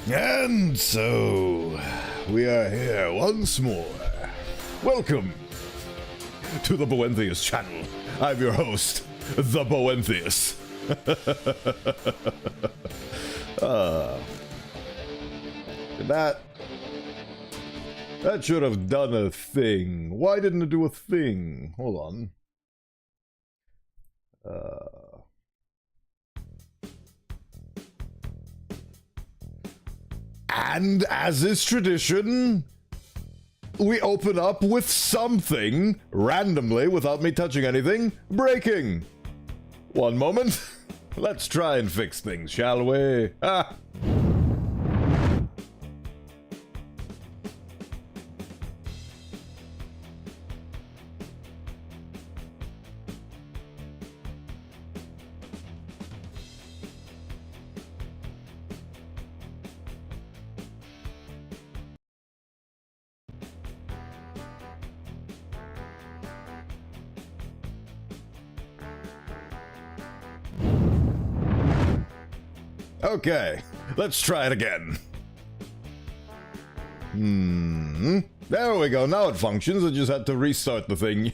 And so, we are here once more. Welcome to the Bowenthius channel. I'm your host, the Bowenthius. That should have done a thing. Why didn't it do a thing? Hold on. And as is tradition, we open up with something, randomly, without me touching anything, breaking. One moment. Let's try and fix things, shall we? Ah. Okay, let's try it again. There we go, now it functions. I just had to restart the thing.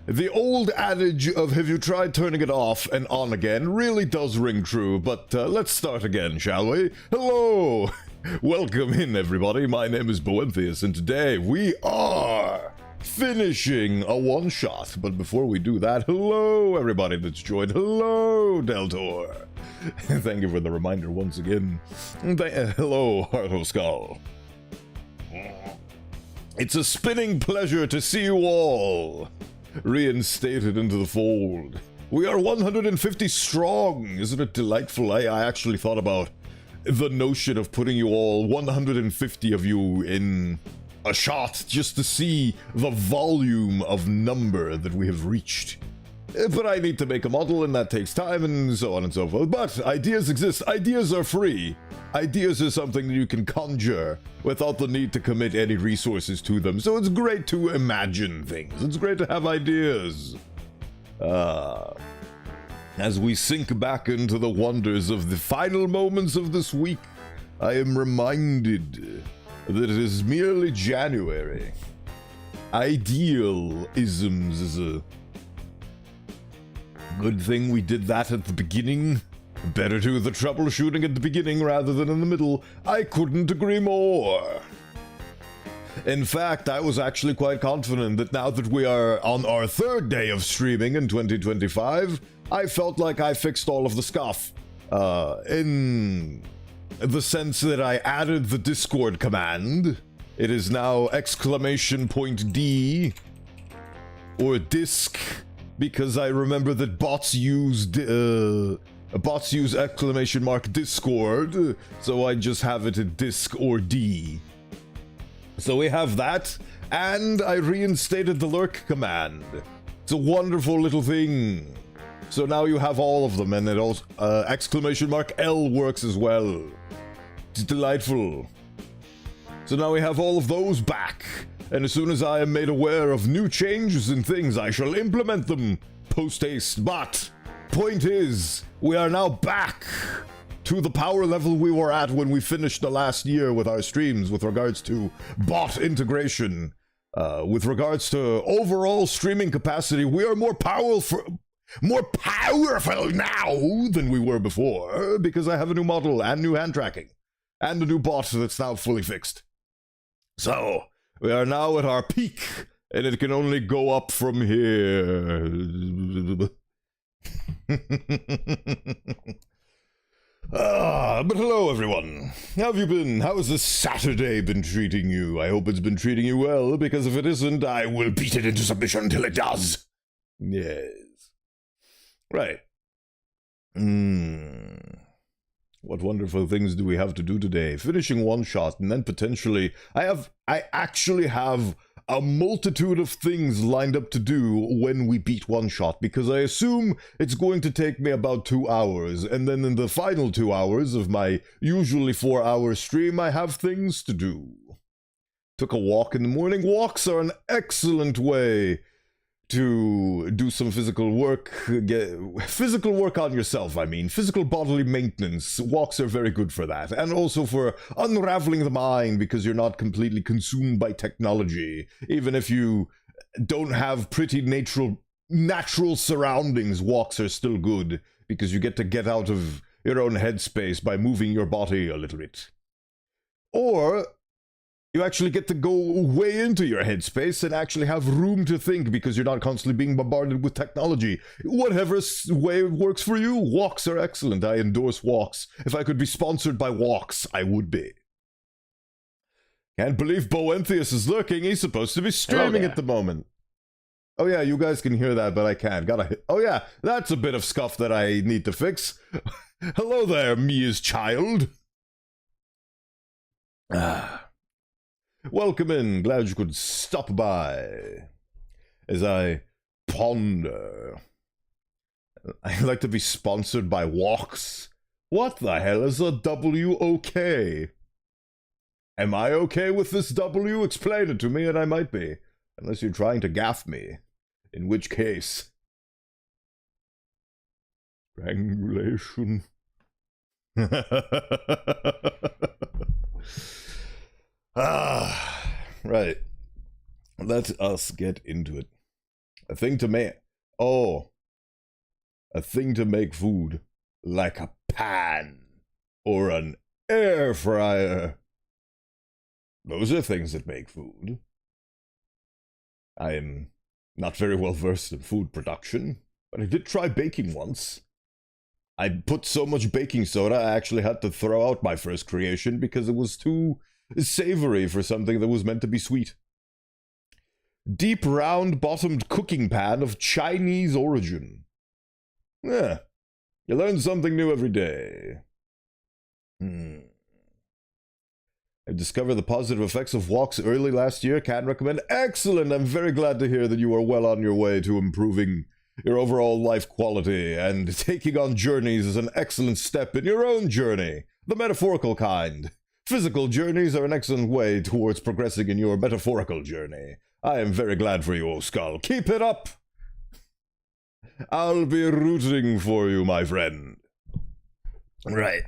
The old adage of have you tried turning it off and on again really does ring true, but let's start again, shall we? Hello! Welcome in, everybody. My name is Bowenthius, and today we are finishing a one-shot. But before we do that, hello, everybody that's joined. Hello, Deltor. Thank you for the reminder once again. Hello, Heartle Skull. It's a spinning pleasure to see you all reinstated into the fold. We are 150 strong. Isn't it delightful? I actually thought about the notion of putting you all, 150 of you, in a shot just to see the volume of number that we have reached. But I need to make a model, and that takes time, and so on and so forth. But ideas exist. Ideas are free. Ideas are something that you can conjure without the need to commit any resources to them. So it's great to imagine things. It's great to have ideas. As we sink back into the wonders of the final moments of this week, I am reminded that it is merely January. Idealisms is a good thing we did that at the beginning. Better do the troubleshooting at the beginning rather than in the middle. I couldn't agree more. In fact, I was actually quite confident that now that we are on our third day of streaming in 2025, I felt like I fixed all of the scuff. In the sense that I added the Discord command. It is now !D or disc, because I remember that bots use !Discord, so I just have it at disc or D. So we have that, and I reinstated the lurk command. It's a wonderful little thing. So now you have all of them, and it also !L works as well. It's delightful. So now we have all of those back, and as soon as I am made aware of new changes and things, I shall implement them post-haste. But point is, we are now back to the power level we were at when we finished the last year with our streams with regards to bot integration. With regards to overall streaming capacity, we are more powerful now than we were before, because I have a new model and new hand tracking and a new bot that's now fully fixed. So we are now at our peak, and it can only go up from here. But hello everyone. How have you been? How has this Saturday been treating you? I hope it's been treating you well, because if it isn't, I will beat it into submission until it does. Yes. Right. What wonderful things do we have to do today? Finishing one shot, and then potentially I actually have a multitude of things lined up to do when we beat one shot, because I assume it's going to take me about 2 hours, and then in the final 2 hours of my usually 4-hour stream, I have things to do. Took a walk in the morning. Walks are an excellent way to do some physical work, physical work on yourself, I mean. Physical bodily maintenance. Walks are very good for that. And also for unraveling the mind, because you're not completely consumed by technology. Even if you don't have pretty natural surroundings, walks are still good, because you get out of your own headspace by moving your body a little bit. Or you actually get to go way into your headspace and actually have room to think, because you're not constantly being bombarded with technology. Whatever way works for you, walks are excellent. I endorse walks. If I could be sponsored by walks, I would be. Can't believe Bowenthius is lurking. He's supposed to be streaming at the moment. Oh yeah, you guys can hear that, but I can't. Oh yeah, that's a bit of scuff that I need to fix. Hello there, Mia's child. Welcome in. Glad you could stop by. As I ponder. I'd like to be sponsored by walks. What the hell is a W-OK? Am I okay with this W? Explain it to me and I might be. Unless you're trying to gaff me. In which case... Strangulation. Right. Let us get into it. A thing to make... Oh. A thing to make food. Like a pan. Or an air fryer. Those are things that make food. I am not very well versed in food production, but I did try baking once. I put so much baking soda I actually had to throw out my first creation because it was too savory for something that was meant to be sweet. Deep round-bottomed cooking pan of Chinese origin. Yeah, you learn something new every day. I discovered the positive effects of walks early last year. Can recommend. Excellent! I'm very glad to hear that you are well on your way to improving your overall life quality, and taking on journeys is an excellent step in your own journey. The metaphorical kind. Physical journeys are an excellent way towards progressing in your metaphorical journey. I am very glad for you, O Skull. Keep it up! I'll be rooting for you, my friend. Right.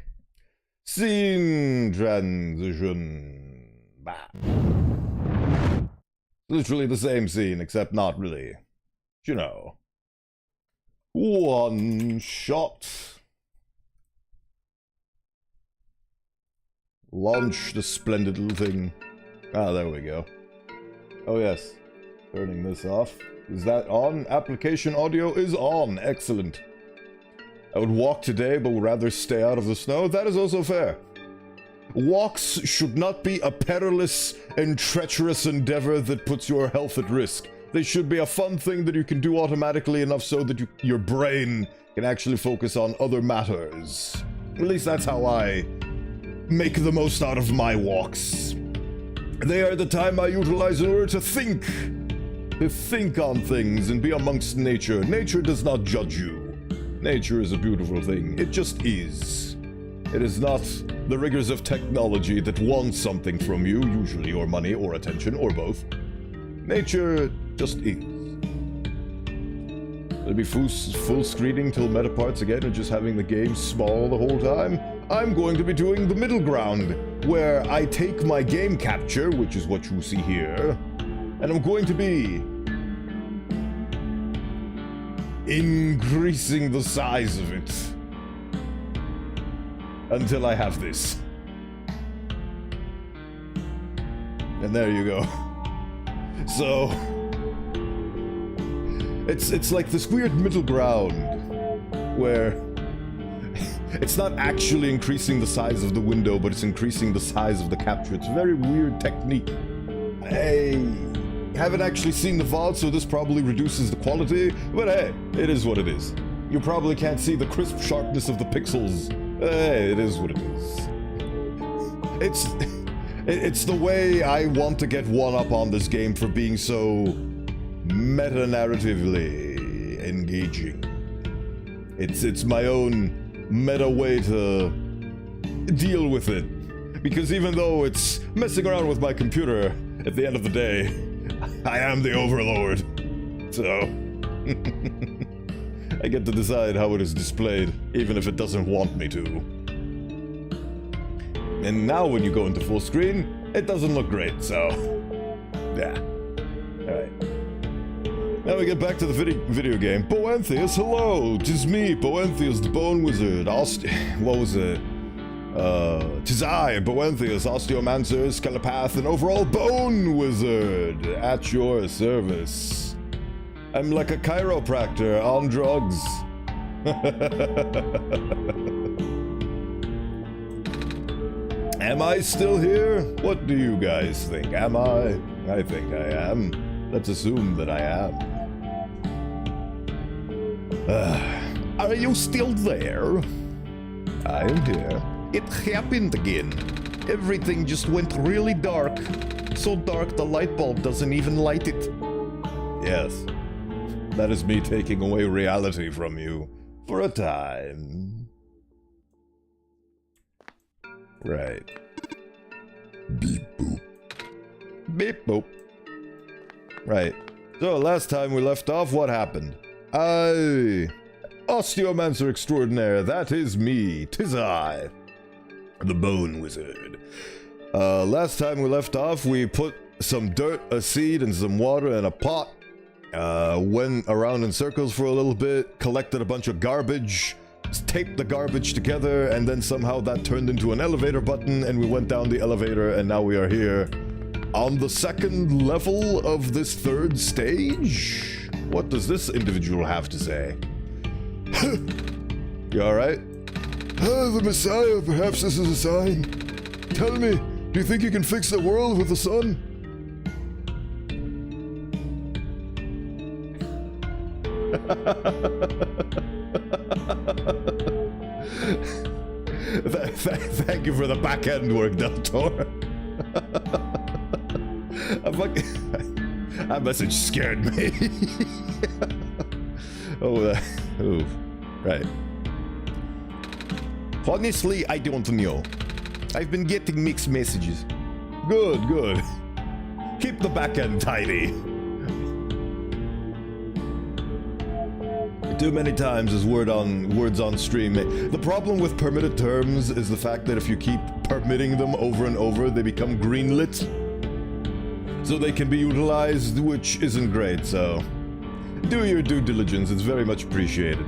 Scene transition. Bah. Literally the same scene, except not really. You know. One shot. Launch the splendid little thing. Ah, there we go. Oh yes. Turning this off. Is that on? Application audio is on. Excellent. I would walk today, but would rather stay out of the snow. That is also fair. Walks should not be a perilous and treacherous endeavor that puts your health at risk. They should be a fun thing that you can do automatically enough so that your brain can actually focus on other matters. At least that's how I make the most out of my walks. They are the time I utilize in order to think. To think on things and be amongst nature. Nature does not judge you. Nature is a beautiful thing. It just is. It is not the rigors of technology that wants something from you, usually or money or attention or both. Nature just is. It'll be full screening till meta parts again and just having the game small the whole time. I'm going to be doing the middle ground, where I take my game capture, which is what you see here, and I'm going to be increasing the size of it until I have this. And there you go. So it's like this weird middle ground where it's not actually increasing the size of the window, but it's increasing the size of the capture. It's a very weird technique. I haven't actually seen the VOD, so this probably reduces the quality, but hey, it is what it is. You probably can't see the crisp sharpness of the pixels. Hey, it is what it is. It's the way I want to get one up on this game for being so meta-narratively engaging. It's my own meta way to deal with it. Because even though it's messing around with my computer, at the end of the day, I am the overlord. So, I get to decide how it is displayed, even if it doesn't want me to. And now when you go into full screen, it doesn't look great, so... yeah. Alright. Now we get back to the video game. Bowenthius, hello! 'Tis me, Bowenthius, the Bone Wizard. What was it? 'Tis I, Bowenthius, Osteomancer, skelepath, and overall Bone Wizard, at your service. I'm like a chiropractor on drugs. Am I still here? What do you guys think? Am I? I think I am. Let's assume that I am. Are you still there? I am here. It happened again. Everything just went really dark. So dark the light bulb doesn't even light it. Yes. That is me taking away reality from you. For a time. Right. Beep boop. Beep boop. Right. So last time we left off, what happened? Osteomancer extraordinaire, that is me. 'Tis I, the Bone Wizard. Last time we left off, we put some dirt, a seed, and some water in a pot. Went around in circles for a little bit, collected a bunch of garbage, taped the garbage together, and then somehow that turned into an elevator button, and we went down the elevator, and now we are here on the second level of this third stage. What does this individual have to say? You alright? The Messiah, perhaps this is a sign. Tell me, do you think you can fix the world with the sun? Thank you for the back end work, Deltor. That message scared me. Oh, right. Honestly, I don't know. I've been getting mixed messages. Good, good. Keep the back end tidy. Too many times is words on stream. The problem with permitted terms is the fact that if you keep permitting them over and over, they become greenlit. So they can be utilized, which isn't great, so... do your due diligence, it's very much appreciated.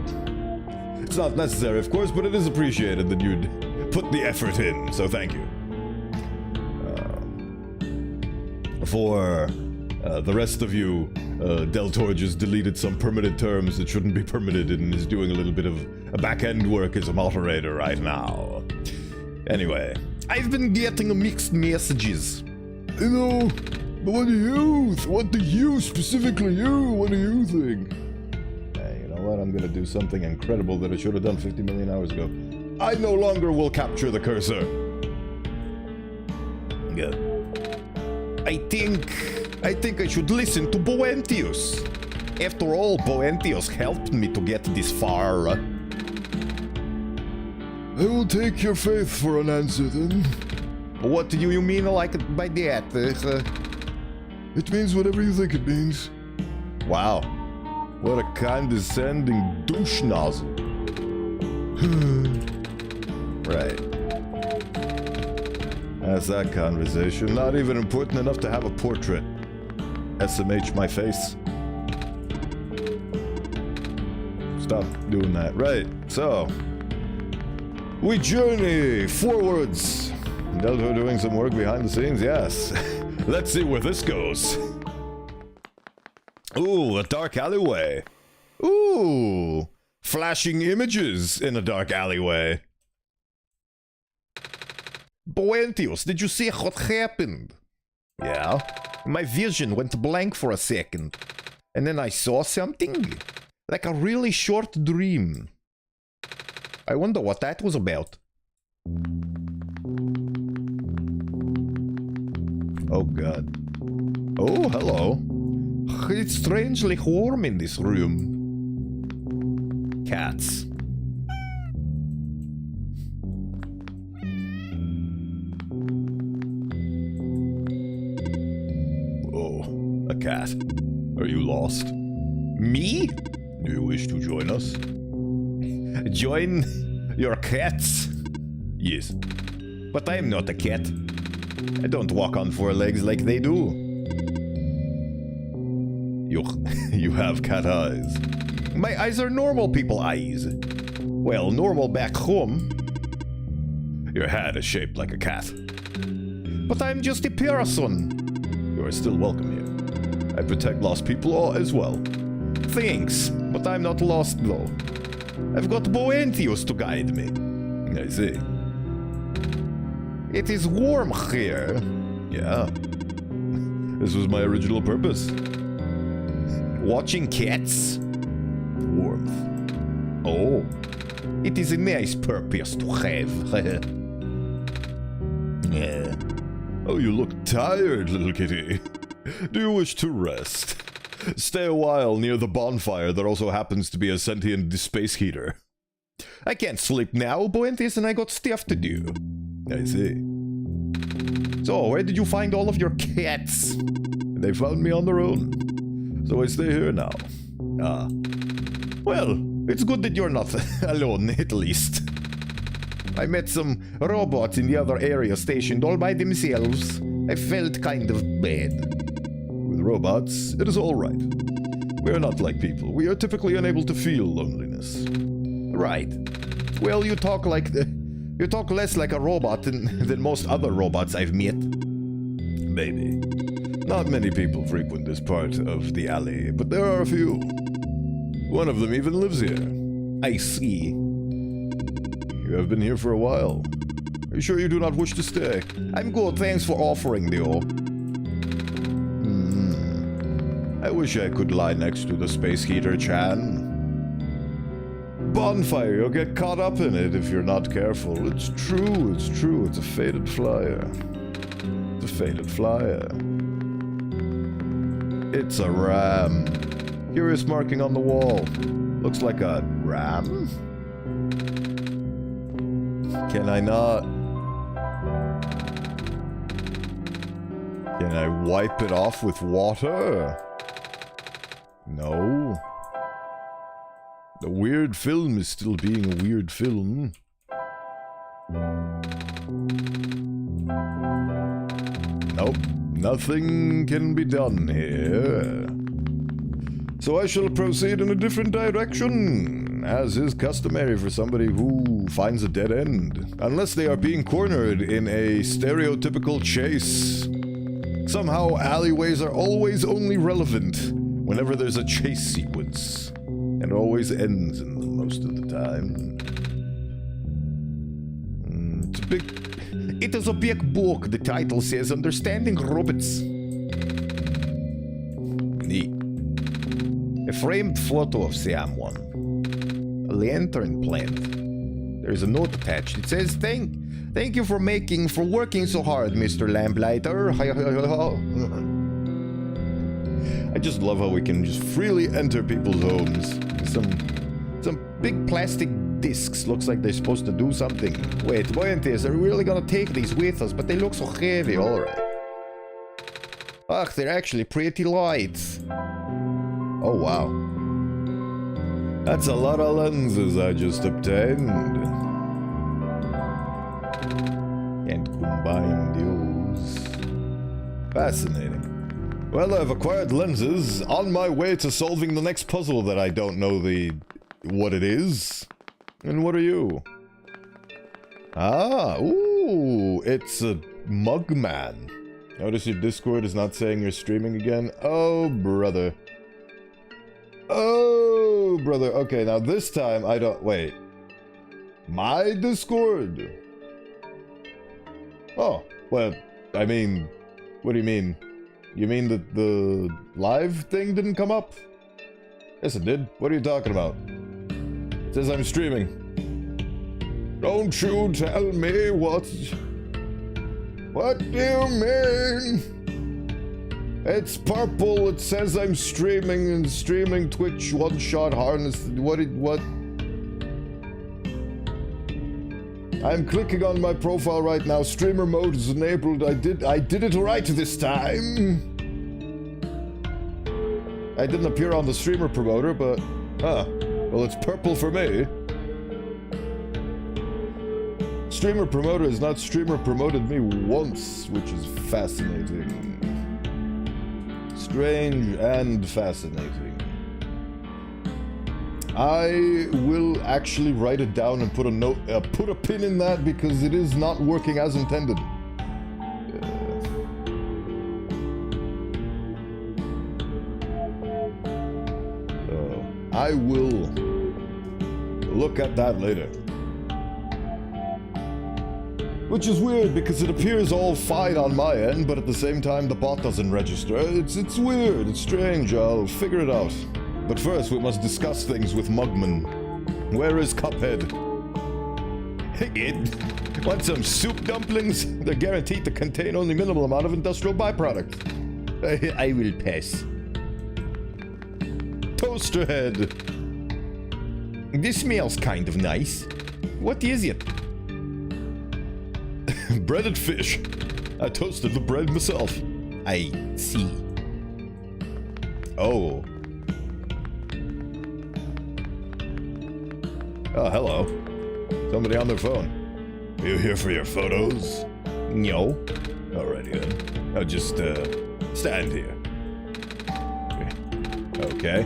It's not necessary, of course, but it is appreciated that you'd put the effort in, so thank you. For the rest of you, Deltor just deleted some permitted terms that shouldn't be permitted and is doing a little bit of a back-end work as a moderator right now. Anyway, I've been getting mixed messages. You know, but what do you, specifically you, what do you think? Hey, you know what, I'm gonna do something incredible that I should have done 50 million hours ago. I no longer will capture the cursor. Good. I think I should listen to Bowenthius. After all, Bowenthius helped me to get this far. I will take your faith for an answer, then. What do you mean like by that? It means whatever you think it means. Wow. What a condescending douche nozzle. Right. That's that conversation. Not even important enough to have a portrait. SMH my face. Stop doing that. Right, so. We journey forwards. Deltor doing some work behind the scenes, yes. Let's see where this goes. Ooh, a dark alleyway. Ooh, flashing images in a dark alleyway. Bowenthius, did you see what happened? Yeah. My vision went blank for a second. And then I saw something. Like a really short dream. I wonder what that was about. Oh god. Oh, hello. It's strangely warm in this room. Cats. Oh, a cat. Are you lost? Me? Do you wish to join us? Join your cats? Yes. But I am not a cat. I don't walk on four legs like they do. You have cat eyes. My eyes are normal people eyes. Well, normal back home. Your hat is shaped like a cat. But I'm just a person. You are still welcome here. I protect lost people as well. Thanks, but I'm not lost though. I've got Bowenthius to guide me. I see. It is warm here. Yeah. This was my original purpose. Watching cats? Warmth. Oh. It is a nice purpose to have. Yeah. Oh, you look tired, little kitty. Do you wish to rest? Stay a while near the bonfire that also happens to be a sentient space heater. I can't sleep now, Bowenthius, and I got stuff to do. I see. So, where did you find all of your cats? They found me on their own. So I stay here now. Ah. Well, it's good that you're not alone, at least. I met some robots in the other area stationed all by themselves. I felt kind of bad. With robots, it is all right. We are not like people. We are typically unable to feel loneliness. Right. Well, you talk less like a robot than most other robots I've met. Maybe. Not many people frequent this part of the alley, but there are a few. One of them even lives here. I see. You have been here for a while. Are you sure you do not wish to stay? I'm good, thanks for offering, though. I wish I could lie next to the space heater, Chan. Bonfire, you'll get caught up in it if you're not careful. It's true, it's true. It's a fated flyer. It's a fated flyer. It's a ram. Curious marking on the wall. Looks like a ram? Can I not? Can I wipe it off with water? No. The weird film is still being a weird film. Nope. Nothing can be done here. So I shall proceed in a different direction, as is customary for somebody who finds a dead end. Unless they are being cornered in a stereotypical chase. Somehow alleyways are always only relevant whenever there's a chase sequence. And always ends in them most of the time. It is a big book. The title says Understanding Robots. Neat. A framed photo of someone. A lantern plant. There's a note attached. It says, Thank you for working so hard, Mr. Lamplighter. I just love how we can just freely enter people's homes. Some big plastic discs. Looks like they're supposed to do something. Wait, Bowenthius, are we really gonna take these with us? But they look so heavy, alright. Ugh, they're actually pretty light. Oh, wow. That's a lot of lenses I just obtained. Can't combine those. Fascinating. Well, I've acquired lenses on my way to solving the next puzzle that I don't know what it is. And what are you? Ah, ooh, it's a Mugman. Notice your Discord is not saying you're streaming again. Oh, brother. Oh, brother. Okay, now this time I don't... Wait. My Discord? Oh, well, I mean... What do you mean? You mean that the live thing didn't come up? Yes, it did. What are you talking about? It says I'm streaming. Don't you tell me what do you mean? It's purple. It says I'm streaming and streaming Twitch OneShot harness. What? I'm clicking on my profile right now. Streamer mode is enabled. I did it right this time. I didn't appear on the streamer promoter, but... Huh. Well, it's purple for me. Streamer promoter has not streamer promoted me once, which is fascinating. Strange and fascinating. I will actually write it down and put a note, put a pin in that because it is not working as intended. So I will look at that later. Which is weird because it appears all fine on my end, but at the same time the bot doesn't register. It's weird, it's strange, I'll figure it out. But first, we must discuss things with Mugman. Where is Cuphead? Hey, kid. Want some soup dumplings? They're guaranteed to contain only minimal amount of industrial byproducts. I will pass. Toaster head. This smells kind of nice. What is it? Breaded fish. I toasted the bread myself. I see. Oh. Oh, hello. Somebody on their phone. Are you here for your photos? No. Alrighty then. I'll just, stand here. Okay.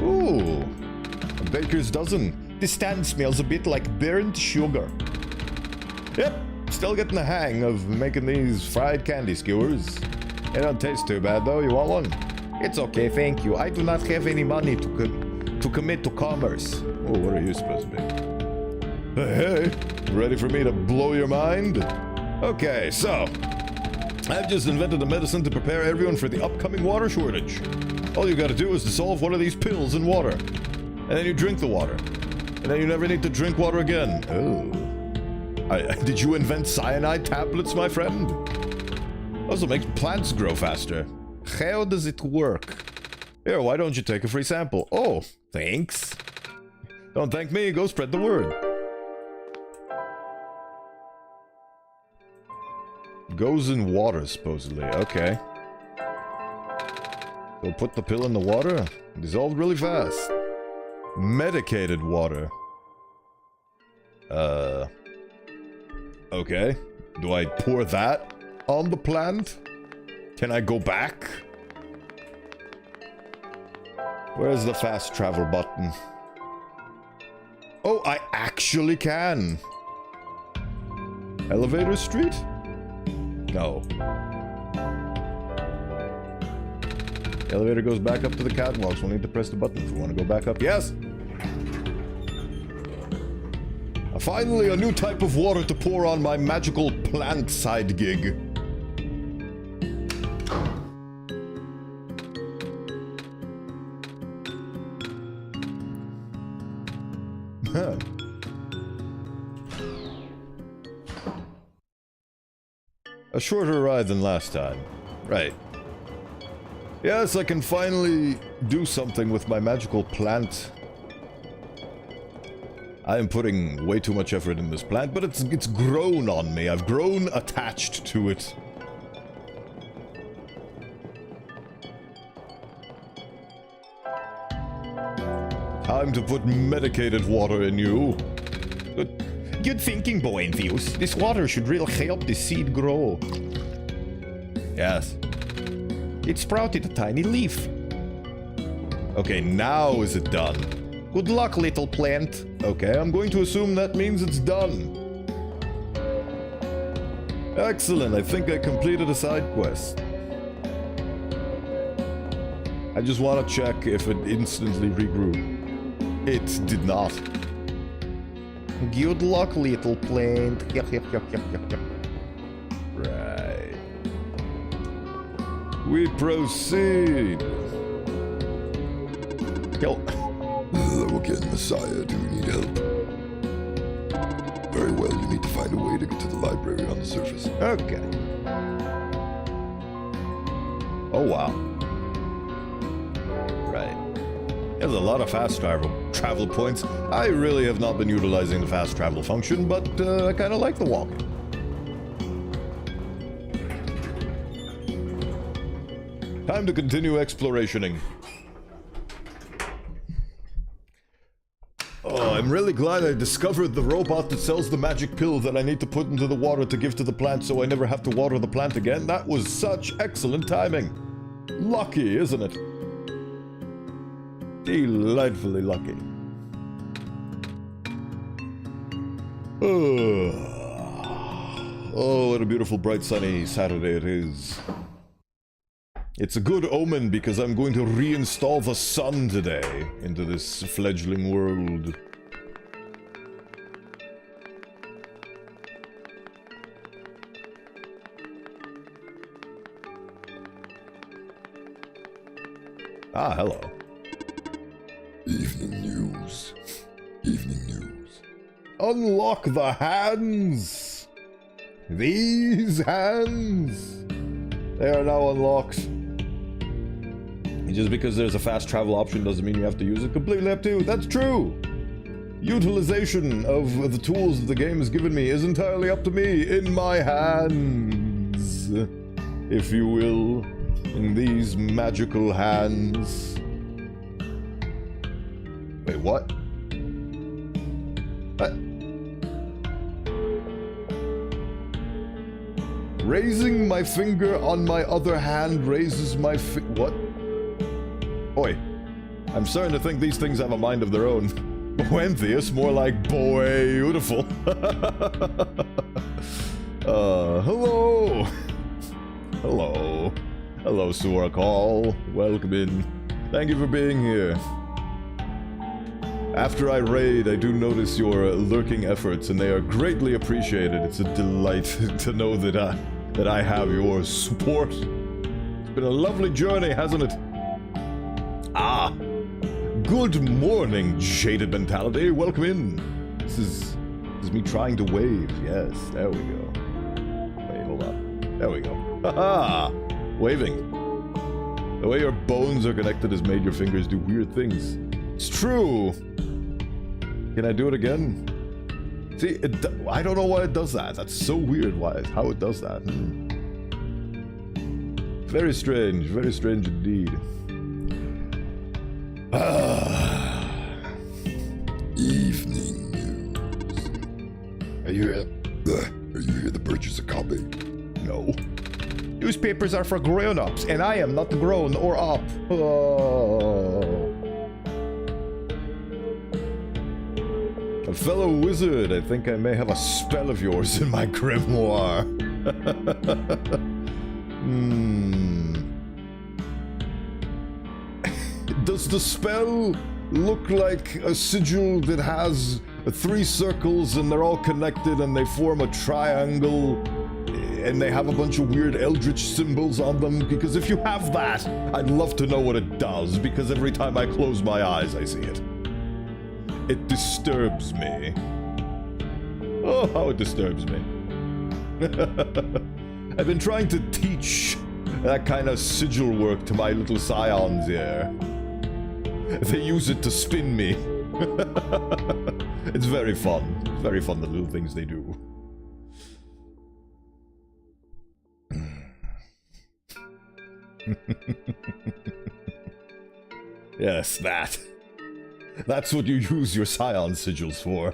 Ooh. A baker's dozen. This stand smells a bit like burnt sugar. Yep. Still getting the hang of making these fried candy skewers. They don't taste too bad though. You want one? It's okay, thank you. I do not have any money to commit to commerce. Oh, what are you supposed to be? Hey, ready for me to blow your mind? Okay, so I've just invented a medicine to prepare everyone for the upcoming water shortage. All you gotta do is dissolve one of these pills in water. And then you drink the water. And then you never need to drink water again. Oh. Did you invent cyanide tablets, my friend? Also makes plants grow faster. How does it work? Here, why don't you take a free sample? Oh, thanks. Don't thank me, go spread the word. Goes in water, supposedly. Okay. So put the pill in the water. Dissolved really fast. Medicated water. Okay. Do I pour that on the plant? Can I go back? Where's the fast travel button? Oh, I actually can. Elevator Street? No. Elevator goes back up to the catwalks. We'll need to press the button if we want to go back up. Yes! Finally, a new type of water to pour on my magical plant side gig. Huh. A shorter ride than last time. Right. Yes, I can finally do something with my magical plant. I am putting way too much effort in this plant, but it's grown on me. I've grown attached to it. Time to put medicated water in you. Good thinking, Bowenthius. This water should really help the seed grow. Yes. It sprouted a tiny leaf. Okay, now is it done? Good luck, little plant. Okay, I'm going to assume that means it's done. Excellent, I think I completed a side quest. I just want to check if it instantly regrew. It did not. Good luck, little plant. Right. We proceed. Yo. Again, Messiah, do you need help? Very well, you need to find a way to get to the library on the surface. Okay. Oh, wow. Right. There's a lot of fast travel points. I really have not been utilizing the fast travel function, but I kind of like the walking. Time to continue explorationing. Oh, I'm really glad I discovered the robot that sells the magic pill that I need to put into the water to give to the plant so I never have to water the plant again. That was such excellent timing. Lucky, isn't it? Delightfully lucky. Oh, what a beautiful, bright, sunny Saturday it is. It's a good omen because I'm going to reinstall the sun today into this fledgling world. Ah, hello. Evening news. Evening news. Unlock the hands! These hands! They are now unlocked. And just because there's a fast travel option doesn't mean you have to use it. Completely up to you. That's true! Utilization of the tools that the game has given me is entirely up to me. In my hands, if you will. In these magical hands. Wait, what? What? Raising my finger on my other hand raises my what? Oi. I'm starting to think these things have a mind of their own. Bowenthius, more like beautiful. Hello. Hello. Hello, Surakal. Welcome in. Thank you for being here. After I raid, I do notice your lurking efforts, and they are greatly appreciated. It's a delight to know that I have your support. It's been a lovely journey, hasn't it? Ah, good morning, jaded mentality. Welcome in. This is me trying to wave. Yes, there we go. Wait, hold on. There we go. Haha. Waving. The way your bones are connected has made your fingers do weird things. It's true! Can I do it again? See, I don't know why it does that. That's so weird how it does that. Very strange indeed. Evening news. Are you here to purchase a copy? No. Newspapers are for grown-ups, and I am not grown or up. Oh. A fellow wizard, I think I may have a spell of yours in my grimoire. Does the spell look like a sigil that has 3 circles and they're all connected and they form a triangle? And they have a bunch of weird eldritch symbols on them? Because if you have that, I'd love to know what it does, because every time I close my eyes, I see it. It disturbs me. Oh, how it disturbs me. I've been trying to teach that kind of sigil work to my little scions here. They use it to spin me. It's very fun. It's very fun, the little things they do. Yes, that. That's what you use your scion sigils for.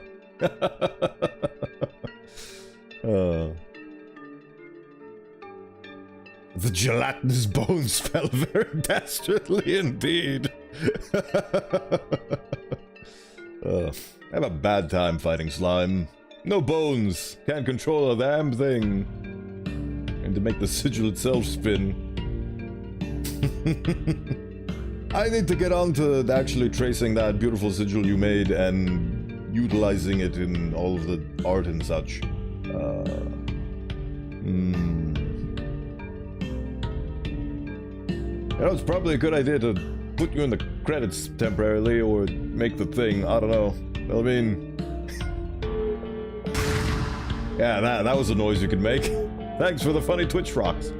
The gelatinous bone spell very dastardly indeed. I have a bad time fighting slime. No bones. Can't control a damn thing. And to make the sigil itself spin. I need to get on to actually tracing that beautiful sigil you made and utilizing it in all of the art and such. You know, it's probably a good idea to put you in the credits temporarily or make the thing. I don't know. Well, I mean... yeah, that was a noise you could make. Thanks for the funny Twitch rocks.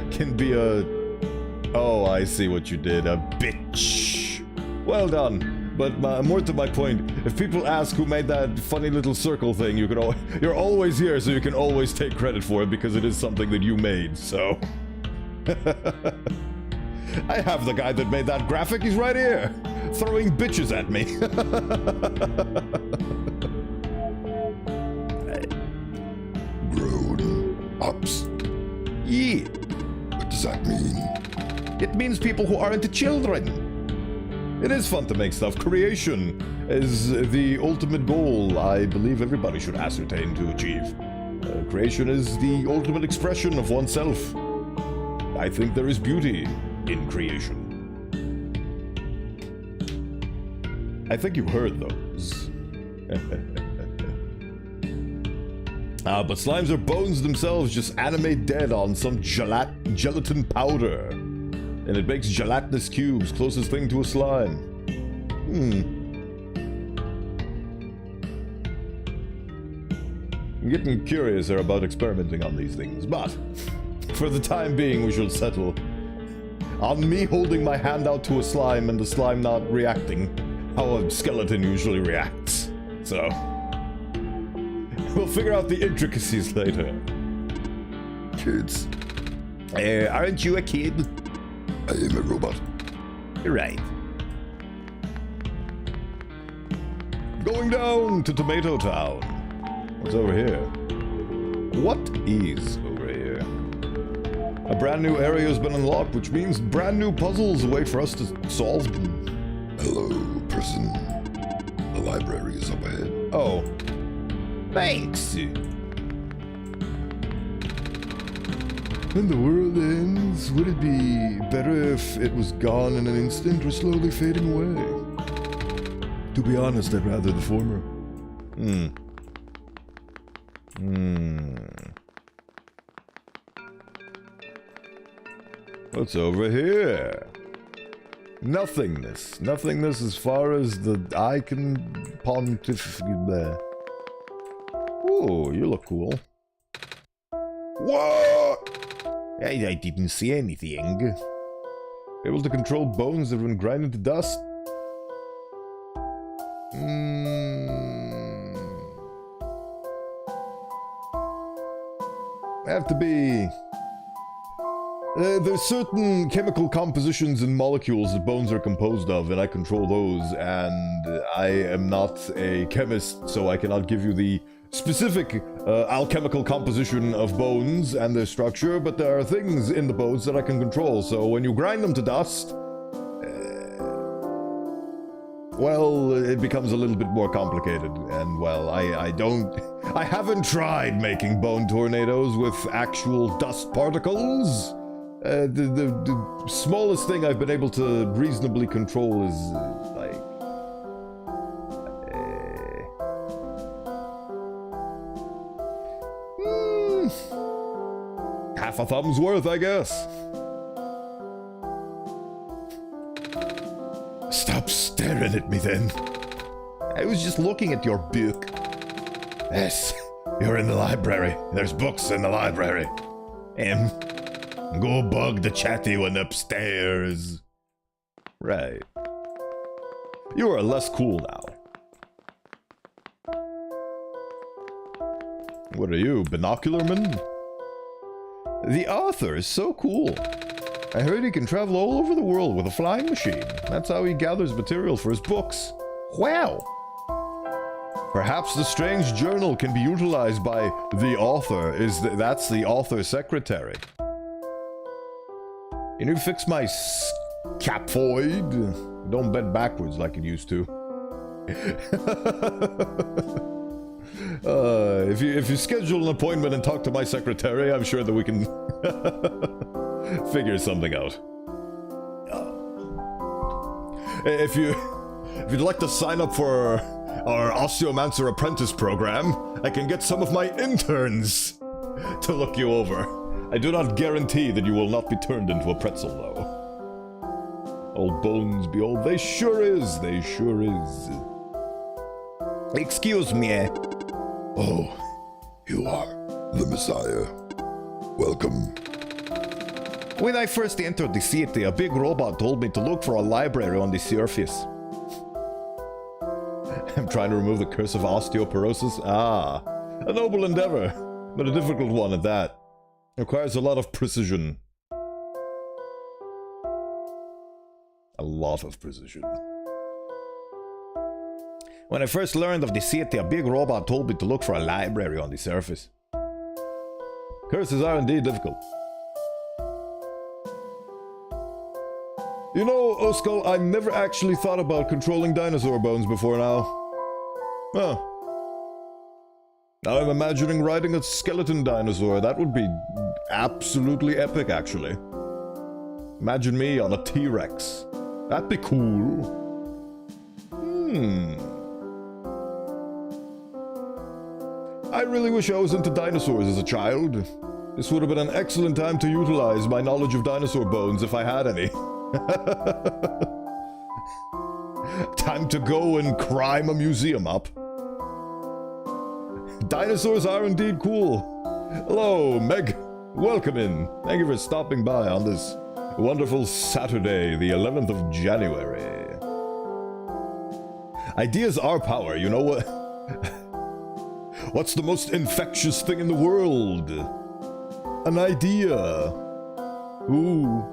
Can be a... oh, I see what you did. A bitch. Well done. But more to my point, if people ask who made that funny little circle thing, you can you're always here, so you can always take credit for it because it is something that you made, so... I have the guy that made that graphic. He's right here, throwing bitches at me. Grown ups. Yeah. What does that mean? It means people who aren't children. It is fun to make stuff. Creation is the ultimate goal I believe everybody should ascertain to achieve. Creation is the ultimate expression of oneself. I think there is beauty in creation. I think you heard those. But slimes are bones themselves, just animate dead on some gelatin powder. And it makes gelatinous cubes, closest thing to a slime. I'm getting curious here about experimenting on these things, but for the time being we shall settle on me holding my hand out to a slime and the slime not reacting how a skeleton usually reacts. So, we'll figure out the intricacies later. Kids, Aren't you a kid? I am a robot. Right. Going down to Tomato Town. What's over here? What is over here? A brand new area has been unlocked, which means brand new puzzles await for us to solve. Hello, person. The library is up ahead. Oh. Thanks. When the world ends, would it be better if it was gone in an instant or slowly fading away? To be honest, I'd rather the former. What's over here? Nothingness. Nothingness as far as the eye can pontificate there. Ooh, you look cool. What? I didn't see anything. Able to control bones that have been grinded to dust. Have to be... there's certain chemical compositions and molecules that bones are composed of, and I control those, and I am not a chemist, so I cannot give you the specific alchemical composition of bones and their structure, but there are things in the bones that I can control, so when you grind them to dust, well, it becomes a little bit more complicated, and well, I haven't tried making bone tornadoes with actual dust particles. The smallest thing I've been able to reasonably control is, like... half a thumb's worth, I guess. Stop staring at me, then. I was just looking at your book. Yes, you're in the library. There's books in the library. Go bug the chatty one upstairs. Right. You are less cool now. What are you, binocularman? The author is so cool. I heard he can travel all over the world with a flying machine. That's how he gathers material for his books. Wow! Perhaps the strange journal can be utilized by the author. That's the author's secretary. Can you fix my scaphoid? Don't bend backwards like it used to. If you schedule an appointment and talk to my secretary, I'm sure that we can figure something out. If you'd like to sign up for our Osteomancer apprentice program, I can get some of my interns to look you over. I do not guarantee that you will not be turned into a pretzel, though. Old bones be old. They sure is. They sure is. Excuse me. Oh, you are the Messiah. Welcome. When I first entered the city, a big robot told me to look for a library on the surface. I'm trying to remove the curse of osteoporosis. Ah, a noble endeavor, but a difficult one at that. Requires a lot of precision. A lot of precision. When I first learned of the city, a big robot told me to look for a library on the surface. Curses are indeed difficult. You know, Oskull, I never actually thought about controlling dinosaur bones before now. Huh. Now I'm imagining riding a skeleton dinosaur. That would be absolutely epic, actually. Imagine me on a T-Rex. That'd be cool. I really wish I was into dinosaurs as a child. This would have been an excellent time to utilize my knowledge of dinosaur bones if I had any. Time to go and crime a museum up. Dinosaurs are indeed cool. Hello, Meg. Welcome in. Thank you for stopping by on this wonderful Saturday, the 11th of January. Ideas are power, you know what? What's the most infectious thing in the world? An idea. Ooh.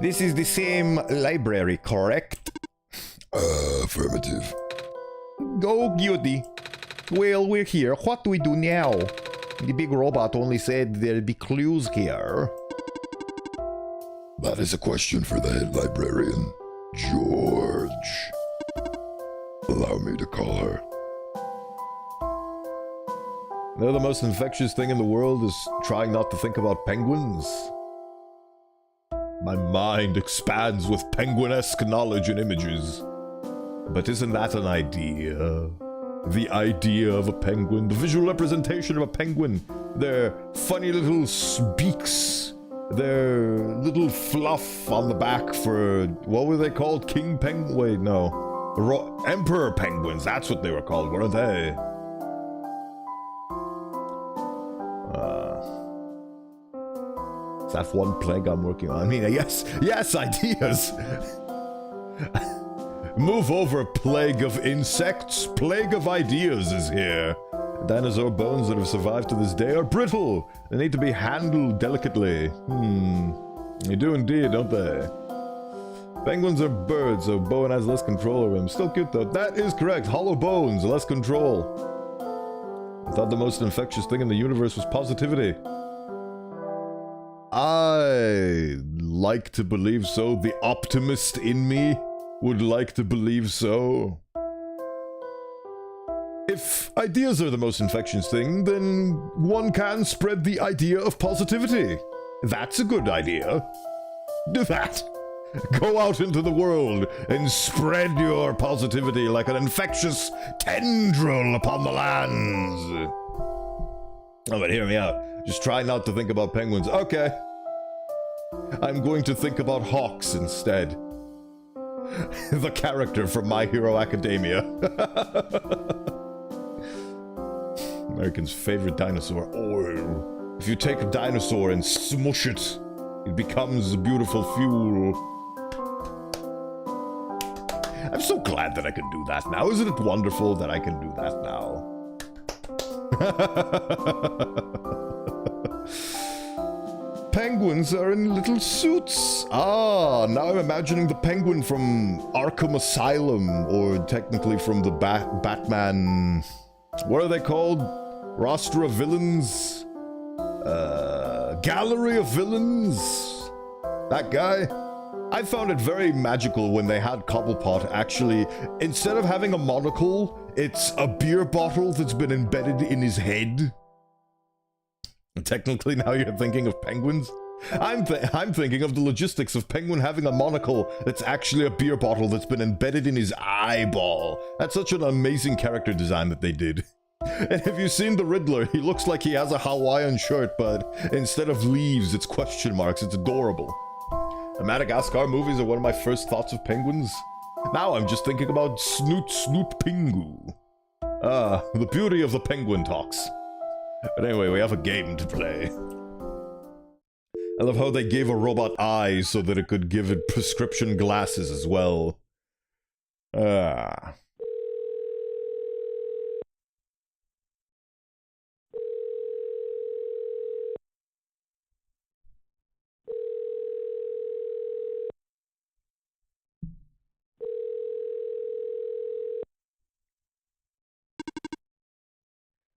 This is the same library, correct? Affirmative. Go, Cutie. Well, we're here. What do we do now? The big robot only said there'd be clues here. That is a question for the head librarian, George. Allow me to call her. You know, the most infectious thing in the world is trying not to think about penguins. My mind expands with penguin-esque knowledge and images. But isn't that an idea? The idea of a penguin, the visual representation of a penguin, their funny little beaks, their little fluff on the back for, what were they called? King penguin? Wait, no. Emperor penguins, that's what they were called, weren't they? Is that one plague I'm working on? I mean, yes, ideas! Move over, plague of insects. Plague of ideas is here. Dinosaur bones that have survived to this day are brittle. They need to be handled delicately. They do indeed, don't they? Penguins are birds, so Bowen has less control over them. Still cute, though. That is correct. Hollow bones, less control. I thought the most infectious thing in the universe was positivity. I like to believe so. The optimist in me would like to believe so. If ideas are the most infectious thing, then one can spread the idea of positivity. That's a good idea. Do that. Go out into the world and spread your positivity like an infectious tendril upon the lands. Oh, but hear me out. Just try not to think about penguins. Okay. I'm going to think about hawks instead. The character from My Hero Academia. American's favorite dinosaur. Oil. If you take a dinosaur and smush it, it becomes beautiful fuel. I'm so glad that I can do that now. Isn't it wonderful that I can do that now? Penguins are in little suits. Ah, now I'm imagining the penguin from Arkham Asylum, or technically from the Batman... What are they called? Roster of Villains? Gallery of Villains? That guy? I found it very magical when they had Cobblepot actually, instead of having a monocle, it's a beer bottle that's been embedded in his head. Technically, now you're thinking of penguins? I'm thinking of the logistics of Penguin having a monocle that's actually a beer bottle that's been embedded in his eyeball. That's such an amazing character design that they did. And have you seen the Riddler? He looks like he has a Hawaiian shirt, but instead of leaves, it's question marks. It's adorable. The Madagascar movies are one of my first thoughts of penguins. Now I'm just thinking about Snoot Pingu. Ah, the beauty of the penguin talks. But anyway, we have a game to play. I love how they gave a robot eyes so that it could give it prescription glasses as well. Ah.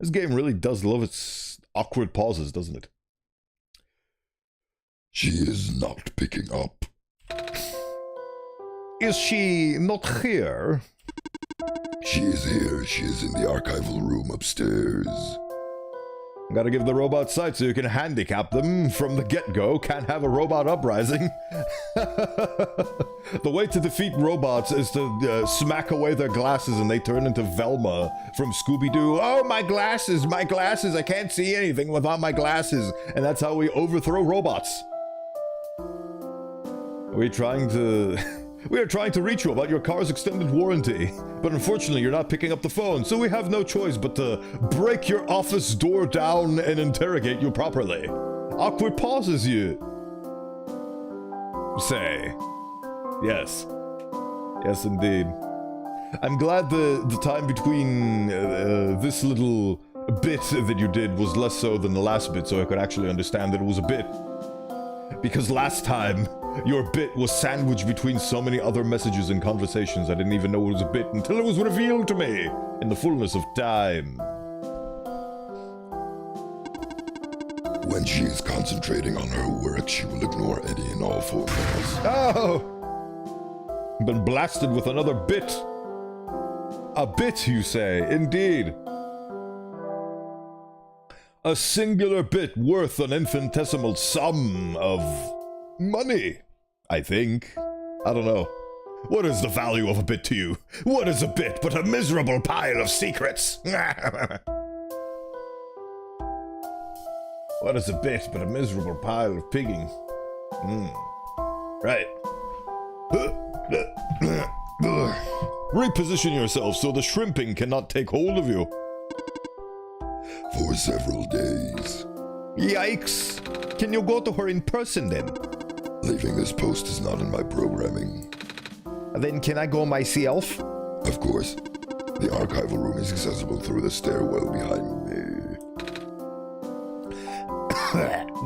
This game really does love its awkward pauses, doesn't it? She is not picking up. Is she not here? She is here. She is in the archival room upstairs. Gotta give the robot sight so you can handicap them from the get-go. Can't have a robot uprising. The way to defeat robots is to smack away their glasses and they turn into Velma from Scooby-Doo. Oh, my glasses, I can't see anything without my glasses. And that's how we overthrow robots. We are trying to reach you about your car's extended warranty, but unfortunately you're not picking up the phone, so we have no choice but to break your office door down and interrogate you properly. Awkward pauses, you say. Yes. Yes, indeed. I'm glad the time between this little bit that you did was less so than the last bit, so I could actually understand that it was a bit. Because last time, your bit was sandwiched between so many other messages and conversations I didn't even know it was a bit until it was revealed to me in the fullness of time. When she is concentrating on her work, she will ignore any and all phone calls. Oh! Been blasted with another bit. A bit, you say? Indeed. A singular bit worth an infinitesimal sum of money, I think. I don't know. What is the value of a bit to you? What is a bit but a miserable pile of secrets? What is a bit but a miserable pile of pigging? Right. Reposition yourself so the shrimping cannot take hold of you. For several days. Yikes! Can you go to her in person then? Leaving this post is not in my programming. Then can I go myself? Of course. The archival room is accessible through the stairwell behind me.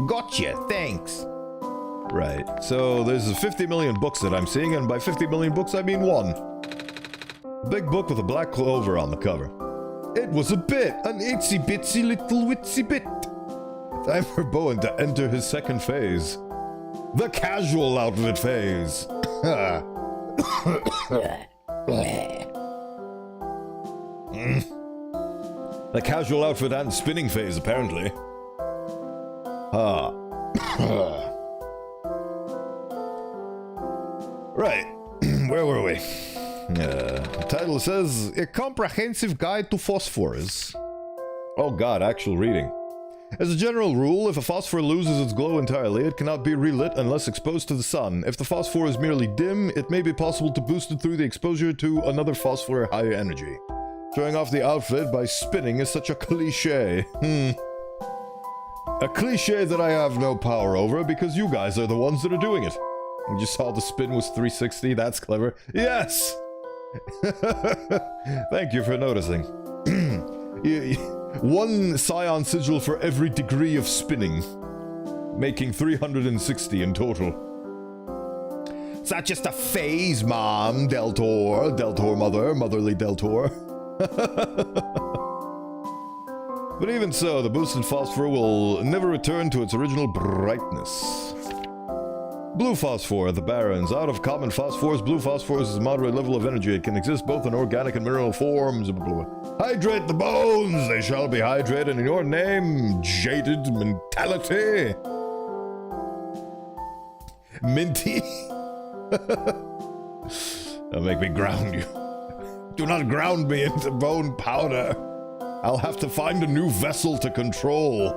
Gotcha, thanks. Right, so there's 50 million books that I'm seeing, and by 50 million books I mean one. Big book with a black clover on the cover. It was a bit, an itsy bitsy little witsy bit. Time for Bowen to enter his second phase. The casual outfit phase. The casual outfit and spinning phase, apparently. Right, where were we? The title says, A Comprehensive Guide to Phosphorus. Oh god, actual reading. As a general rule, if a phosphor loses its glow entirely, it cannot be relit unless exposed to the sun. If the phosphor is merely dim, it may be possible to boost it through the exposure to another phosphor higher energy. Showing off the outfit by spinning is such a cliché. A cliché that I have no power over because you guys are the ones that are doing it. You just saw the spin was 360, that's clever. Yes! Thank you for noticing. One Scion sigil for every degree of spinning, making 360 in total. Is that just a phase, Mom? Deltor, Deltor mother, motherly Deltor. But even so, the boosted phosphor will never return to its original brightness. Blue phosphor, the Barons. Out of common phosphors, blue phosphorus is a moderate level of energy. It can exist both in organic and mineral forms. Hydrate the bones! They shall be hydrated in your name, jaded mentality. Minty? That'll make me ground you. Do not ground me into bone powder. I'll have to find a new vessel to control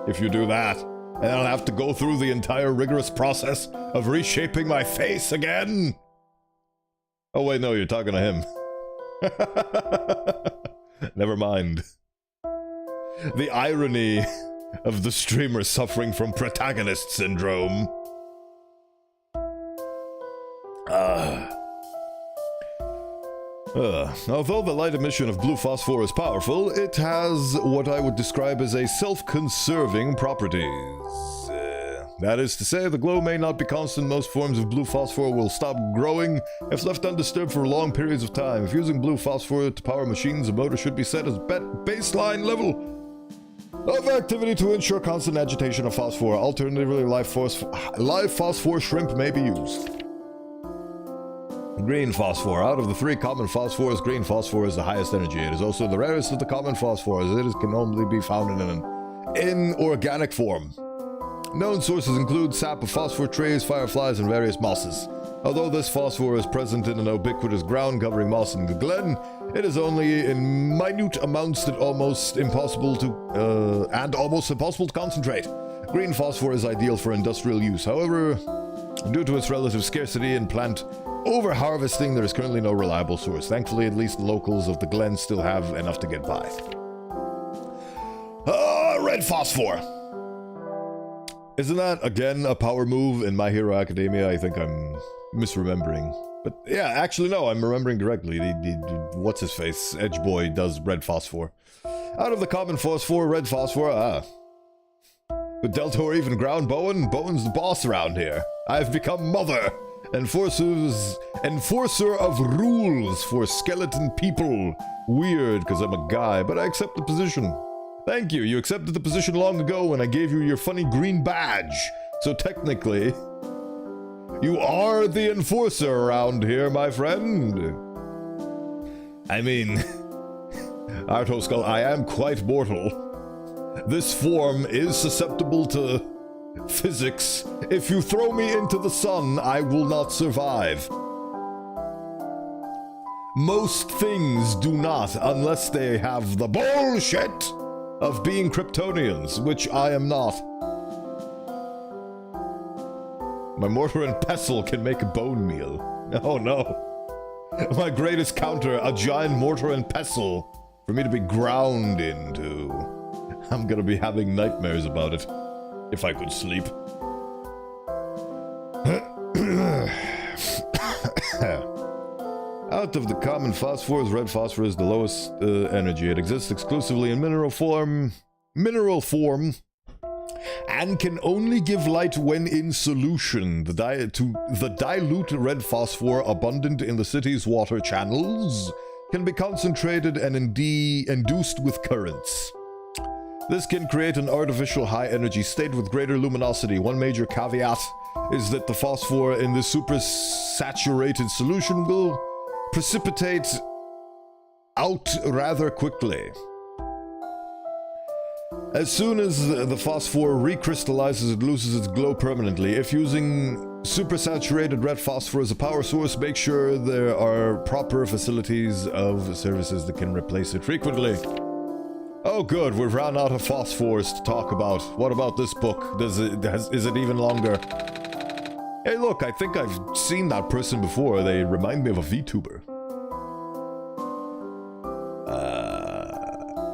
if you do that. And I'll have to go through the entire rigorous process of reshaping my face again. Oh wait, no, you're talking to him. Never mind. The irony of the streamer suffering from protagonist syndrome. Although the light emission of blue phosphor is powerful, it has what I would describe as a self-conserving properties. That is to say, the glow may not be constant. Most forms of blue phosphor will stop growing if left undisturbed for long periods of time. If using blue phosphor to power machines, the motor should be set as baseline level of activity to ensure constant agitation of phosphor. Alternatively, live phosphor shrimp may be used. Green phosphor. Out of the 3 common phosphors, green phosphor is the highest energy. It is also the rarest of the common phosphors. Can only be found in an inorganic form. Known sources include sap of phosphor trees, fireflies, and various mosses. Although this phosphor is present in an ubiquitous ground covering moss in the glen, it is only in minute amounts that almost impossible to concentrate. Green phosphor is ideal for industrial use. However, due to its relative scarcity and plant over-harvesting, there is currently no reliable source. Thankfully, at least the locals of the glen still have enough to get by. Red phosphor! Isn't that, again, a power move in My Hero Academia? I think I'm misremembering. But yeah, actually no, I'm remembering correctly. What's-his-face? Edge Boy does red phosphor. Out of the common phosphor, red phosphor, But Delta or even ground Bowen? Bowen's the boss around here. I've become mother. Enforcer of rules for skeleton people. Weird, because I'm a guy, but I accept the position. Thank you. You accepted the position long ago when I gave you your funny green badge. So technically, you are the enforcer around here, my friend. I mean, Artoskull, I am quite mortal. This form is susceptible to physics. If you throw me into the sun, I will not survive. Most things do not, unless they have the bullshit of being Kryptonians, which I am not. My mortar and pestle can make a bone meal. Oh no. My greatest counter, a giant mortar and pestle for me to be ground into. I'm gonna be having nightmares about it. If I could sleep. Out of the common phosphors, red phosphor is the lowest energy. It exists exclusively in mineral form, and can only give light when in solution. The dilute red phosphor abundant in the city's water channels can be concentrated and induced with currents. This can create an artificial high-energy state with greater luminosity. One major caveat is that the phosphor in this supersaturated solution will precipitate out rather quickly. As soon as the phosphor recrystallizes, it loses its glow permanently. If using supersaturated red phosphor as a power source, make sure there are proper facilities of services that can replace it frequently. Oh good, we've run out of phosphors to talk about. What about this book? Is it even longer? Hey look, I think I've seen that person before. They remind me of a VTuber.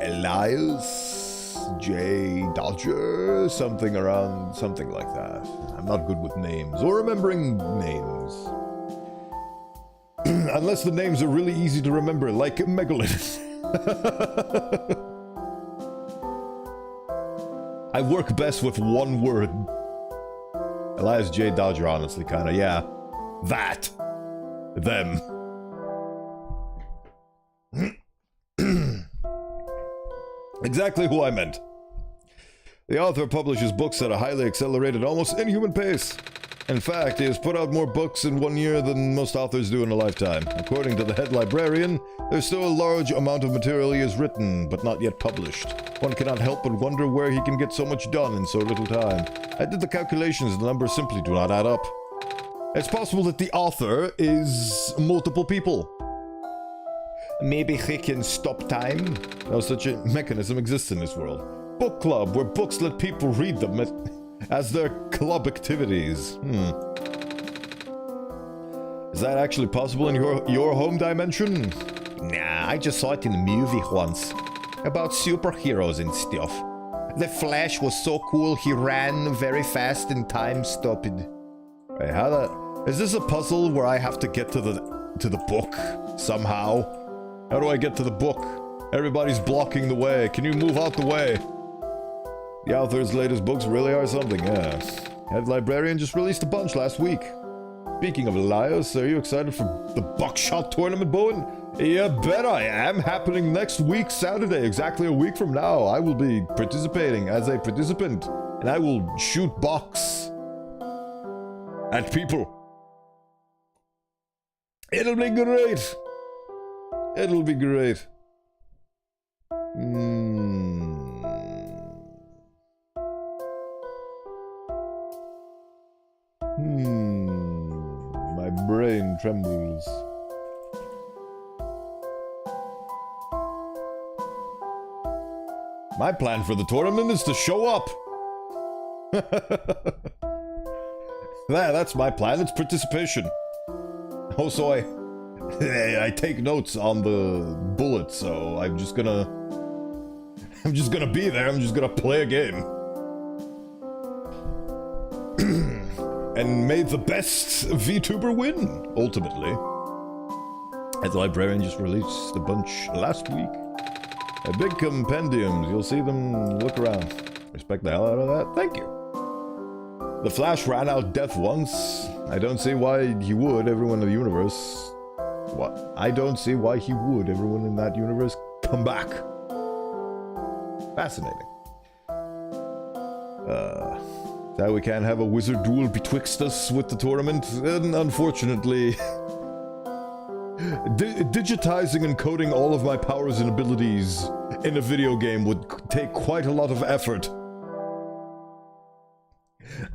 Elias J. Dodger? Something like that. I'm not good with names, or remembering names. Unless the names are really easy to remember, like Megalith. I work best with one word. Elias J. Dodger, honestly, kinda, yeah. That. Them. Exactly who I meant. The author publishes books at a highly accelerated, almost inhuman pace. In fact, he has put out more books in 1 year than most authors do in a lifetime. According to the head librarian, there's still a large amount of material he has written, but not yet published. One cannot help but wonder where he can get so much done in so little time. I did the calculations, the numbers simply do not add up. It's possible that the author is multiple people. Maybe he can stop time? No such a mechanism exists in this world. Book club, where books let people read them as their club activities. Is that actually possible in your home dimension? Nah, I just saw it in a movie once. About superheroes and stuff. The Flash was so cool, he ran very fast and time stopped. Wait, is this a puzzle where I have to get to the book somehow? How do I get to the book? Everybody's blocking the way. Can you move out the way? The author's latest books really are something, yeah. Head Librarian just released a bunch last week. Speaking of Elias, are you excited for the buckshot tournament, Bowen? Yeah, bet I am. Happening next week, Saturday, exactly a week from now. I will be participating as a participant, and I will shoot bucks at people. It'll be great. It'll be great. My brain trembles. My plan for the tournament is to show up. That's my plan. It's participation. Also, I take notes on the bullet, so I'm just gonna be there. I'm just gonna play a game. And may the best VTuber win, ultimately. As the Librarian just released a bunch last week. Big compendiums, you'll see them. Look around. Respect the hell out of that. Thank you. The Flash ran out death once. I don't see why he would. Everyone in the universe. What? I don't see why he would. Everyone in that universe come back. Fascinating. That we can't have a wizard duel betwixt us with the tournament. And unfortunately, digitizing and coding all of my powers and abilities in a video game would take quite a lot of effort.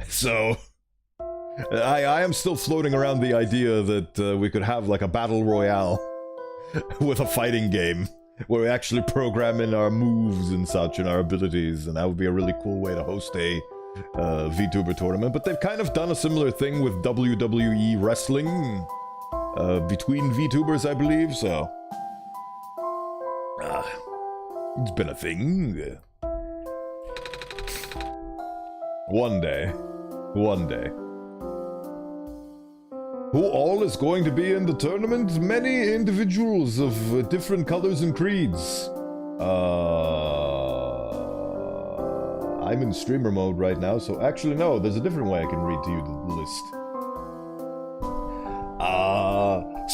So, I am still floating around the idea that we could have like a battle royale with a fighting game where we actually program in our moves and such and our abilities, and that would be a really cool way to host a VTuber tournament. But they've kind of done a similar thing with WWE wrestling between VTubers, I believe, so it's been a thing. One day. Who all is going to be in the tournament? Many individuals of different colors and creeds. I'm in streamer mode right now, so actually no, there's a different way I can read to you the list.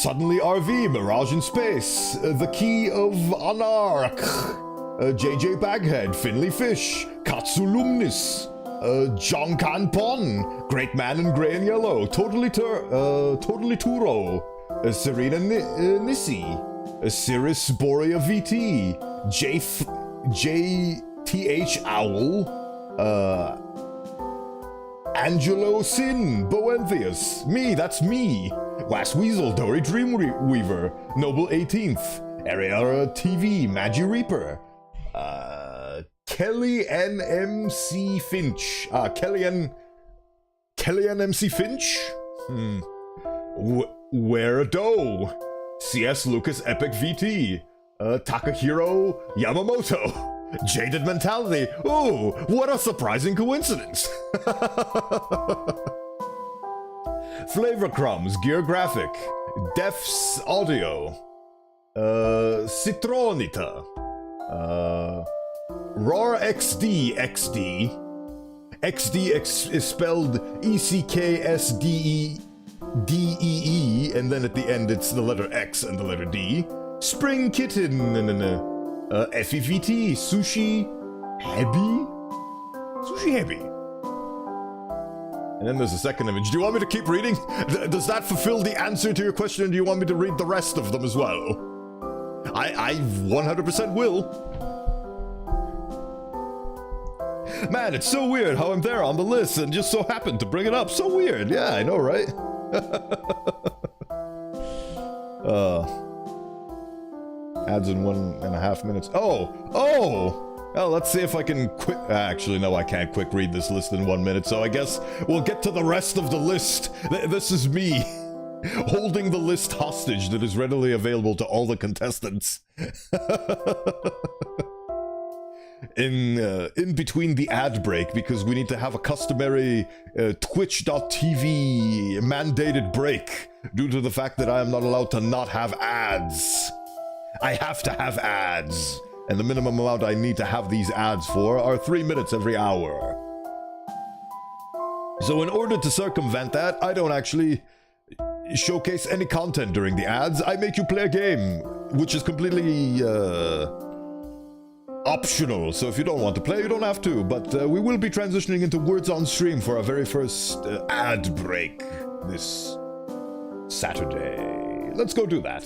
Suddenly RV, Mirage in Space, The Key of Anarch, JJ Baghead, Finley Fish, Katsulumnis, Jonkan Pon, Great Man in Grey and Yellow, Totally Turo, Serena Nissi, Cirrus Borea VT, JTH Owl, Angelo Sin, Bowenthius, me, that's me, Was Weasel, Dory Dreamweaver, Noble 18th, Ariara TV, Magi Reaper, Kelly NMC Finch, Kelly NMC Finch, Where Doe, CS Lucas Epic VT, Takahiro Yamamoto, Jaded Mentality. Ooh, what a surprising coincidence. Flavor Crumbs, Gear Graphic, Defs Audio, Citronita, Rar XD, XD is spelled ECKSDEE, and then at the end it's the letter X and the letter D. Spring Kitten, FEVT, Sushi Hebi? Sushi Hebi. And then there's a second image. Do you want me to keep reading? Does that fulfill the answer to your question, or do you want me to read the rest of them as well? I 100% will. Man, it's so weird how I'm there on the list and just so happened to bring it up. So weird. Yeah, I know, right? Ads in 1.5 minutes. Oh! Well, let's see if I can quick... Actually, no, I can't quick read this list in 1 minute, so I guess we'll get to the rest of the list. This is me, holding the list hostage that is readily available to all the contestants. In between the ad break, because we need to have a customary Twitch.tv mandated break, due to the fact that I am not allowed to not have ads. I have to have ads. And the minimum amount I need to have these ads for are 3 minutes every hour. So in order to circumvent that, I don't actually showcase any content during the ads. I make you play a game, which is completely optional. So if you don't want to play, you don't have to. But we will be transitioning into words on stream for our very first ad break this Saturday. Let's go do that.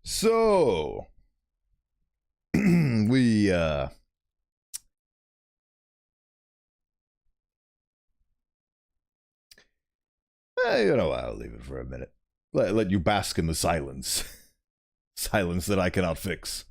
So we you know, I'll leave it for a minute. Let you bask in the silence. Silence that I cannot fix.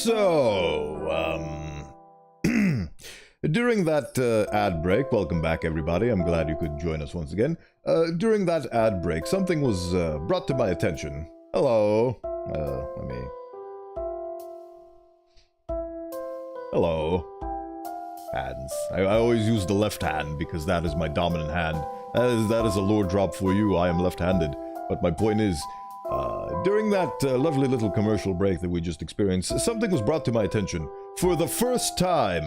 During that ad break, welcome back everybody, I'm glad you could join us once again. During that ad break, something was brought to my attention. Hello. Hello. Hands. I always use the left hand because that is my dominant hand. That is a lore drop for you, I am left-handed. But my point is, during that lovely little commercial break that we just experienced, something was brought to my attention. For the first time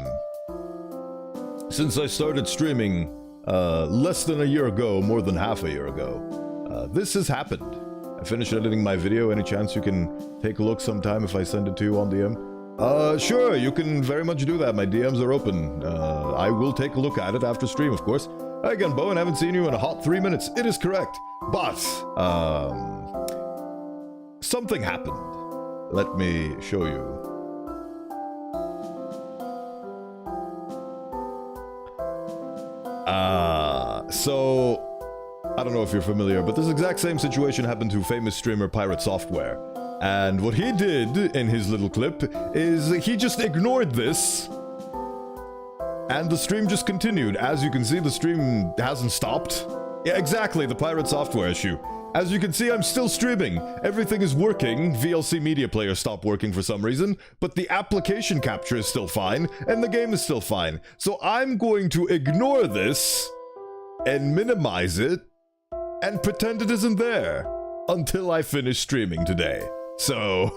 since I started streaming less than a year ago, more than half a year ago, this has happened. I finished editing my video. Any chance you can take a look sometime if I send it to you on DM? Sure, you can very much do that. My DMs are open. I will take a look at it after stream, of course. Hi again, Bowen. Haven't seen you in a hot 3 minutes. It is correct. But, something happened. Let me show you. So, I don't know if you're familiar, but this exact same situation happened to famous streamer Pirate Software. And what he did in his little clip is he just ignored this, and the stream just continued. As you can see, the stream hasn't stopped. Yeah, exactly, the Pirate Software issue. As you can see, I'm still streaming. Everything is working. VLC Media Player stopped working for some reason, but the application capture is still fine, and the game is still fine. So I'm going to ignore this, and minimize it, and pretend it isn't there, until I finish streaming today. So,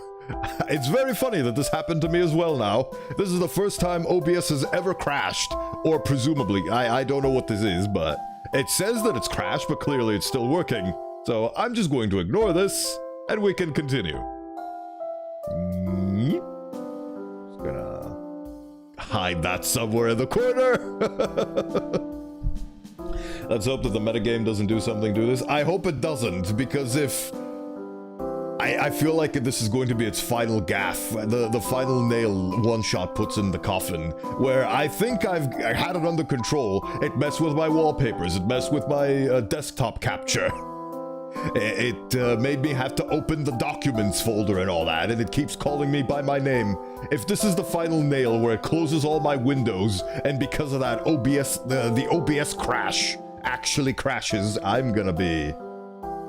it's very funny that this happened to me as well now. This is the first time OBS has ever crashed, or presumably, I don't know what this is, but it says that it's crashed, but clearly it's still working. So I'm just going to ignore this, and we can continue. Just gonna hide that somewhere in the corner. Let's hope that the metagame doesn't do something to this. I hope it doesn't, because if... I feel like this is going to be its final gaffe, the final nail OneShot puts in the coffin, where I think I had it under control. It messed with my wallpapers, it messed with my desktop capture. It made me have to open the documents folder and all that, and it keeps calling me by my name. If this is the final nail where it closes all my windows, and because of that the OBS crash actually crashes, I'm gonna be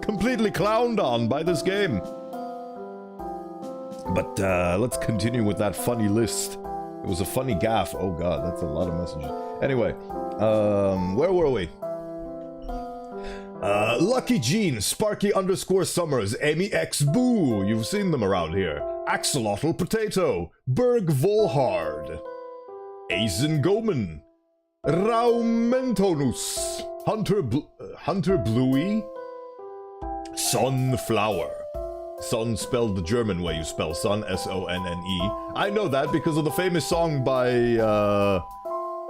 completely clowned on by this game. But let's continue with that funny list. It was a funny gaffe. Oh god, that's a lot of messages. Anyway, where were we? Lucky Jean, Sparky _Summers, Amy X Boo, you've seen them around here. Axolotl Potato, Berg Volhard, Aizen Goman, Raumentonus, Hunter Bluey, Sunflower. Sun spelled the German way you spell sun, S-O-N-N-E. I know that because of the famous song by,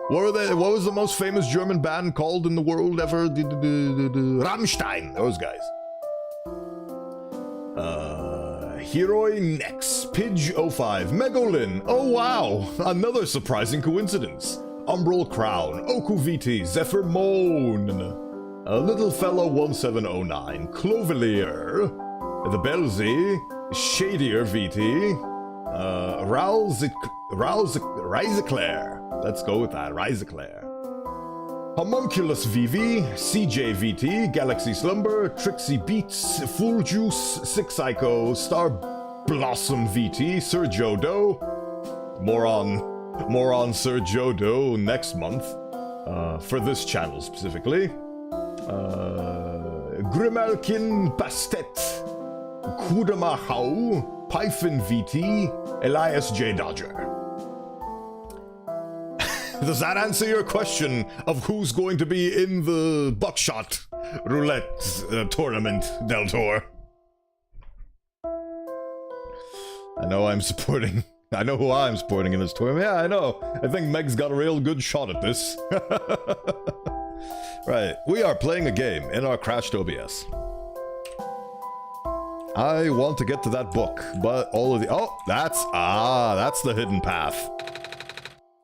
what was the most famous German band called in the world ever? Rammstein, those guys. Heroi Nex, Pidge05, Megolin, oh wow, another surprising coincidence. Umbral Crown, Oku VT, Zephyr Moan, Little Fellow 1709, Clovelier, The Belzy, Shadier VT, Riseclair. Let's go with that, Riseclair. Homunculus VV, CJ VT, Galaxy Slumber, Trixie Beats, Full Juice, Six Psycho, Star Blossom VT, Sir Jodo. More on Sir Jodo next month, for this channel specifically. Grimalkin Bastet, Kudama Hau, Python VT, Elias J. Dodger. Does that answer your question of who's going to be in the buckshot roulette tournament, Del Tor? I know who I'm supporting in this tournament. Yeah, I know. I think Meg's got a real good shot at this. Right, we are playing a game in our crashed OBS. I want to get to that book, but all of the... Oh, that's the hidden path.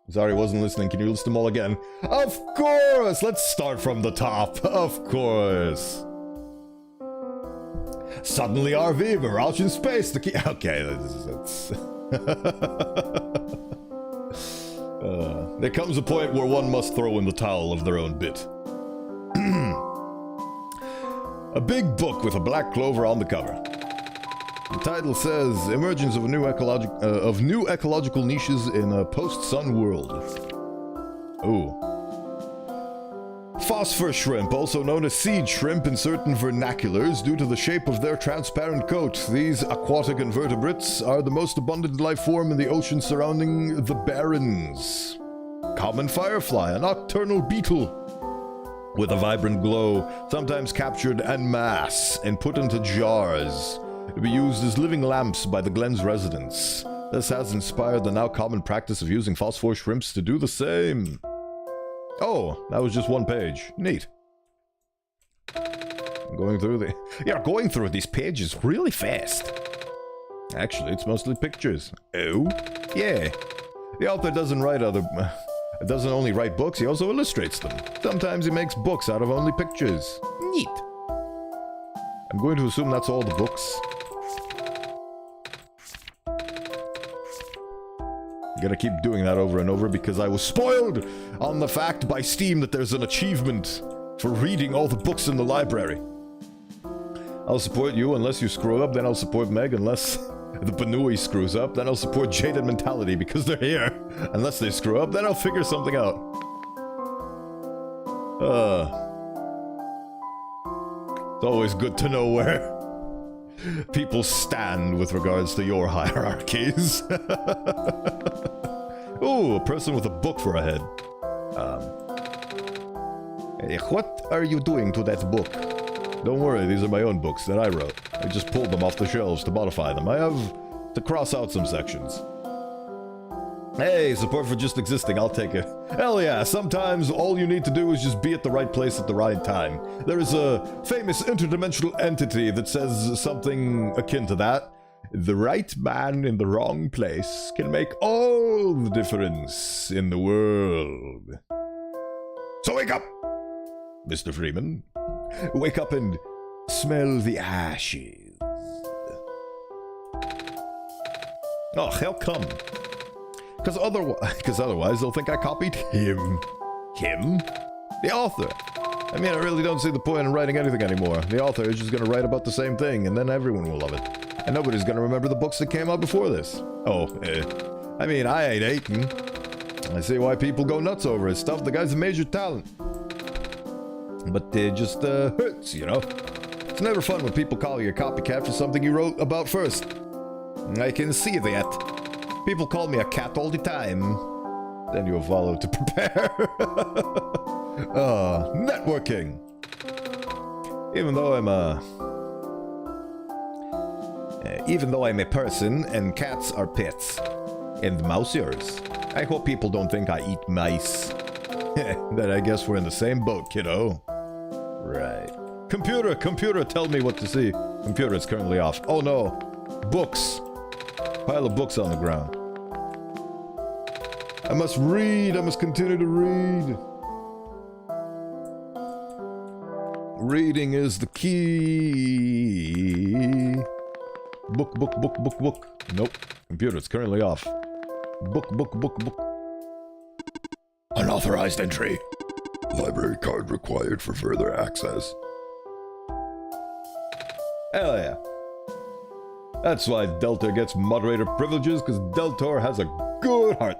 Sorry, wasn't listening. Can you list them all again? Of course! Let's start from the top. Of course. Suddenly RV, Mirage in Space, the key... Okay, that's... There comes a point where one must throw in the towel of their own bit. A big book with a black clover on the cover. The title says, Emergence of new ecological niches in a post-sun world. Ooh. Phosphor shrimp, also known as seed shrimp in certain vernaculars due to the shape of their transparent coat. These aquatic invertebrates are the most abundant life form in the ocean surrounding the Barrens. Common firefly, a nocturnal beetle with a vibrant glow, sometimes captured en masse and put into jars to be used as living lamps by the Glen's residents. This has inspired the now common practice of using phosphor shrimps to do the same. Oh, that was just one page. Neat. I'm going through the... Yeah, going through these pages really fast. Actually, it's mostly pictures. Oh? Yeah. The author doesn't write doesn't only write books, he also illustrates them. Sometimes he makes books out of only pictures. Neat. I'm going to assume that's all the books. I'm gonna keep doing that over and over because I was spoiled on the fact by Steam that there's an achievement for reading all the books in the library. I'll support you unless you screw up, then I'll support Meg unless the Banui screws up, then I'll support Jaded Mentality because they're here. Unless they screw up, then I'll figure something out. It's always good to know where people stand with regards to your hierarchies. Ooh, a person with a book for a head. What are you doing to that book? Don't worry, these are my own books that I wrote. I just pulled them off the shelves to modify them. I have to cross out some sections. Hey, support for just existing, I'll take it. Hell yeah, sometimes all you need to do is just be at the right place at the right time. There is a famous interdimensional entity that says something akin to that. The right man in the wrong place can make all the difference in the world. So wake up, Mr. Freeman. Wake up and smell the ashes. Oh, hell come. Because otherwise they'll think I copied him. Him? The author. I mean, I really don't see the point in writing anything anymore. The author is just going to write about the same thing, and then everyone will love it. And nobody's going to remember the books that came out before this. I mean, I ain't hating. I see why people go nuts over his stuff. The guy's a major talent. But it just hurts, you know? It's never fun when people call you a copycat for something you wrote about first. I can see that. People call me a cat all the time. Then you follow to prepare. Networking. Even though I'm a person and cats are pets. And mouse yours. I hope people don't think I eat mice. Then I guess we're in the same boat, kiddo. Right. Computer, tell me what to see. Computer, it's currently off. Oh no. Books. Pile of books on the ground. I must read. I must continue to read. Reading is the key. Book. Nope. Computer, it's currently off. Book. Unauthorized entry. Library card required for further access. Hell yeah. That's why Deltor gets moderator privileges, because Deltor has a good heart.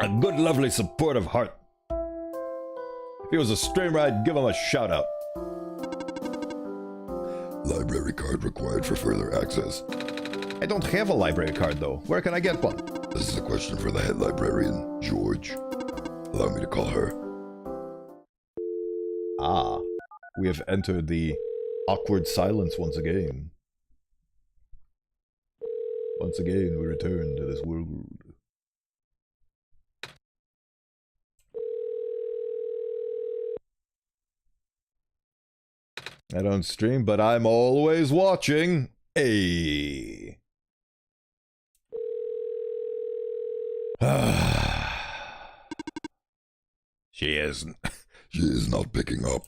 A good, lovely, supportive heart. If he was a streamer, I'd give him a shout out. Library card required for further access. I don't have a library card though. Where can I get one? This is a question for the head librarian, George. Allow me to call her. Ah, we have entered the awkward silence once again. Once again, we return to this world. I don't stream, but I'm always watching. Hey. She isn't. She is not picking up.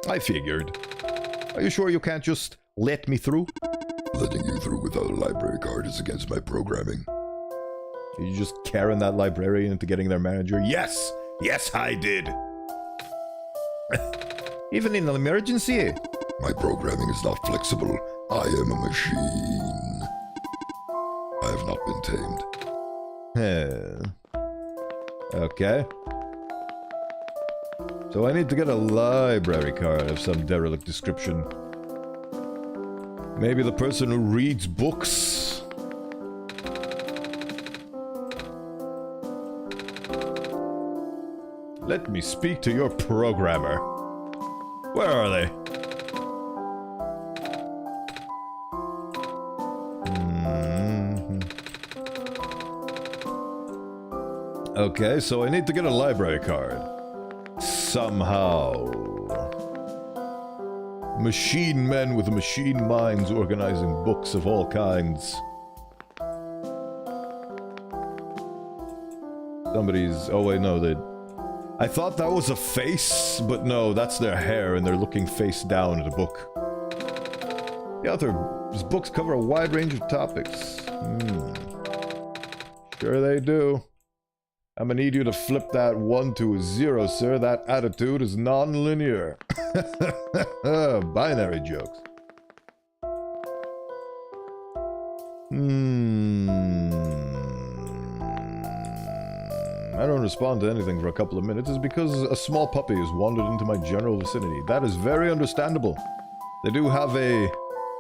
I figured. Are you sure you can't just let me through? letting you through without a library card is against my programming. Are you just carrying that librarian into getting their manager? Yes! Yes, I did! Even in an emergency? My programming is not flexible. I am a machine. I have not been tamed. Okay. So I need to get a library card of some derelict description. Maybe the person who reads books. Let me speak to your programmer. Where are they? Okay, so I need to get a library card. Somehow. Machine men with machine minds organizing books of all kinds. Somebody's... Oh wait, no, they... I thought that was a face, but no, that's their hair and they're looking face down at a book. The author's books cover a wide range of topics. Sure they do. I'm gonna need you to flip that 1 to a 0, sir. That attitude is non-linear. Binary jokes. I don't respond to anything for a couple of minutes is because a small puppy has wandered into my general vicinity. That is very understandable. They do have a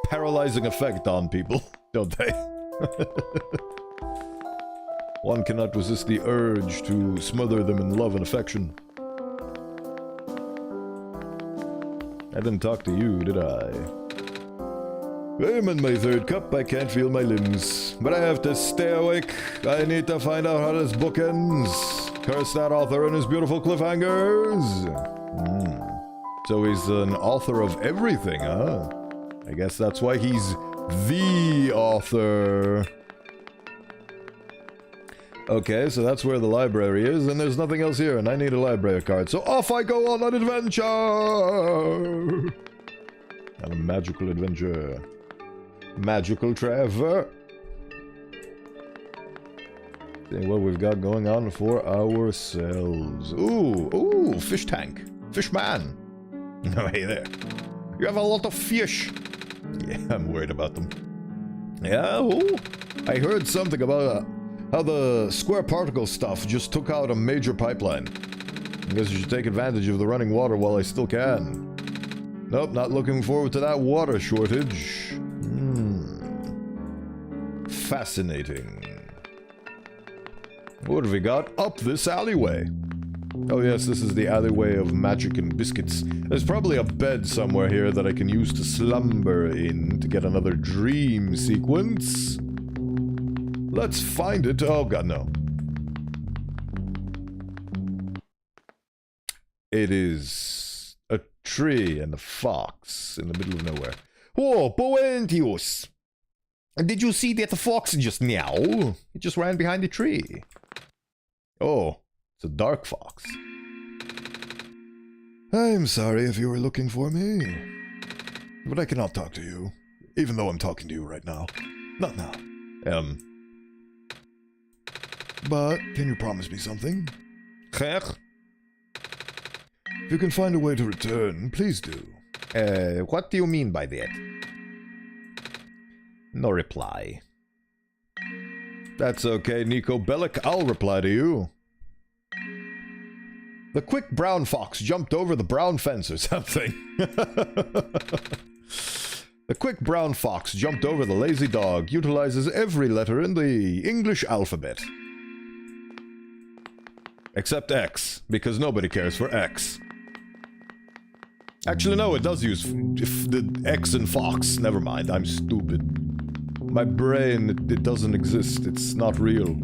paralyzing effect on people, don't they? One cannot resist the urge to smother them in love and affection. I didn't talk to you, did I? I'm in my 3rd cup, I can't feel my limbs. But I have to stay awake. I need to find out how this book ends. Curse that author and his beautiful cliffhangers. So he's an author of everything, huh? I guess that's why he's the author. Okay, so that's where the library is, and there's nothing else here, and I need a library card. So off I go on an adventure! On a magical adventure. Magical Trevor. See what we've got going on for ourselves. Ooh, fish tank. Fish man. Oh, hey there. You have a lot of fish. Yeah, I'm worried about them. Yeah, I heard something about how the square particle stuff just took out a major pipeline. I guess you should take advantage of the running water while I still can. Nope, not looking forward to that water shortage. Fascinating. What have we got up this alleyway? Oh yes, this is the alleyway of magic and biscuits. There's probably a bed somewhere here that I can use to slumber in to get another dream sequence. Let's find it. Oh god, no. It is a tree and a fox in the middle of nowhere. Oh, Bowenthius! Did you see that fox just now? It just ran behind the tree. Oh, it's a dark fox. I'm sorry if you were looking for me, but I cannot talk to you, even though I'm talking to you right now. Not now. But can you promise me something? If you can find a way to return, please do. What do you mean by that? No reply. That's okay, Nico Bellic. I'll reply to you. The quick brown fox jumped over the brown fence or something. The quick brown fox jumped over the lazy dog, utilizes every letter in the English alphabet. Except X, because nobody cares for X. Actually, no, it does use the X and fox. Never mind, I'm stupid. My brain, it doesn't exist. It's not real.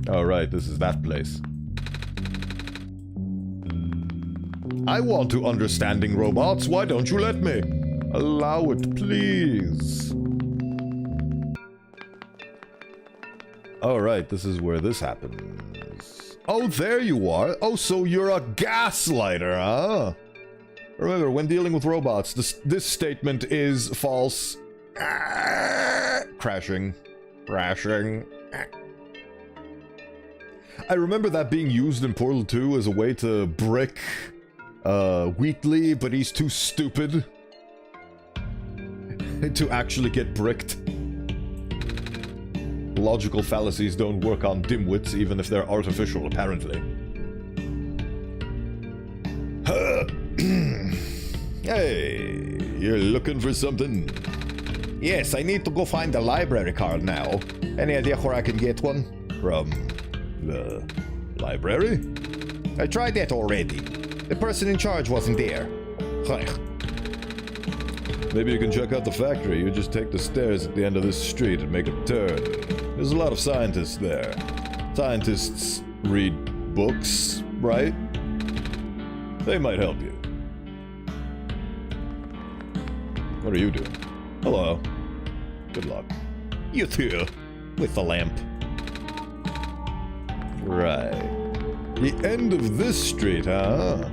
Alright, this is that place. I want to understanding robots. Why don't you let me? Allow it, please. Alright, this is where this happens. Oh, there you are. Oh, so you're a gaslighter, huh? Remember, when dealing with robots, this statement is false. Crashing. Crashing. I remember that being used in Portal 2 as a way to brick Wheatley, but he's too stupid to actually get bricked. Logical fallacies don't work on dimwits, even if they're artificial, apparently. Hey, you're looking for something? Yes, I need to go find a library card now. Any idea where I can get one? From the library? I tried that already. The person in charge wasn't there. Maybe you can check out the factory. You just take the stairs at the end of this street and make a turn. There's a lot of scientists there. Scientists read books, right? They might help you. What are you doing? Hello. Good luck. You too. With the lamp. Right. The end of this street, huh?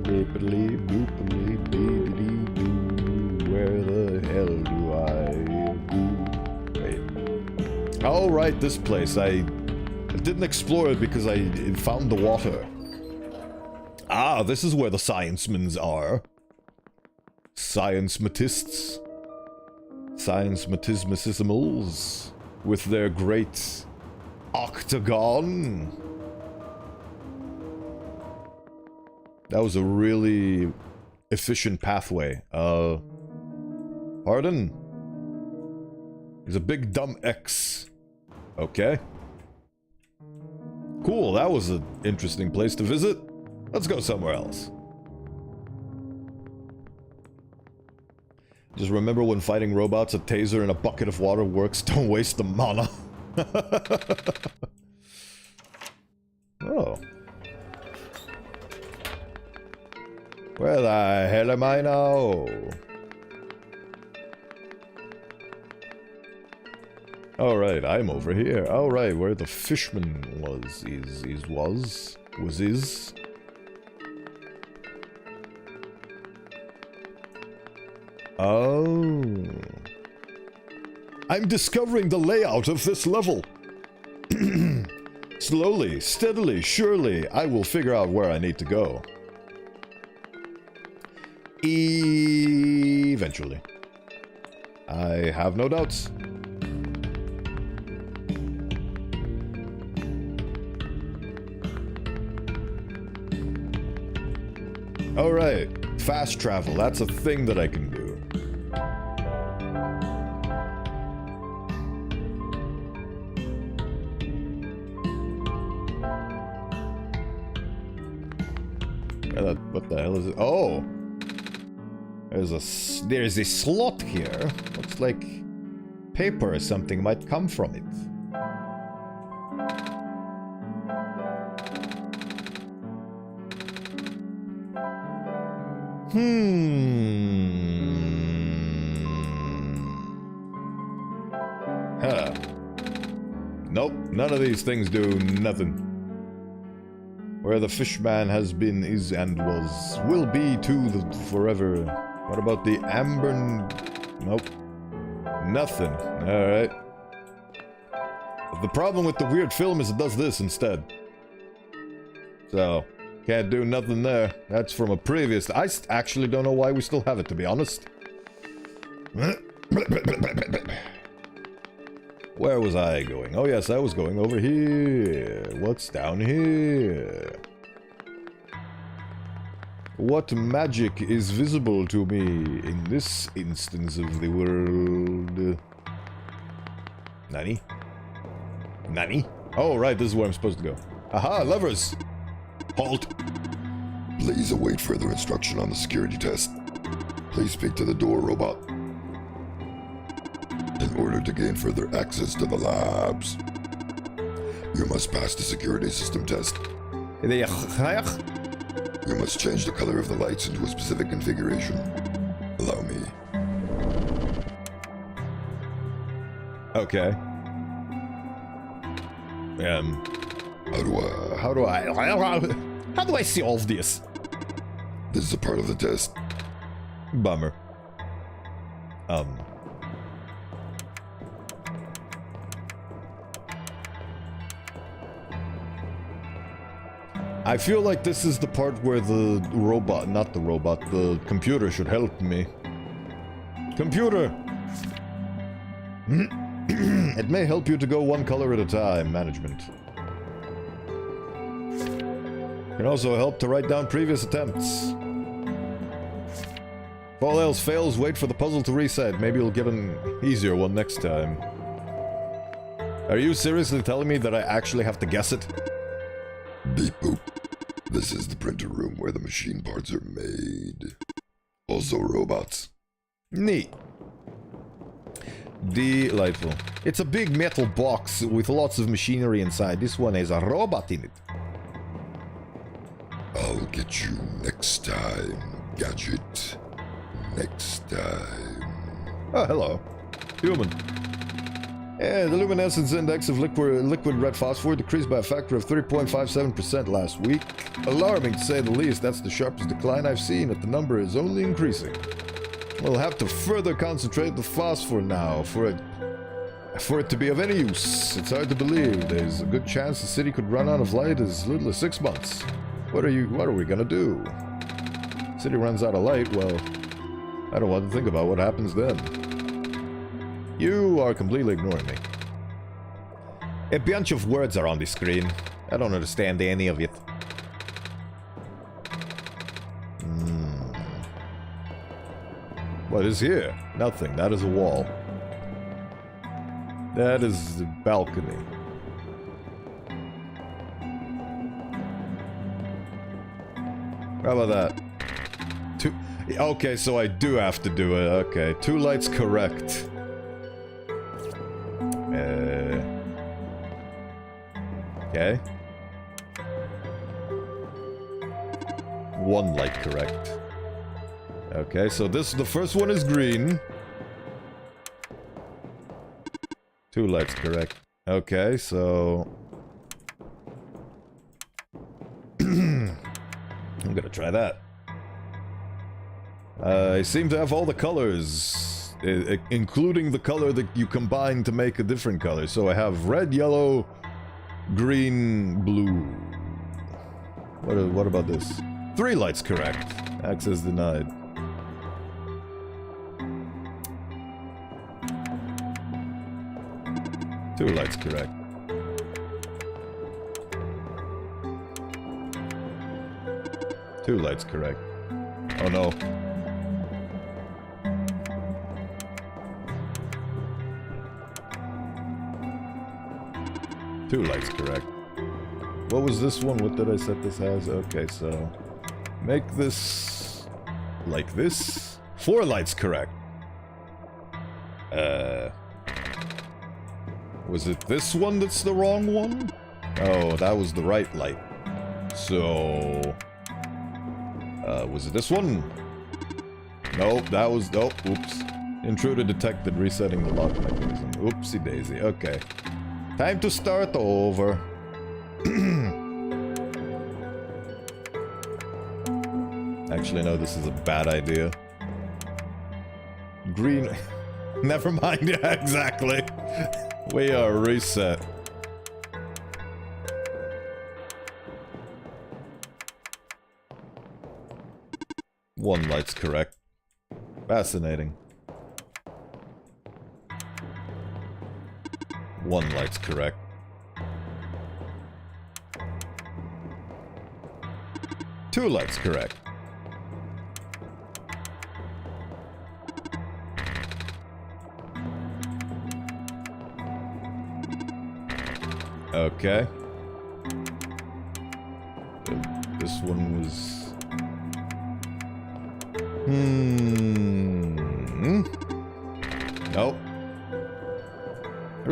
Beepily boopily beepily doo. Where the hell do I do? Wait. Oh, right, this place. I didn't explore it because I found the water. Ah, this is where the science-mans are. Science-matists. Science-matismicismals. With their great octagon. That was a really efficient pathway. Pardon? There's a big dumb X. Okay. Cool, that was an interesting place to visit. Let's go somewhere else. Just remember, when fighting robots, a taser and a bucket of water works. Don't waste the mana. Oh. Where the hell am I now? Alright, I'm over here. Alright, where the fishman was, is. Oh. I'm discovering the layout of this level. Slowly, steadily, surely, I will figure out where I need to go. Eventually. I have no doubts. Alright, fast travel, that's a thing that I can do. What the hell is it? Oh! There's a slot here. Looks like paper or something might come from it. Huh. Nope, none of these things do nothing. Where the fishman has been, is, and will be to the forever. What about the amber? Nope. Nothing. Alright. The problem with the weird film is it does this instead. So, can't do nothing there. That's from a previous... I actually don't know why we still have it, to be honest. Where was I going? Oh yes, I was going over here. What's down here? What magic is visible to me in this instance of the world? Nani? Nani? Oh right, this is where I'm supposed to go. Aha, levers! Halt! Please await further instruction on the security test. Please speak to the door robot. In order to gain further access to the labs, you must pass the security system test. You must change the color of the lights into a specific configuration. Allow me. Okay. How do I... How do I solve this? This is a part of the test. Bummer. I feel like this is the part where the robot, not the robot, the computer should help me. Computer! It may help you to go one color at a time, management. Can also help to write down previous attempts. If all else fails, wait for the puzzle to reset. Maybe you'll get an easier one next time. Are you seriously telling me that I actually have to guess it? Beep boop. This is the printer room where the machine parts are made. Also robots. Neat. Delightful. It's a big metal box with lots of machinery inside. This one has a robot in it. I'll get you next time, Gadget. Next time. Oh, hello. Human. Yeah, the luminescence index of liquid red phosphor decreased by a factor of 3.57% last week. Alarming to say the least. That's the sharpest decline I've seen, and the number is only increasing. We'll have to further concentrate the phosphor now for it to be of any use. It's hard to believe. There's a good chance the city could run out of light as little as 6 months. What are we gonna do? City runs out of light, well, I don't want to think about what happens then. You are completely ignoring me. A bunch of words are on the screen. I don't understand any of it. What is here? Nothing. That is a wall. That is the balcony. How about that? Okay, so I do have to do it. Okay, 2 lights correct. Okay. 1 light correct. Okay, so the first one is green. 2 lights correct. Okay, so... I'm gonna try that. I seem to have all the colors, including the color that you combine to make a different color. So I have red, yellow, green, blue. What about this? 3 lights correct. Access denied. Two lights correct. Two lights correct. Oh no. Two lights correct. What was this one? What did I set this as? Okay, so... make this... like this. 4 lights correct. Was it this one that's the wrong one? Oh, that was the right light. So... was it this one? Nope, that was... oh, oops. Intruder detected, resetting the lock mechanism. Oopsie daisy, okay. Time to start over. Actually, no, this is a bad idea. Green... never mind, yeah, exactly. We are reset. One light's correct. Fascinating. 1 light's correct. Two lights correct. Okay. This one was... Nope. I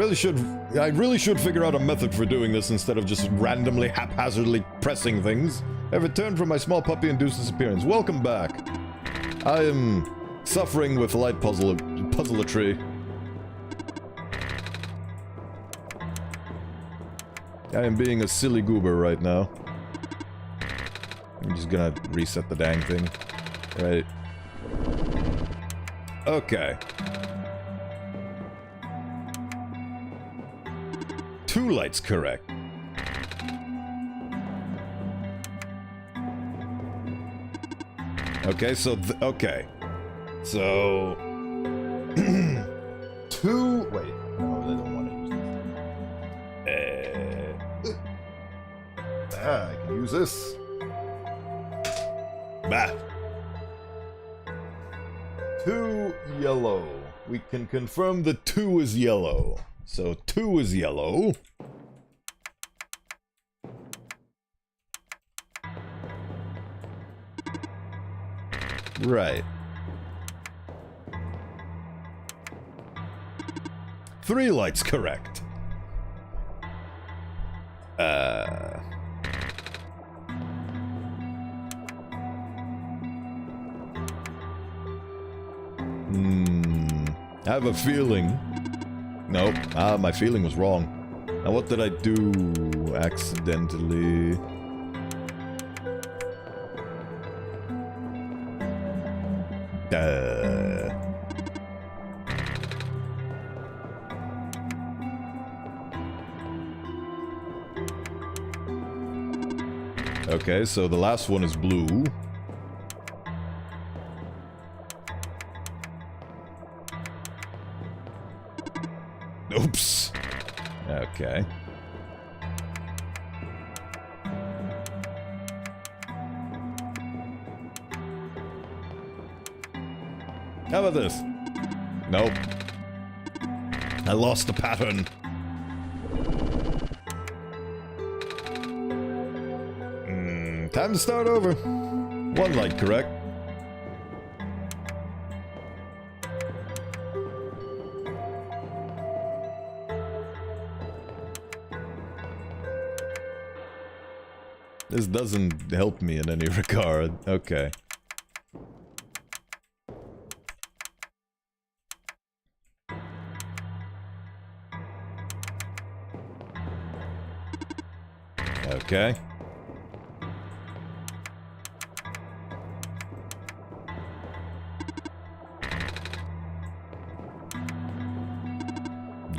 really should figure out a method for doing this instead of just randomly, haphazardly pressing things. I've returned from my small puppy-induced disappearance. Welcome back. I am suffering with light puzzleatry. I am being a silly goober right now. I'm just gonna reset the dang thing. Right. Okay. 2 lights correct. Okay, so okay. So 2. Wait, no, they don't want to use this. I can use this. Bah. 2 yellow. We can confirm that 2 is yellow. So 2 is yellow. Right. 3 lights correct. I have a feeling. Nope. My feeling was wrong. Now what did I do accidentally? Okay, so the last one is blue. Oops. Okay. How about this? Nope. I lost the pattern. Time to start over. 1 light correct. This doesn't help me in any regard. Okay. Okay.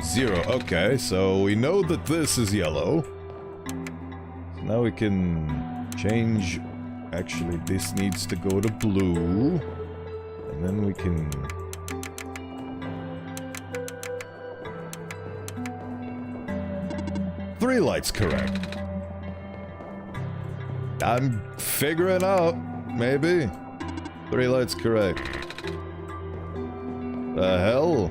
Zero. Okay, so we know that this is yellow. So now we can change... Actually, this needs to go to blue. And then we can... Three lights correct. I'm figuring out. Maybe. 3 lights correct. The hell?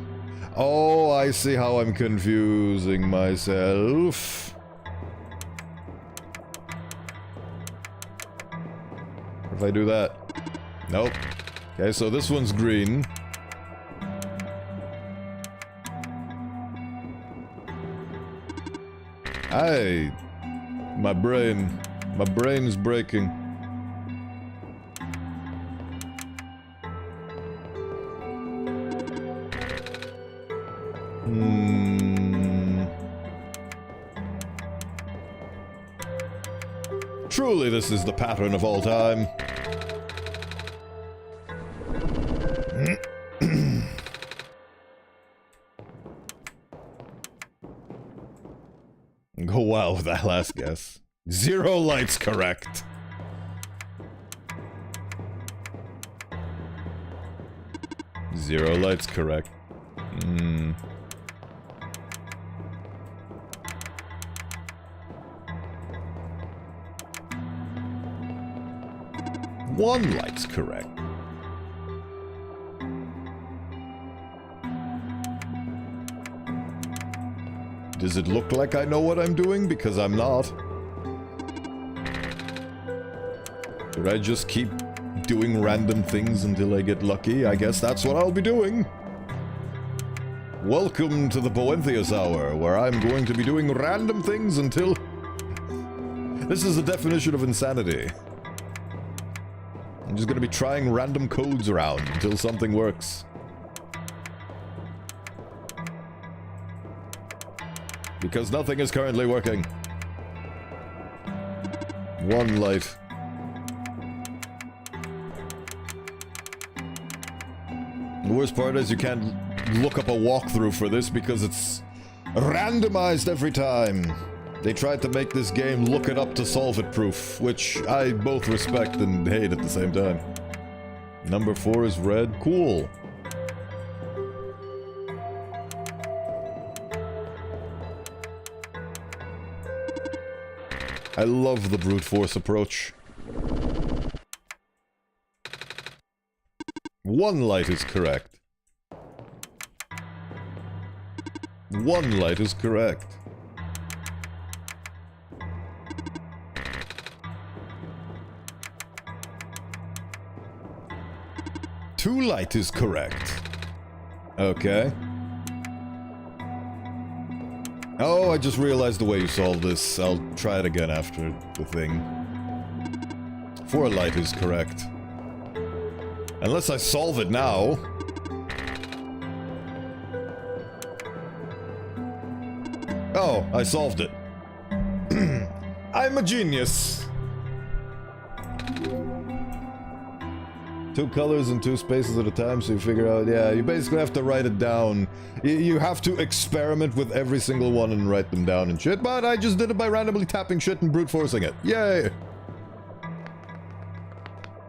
Oh, I see how I'm confusing myself. If I do that. Nope. Okay, so this one's green. My brain's breaking. Truly, this is the pattern of all time. Go wow with that last guess. 0 lights correct. Zero lights correct. 1 light's correct. Does it look like I know what I'm doing? Because I'm not. Should I just keep doing random things until I get lucky? I guess that's what I'll be doing. Welcome to the Bowenthius hour, where I'm going to be doing random things until... This is the definition of insanity. I'm just gonna be trying random codes around until something works. Because nothing is currently working. 1 light. The worst part is you can't look up a walkthrough for this because it's randomized every time. They tried to make this game look it up to solve it proof, which I both respect and hate at the same time. Number 4 is red. Cool. I love the brute force approach. 1 light is correct. 1 light is correct. Two light is correct. Okay. Oh, I just realized the way you solved this. I'll try it again after the thing. 4 light is correct. Unless I solve it now. Oh, I solved it. I'm a genius. 2 colors and 2 spaces at a time, so you figure out, yeah, you basically have to write it down. You have to experiment with every single one and write them down and shit, but I just did it by randomly tapping shit and brute forcing it. Yay!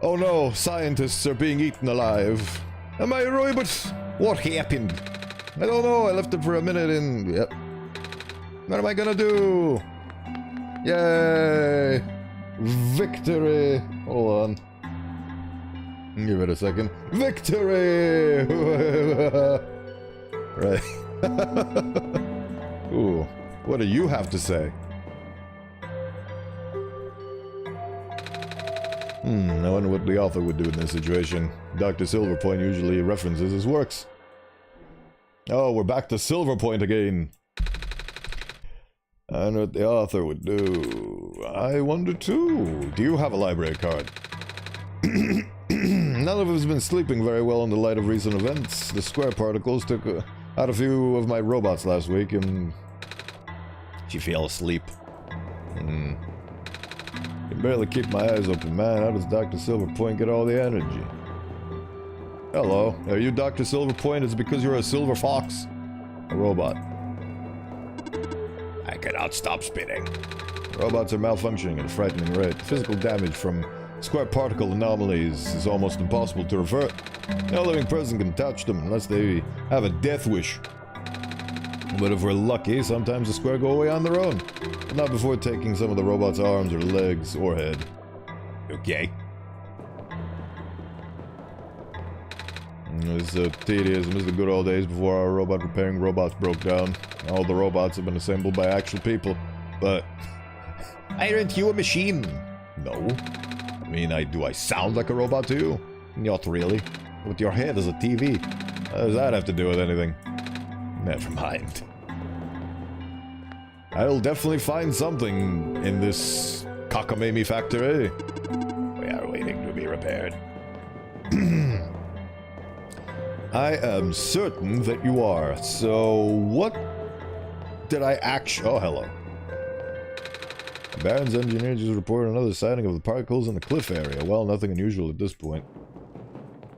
Oh no, scientists are being eaten alive. Am I right? But what happened? I don't know, I left it for a minute and... Yep. What am I gonna do? Yay! Victory! Hold on. Give it a second. Victory! Right. Ooh. What do you have to say? I wonder what the author would do in this situation. Dr. Silverpoint usually references his works. Oh, we're back to Silverpoint again. I wonder what the author would do. I wonder too. Do you have a library card? None of us has been sleeping very well in the light of recent events. The square particles took out a few of my robots last week and she fell asleep. I can barely keep my eyes open, man. How does Dr. Silverpoint get all the energy? Hello. Are you Dr. Silverpoint? It's because you're a silver fox. A robot. I cannot stop spinning. Robots are malfunctioning at a frightening rate. Physical damage from square particle anomalies is almost impossible to revert. No living person can touch them unless they have a death wish. But if we're lucky, sometimes the square go away on their own. But not before taking some of the robot's arms or legs or head. Okay. It's so tedious. It was the good old days before our robot repairing robots broke down. All the robots have been assembled by actual people. But... aren't you a machine? No. I mean, do I sound like a robot to you? Not really. With your head as a TV. What does that have to do with anything? Never mind. I'll definitely find something in this cockamamie factory. We are waiting to be repaired. I am certain that you are. So, what did I actually... Oh, hello. Baron's engineer just reported another sighting of the particles in the cliff area. Well, nothing unusual at this point.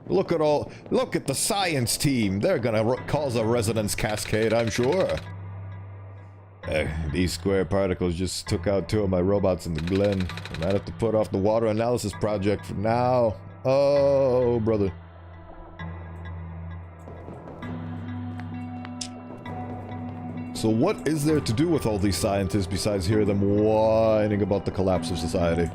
Look at the science team. They're gonna cause a resonance cascade, I'm sure. These square particles just took out 2 of my robots in the glen. I might have to put off the water analysis project for now. Oh, brother. So what is there to do with all these scientists besides hear them whining about the collapse of society?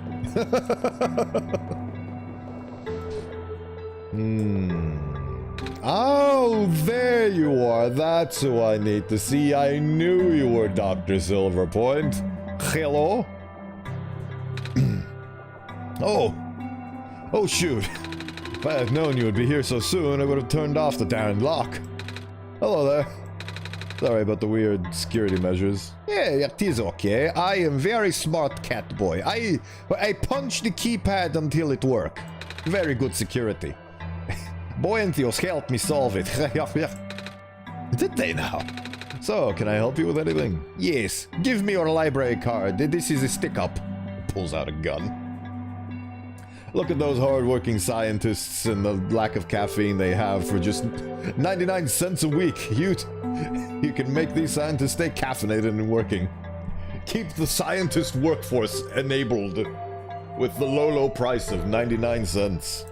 Oh, there you are. That's who I need to see. I knew you were Dr. Silverpoint. Hello? Oh, shoot. If I had known you would be here so soon, I would have turned off the darn lock. Hello there. Sorry about the weird security measures. Yeah, it is okay. I am very smart cat boy. I punched the keypad until it worked. Very good security. Bowenthius helped me solve it. Did they now? So, can I help you with anything? Yes. Give me your library card. This is a stick-up. Pulls out a gun. Look at those hard-working scientists and the lack of caffeine they have for just 99 cents a week. You can make these scientists stay caffeinated and working. Keep the scientist workforce enabled with the low price of 99 cents.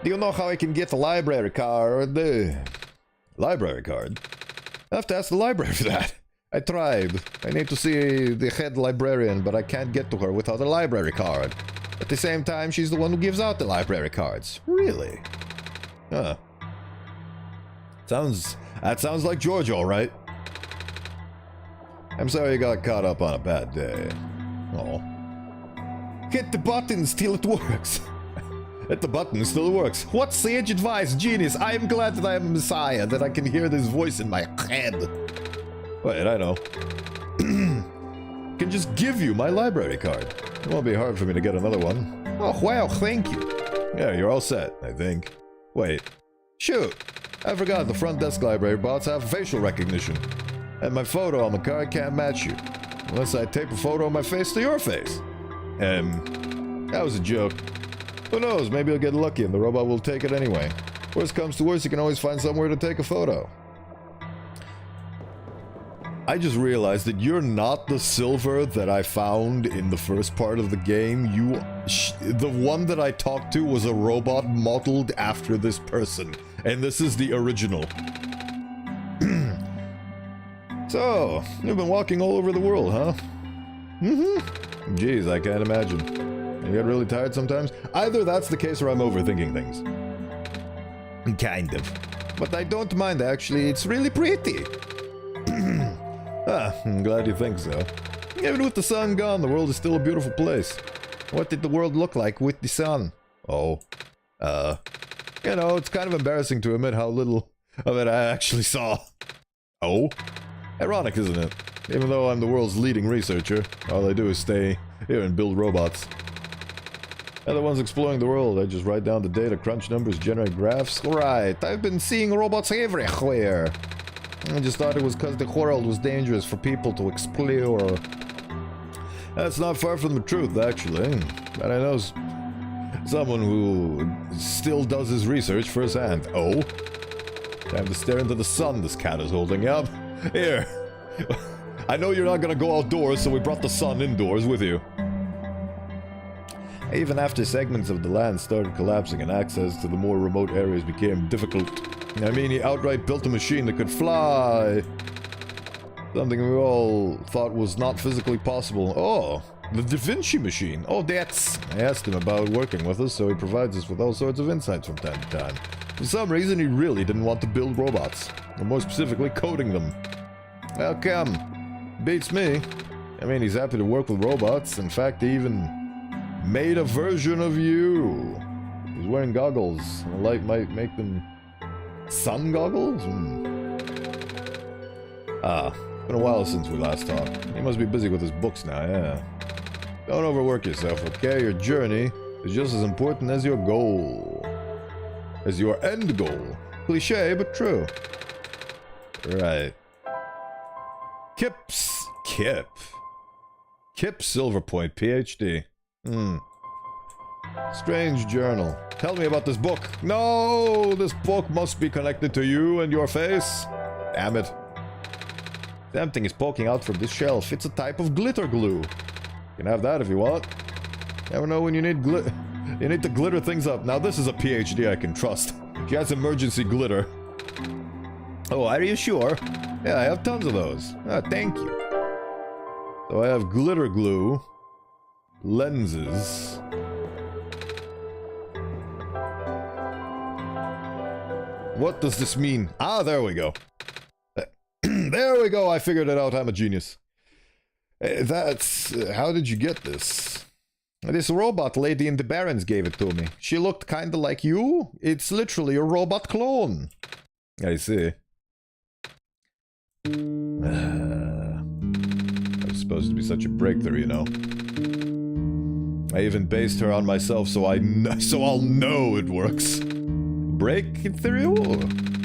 Do you know how I can get a library card? Library card? I have to ask the library for that. I tried. I need to see the head librarian, but I can't get to her without a library card. At the same time, she's the one who gives out the library cards. Really? Huh. That sounds like George, all right. I'm sorry you got caught up on a bad day. Oh. Hit the buttons till it works. Hit the button till it works. What sage advice, genius. I am glad that I am a messiah, that I can hear this voice in my head. Wait, I know. Can just give you my library card. It won't be hard for me to get another one. Oh, wow, thank you. Yeah, you're all set, I think. Wait. Shoot. I forgot the front desk library bots have facial recognition. And my photo on the card can't match you. Unless I tape a photo of my face to your face. That was a joke. Who knows, maybe I'll get lucky and the robot will take it anyway. Worst comes to worst, you can always find somewhere to take a photo. I just realized that you're not the silver that I found in the first part of the game. The one that I talked to was a robot modeled after this person. And this is the original. So, you've been walking all over the world, huh? Mm-hmm. Jeez, I can't imagine. You get really tired sometimes? Either that's the case or I'm overthinking things. Kind of. But I don't mind, actually. It's really pretty. I'm glad you think so. Even with the sun gone, the world is still a beautiful place. What did the world look like with the sun? Oh. You know, it's kind of embarrassing to admit how little of it I actually saw. Oh? Ironic, isn't it? Even though I'm the world's leading researcher, all I do is stay here and build robots. They're the ones exploring the world. I just write down the data, crunch numbers, generate graphs. Right, I've been seeing robots everywhere. I just thought it was because the world was dangerous for people to explore. That's not far from the truth, actually. But I know someone who still does his research firsthand. Oh? Time to stare into the sun this cat is holding up. Here. I know you're not gonna go outdoors, so we brought the sun indoors with you. Even after segments of the land started collapsing and access to the more remote areas became difficult. I mean, he outright built a machine that could fly. Something we all thought was not physically possible. Oh, the Da Vinci machine. Oh, that's... I asked him about working with us, so he provides us with all sorts of insights from time to time. For some reason, he really didn't want to build robots. Or more specifically, coding them. How come? Beats me. I mean, he's happy to work with robots. In fact, he even made a version of you. He's wearing goggles. The light might make them... sun goggles? Been a while since we last talked. He must be busy with his books now, yeah. Don't overwork yourself, okay? Your journey is just as important as your goal. As your end goal. Cliché, but true. Right. Kip Silverpoint, PhD. Strange journal. Tell me about this book. No! This book must be connected to you and your face. Damn it. Something is poking out from this shelf. It's a type of glitter glue. You can have that if you want. Never know when you need you need to glitter things up. Now this is a PhD I can trust. She has emergency glitter. Oh, are you sure? Yeah, I have tons of those. Ah, thank you. So I have glitter glue, lenses. What does this mean? Ah, there we go. There we go, I figured it out, I'm a genius. That's... how did you get this? This robot lady in the Barrens gave it to me. She looked kinda like you. It's literally a robot clone. I see. I was supposed to be such a breakthrough, you know. I even based her on myself so I'll know it works. Breakthrough?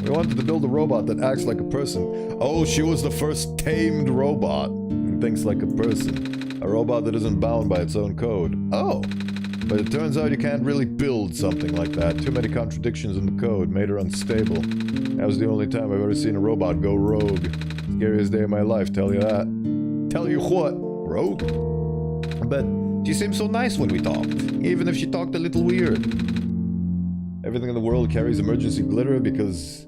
We wanted to build a robot that acts like a person. Oh, she was the first tamed robot. And thinks like a person. A robot that isn't bound by its own code. Oh! But it turns out you can't really build something like that. Too many contradictions in the code made her unstable. That was the only time I've ever seen a robot go rogue. Scariest day of my life, tell you that. Tell you what? Rogue? But she seemed so nice when we talked, even if she talked a little weird. Everything in the world carries emergency glitter because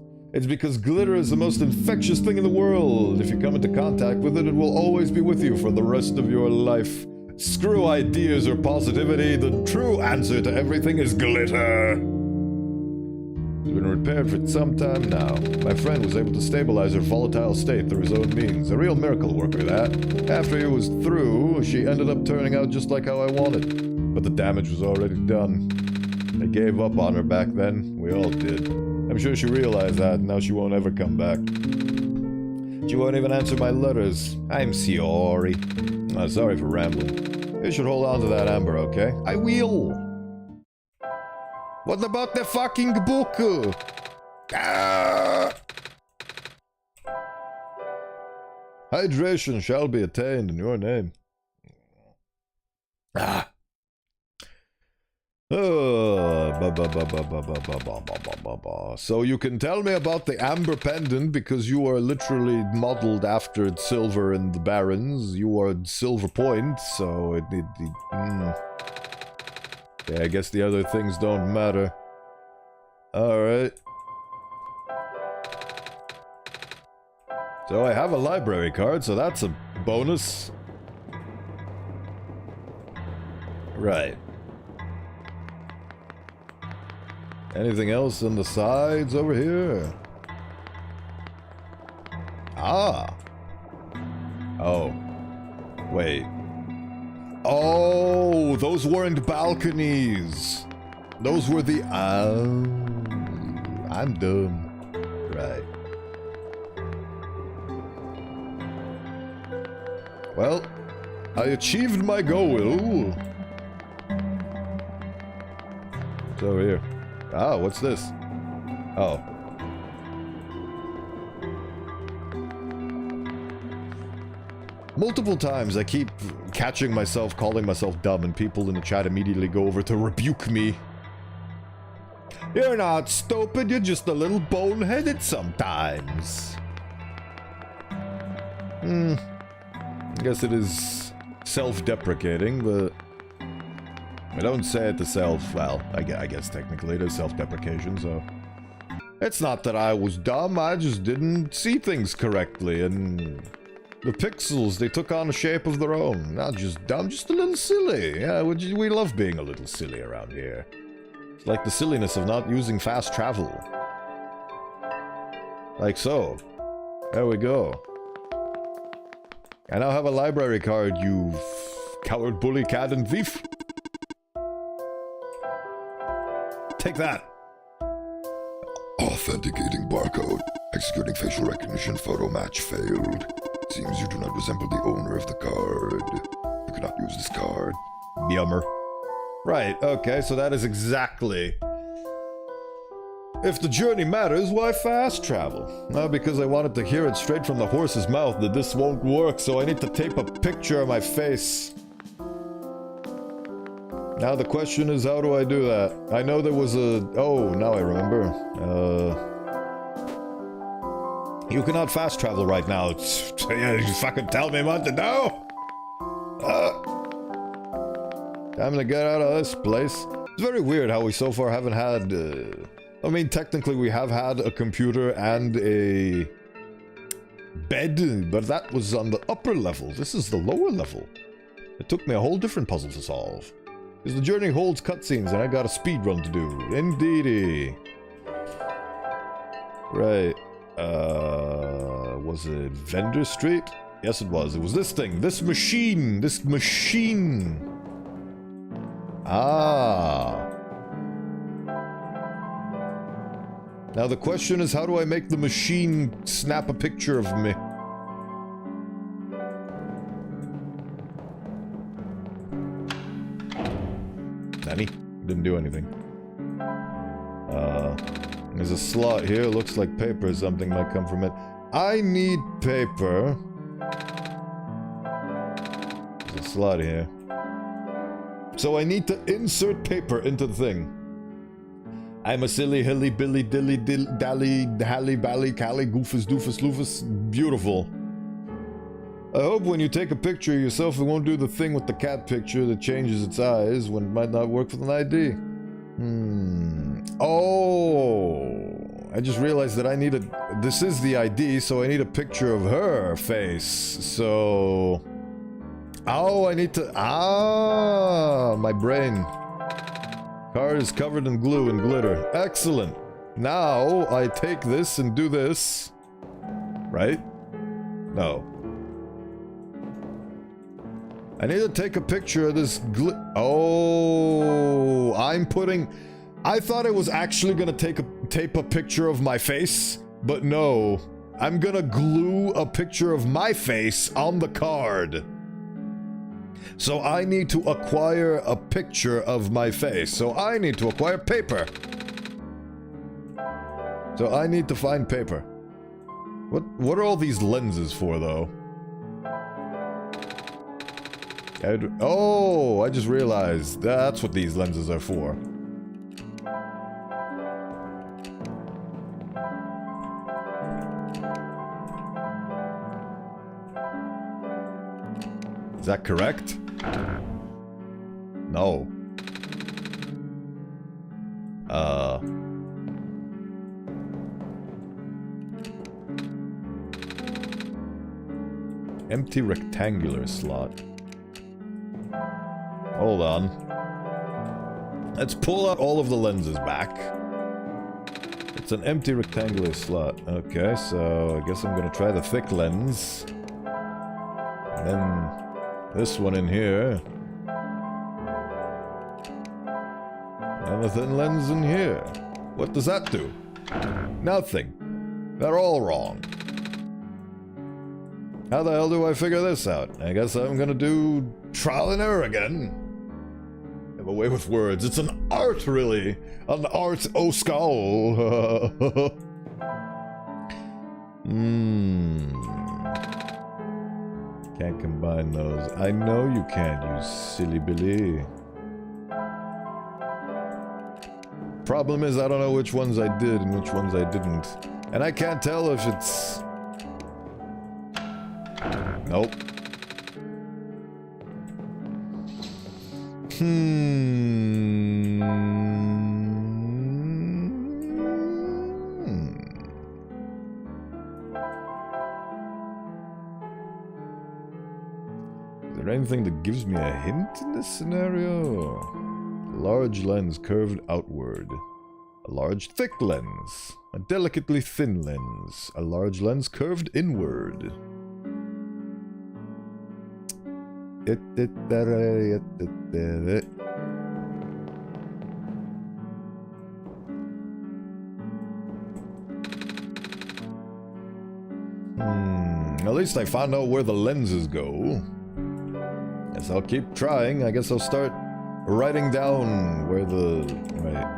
glitter is the most infectious thing in the world. If you come into contact with it, it will always be with you for the rest of your life. Screw ideas or positivity, the true answer to everything is glitter. It's been repaired for some time now. My friend was able to stabilize her volatile state through his own means. A real miracle worker, that. After he was through, she ended up turning out just like how I wanted. But the damage was already done. I gave up on her back then. We all did. I'm sure she realized that, and now she won't ever come back. She won't even answer my letters. I'm sorry. Sorry for rambling. You should hold on to that amber, okay? I will! What about the fucking book? Ah! Hydration shall be attained in your name. Ah! So you can tell me about the amber pendant because you are literally modeled after silver in the barons. You are silver point, so yeah, I guess the other things don't matter. Alright. So I have a library card, so that's a bonus. Right. Anything else on the sides over here? Ah. Oh. Wait. Oh, those weren't balconies. Those were the... I'm dumb. Right. Well, I achieved my goal. It's over here. Ah, what's this? Oh. Multiple times I keep catching myself calling myself dumb and people in the chat immediately go over to rebuke me. You're not stupid, you're just a little boneheaded sometimes. I guess it is self-deprecating, but I don't say it to self, well, I guess technically it is self-deprecation, so... It's not that I was dumb, I just didn't see things correctly, and... The pixels, they took on a shape of their own. Not just dumb, just a little silly. Yeah, we love being a little silly around here. It's like the silliness of not using fast travel. Like so. There we go. I now have a library card, you coward, bully, cat, and thief. Take that. Authenticating barcode. Executing facial recognition photo match failed. Seems you do not resemble the owner of the card. You cannot use this card. Yummer. Right, okay, so that is exactly... If the journey matters, why fast travel? Well, because I wanted to hear it straight from the horse's mouth that this won't work, so I need to tape a picture of my face. Now the question is, how do I do that? I know there was a... Oh, now I remember. You cannot fast travel right now. You fucking tell me what to do! Time to get out of this place. It's very weird how we so far haven't had... I mean, technically we have had a computer and a... bed, but that was on the upper level. This is the lower level. It took me a whole different puzzle to solve. Because the journey holds cutscenes and I got a speed run to do. Indeedy. Right. Was it Vendor Street? Yes, it was. It was this thing. This machine. This machine. Ah. Now the question is, how do I make the machine snap a picture of me? Nanny? Didn't do anything. There's a slot here. Looks like paper or something might come from it. I need paper. Is it slot here. So I need to insert paper into the thing. I'm a silly, hilly, billy, dilly, dally, hally, bally, cally, goofus, doofus, loofus. Beautiful. I hope when you take a picture of yourself, it won't do the thing with the cat picture that changes its eyes when it might not work with an ID. Oh, I just realized that I need a... This is the ID, so I need a picture of her face. So... Oh, I need to... Ah, my brain. Card is covered in glue and glitter. Excellent. Now, I take this and do this. Right? No. I need to take a picture of this Oh, I'm putting... I thought I was actually gonna tape a picture of my face, but no. I'm gonna glue a picture of my face on the card. So I need to acquire a picture of my face. So I need to acquire paper. So I need to find paper. What are all these lenses for, though? Oh, I just realized that's what these lenses are for. Is that correct? No. Empty rectangular slot. Hold on. Let's pull out all of the lenses back. It's an empty rectangular slot. Okay, so I guess I'm gonna try the thick lens. And then this one in here. And the thin lens in here. What does that do? Nothing. They're all wrong. How the hell do I figure this out? I guess I'm gonna do trial and error again. Have a way with words. It's an art, really. An art, oh skull. Can't combine those. I know you can't, you silly Billy. Problem is, I don't know which ones I did and which ones I didn't. And I can't tell if it's... Nope. Is there anything that gives me a hint in this scenario? A large lens curved outward. A large thick lens. A delicately thin lens. A large lens curved inward. At least I found out where the lenses go. Guess I'll keep trying. I guess I'll start writing down where the... Right.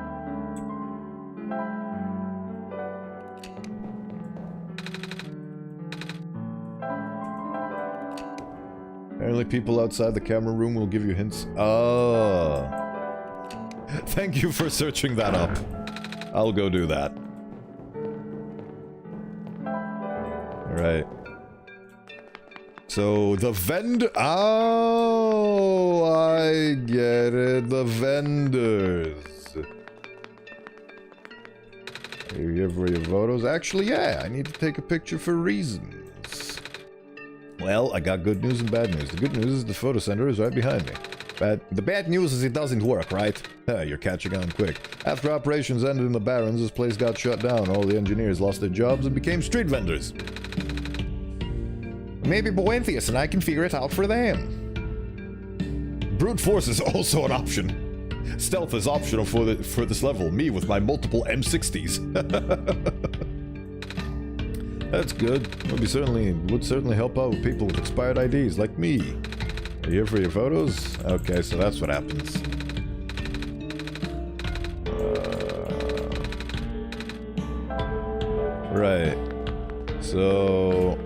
Apparently people outside the camera room will give you hints. Ah. Thank you for searching that up. I'll go do that. Alright. So, the vendor... Oh, I get it. The vendors. Are you here for your photos? Actually, yeah. I need to take a picture for reasons. Well, I got good news and bad news. The good news is the photo center is right behind me. The bad news is it doesn't work, right? You're catching on quick. After operations ended in the Barrens, this place got shut down. All the engineers lost their jobs and became street vendors. Maybe Bowenthius and I can figure it out for them. Brute force is also an option. Stealth is optional for this level. Me with my multiple M60s. That's good. Would certainly help out with people with expired IDs like me. Are you here for your photos? Okay, so that's what happens. Right. So...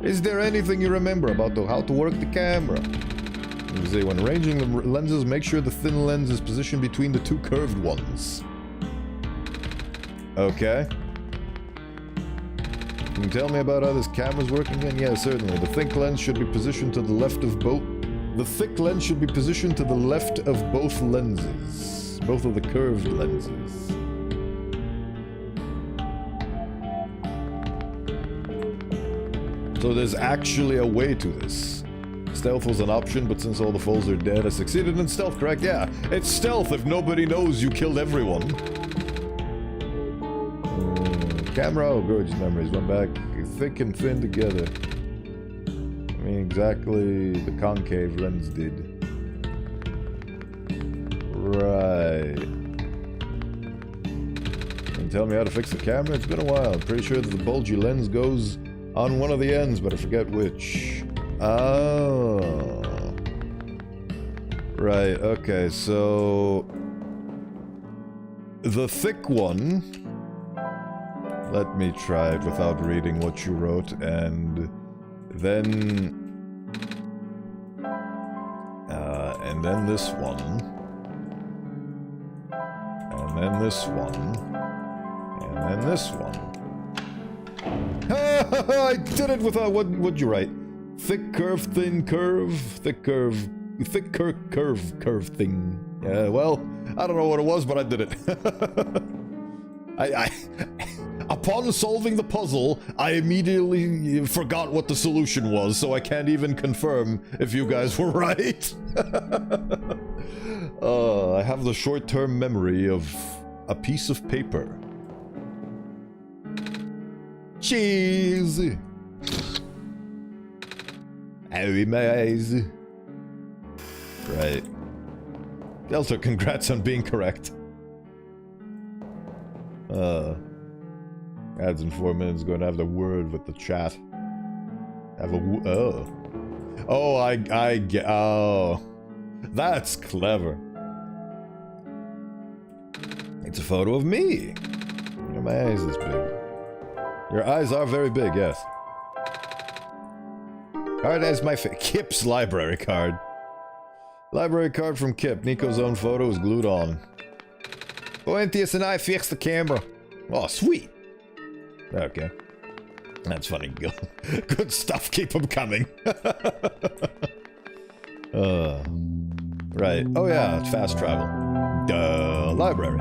Is there anything you remember about how to work the camera? You say, when arranging the lenses, make sure the thin lens is positioned between the two curved ones. Okay. Can you tell me about how this camera's working again? Yeah, certainly. The thick lens should be positioned to the left of both... The thick lens should be positioned to the left of both lenses. Both of the curved lenses. So there's actually a way to this. Stealth was an option, but since all the foes are dead, I succeeded in stealth, correct? Yeah, it's stealth if nobody knows you killed everyone. Camera, oh, gorgeous memories. Went back thick and thin together. I mean, exactly the concave lens did. Right. Can you tell me how to fix the camera? It's been a while. I'm pretty sure that the bulgy lens goes on one of the ends, but I forget which. Oh. Right, okay, so... The thick one... Let me try it without reading what you wrote, and then this one, and then this one, and then this one. I did it without, what'd you write? Thick curve, thin curve, thick curve, thick curve thing. Yeah, well, I don't know what it was, but I did it. Upon solving the puzzle, I immediately forgot what the solution was, so I can't even confirm if you guys were right. I have the short-term memory of a piece of paper. Cheese! Owie my eyes. Right. Delta, congrats on being correct. Ads in 4 minutes, going to have the word with the chat. Have a oh, I get, oh, that's clever. It's a photo of me. Your my eyes this big. Your eyes are very big, yes. Alright, that's my Kip's library card. Library card from Kip. Nico's own photo is glued on. Bowenthius and I fixed the camera. Oh, sweet. Okay. That's funny. Good stuff. Keep them coming. Right. Oh yeah, it's fast travel. Duh. Library.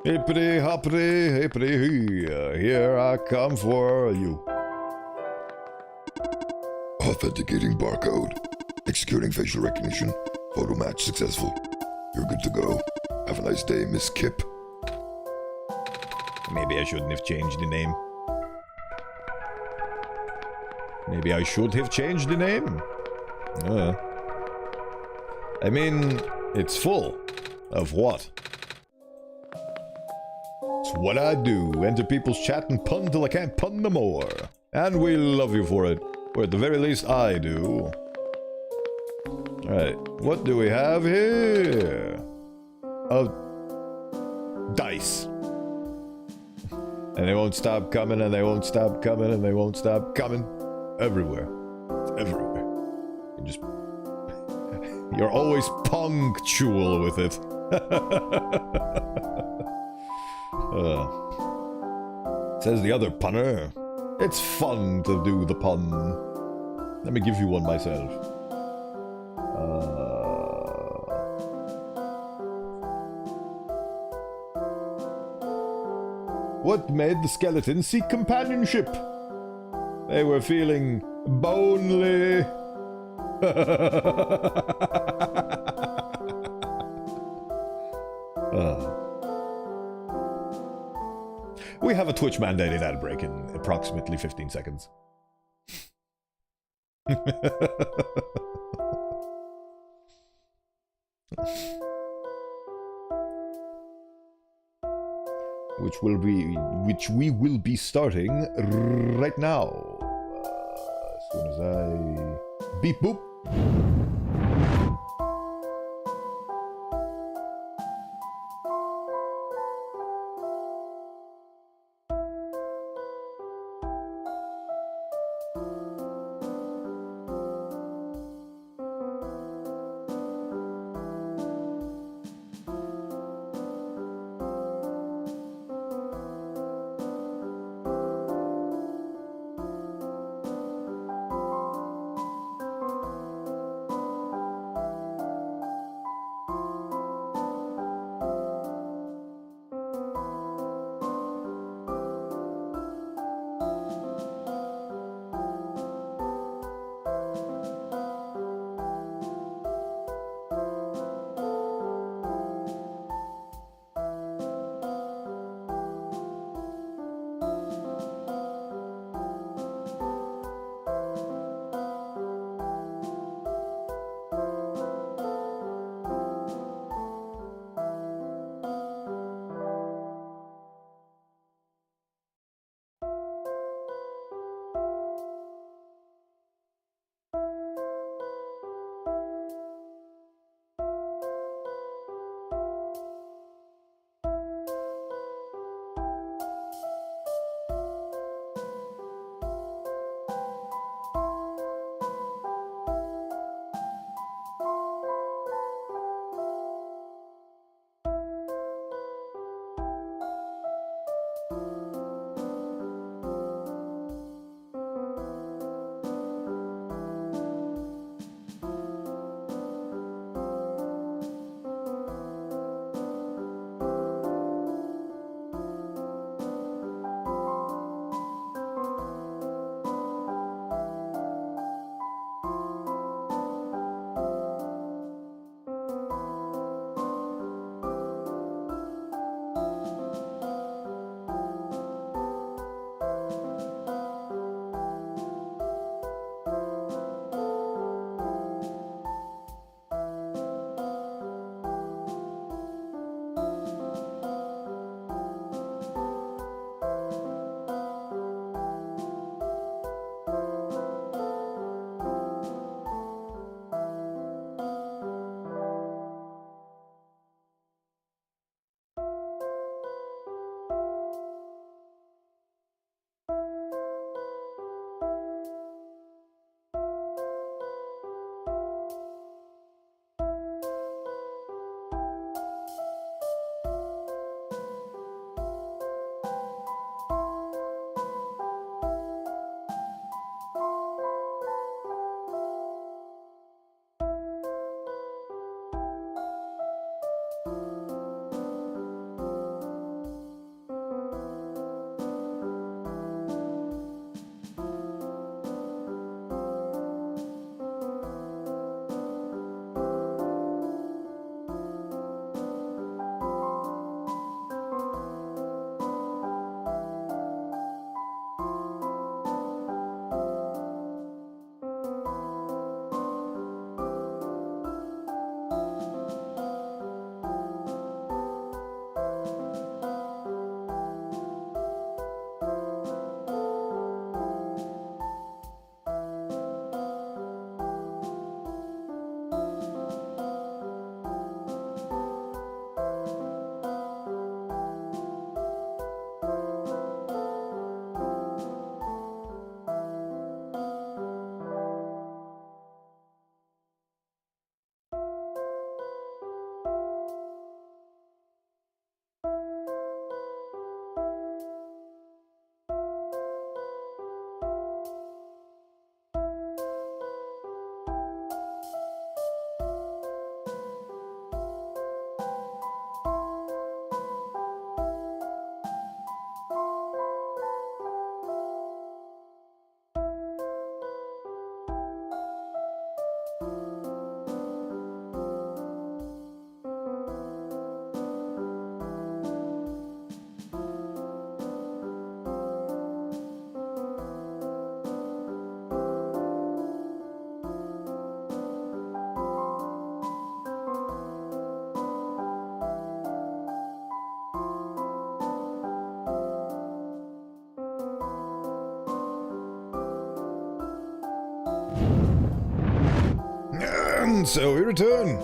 Hippity hoppity hippity hee. Here I come for you. Authenticating barcode. Executing facial recognition. Photo match successful. You're good to go. Have a nice day, Miss Kip. Maybe I shouldn't have changed the name. Maybe I should have changed the name. I mean, it's full. Of what? It's what I do. Enter people's chat and pun till I can't pun no more. And we love you for it. Or at the very least, I do. Alright, what do we have here? Dice. And they won't stop coming, and they won't stop coming, and they won't stop coming. Everywhere. It's everywhere. You just... You're always punctual with it. Says the other punner. It's fun to do the pun. Let me give you one myself. What made the skeletons seek companionship? They were feeling bonely. We have a Twitch mandated ad break in approximately 15 seconds. which we will be starting right now. As soon as I beep boop. And so we return.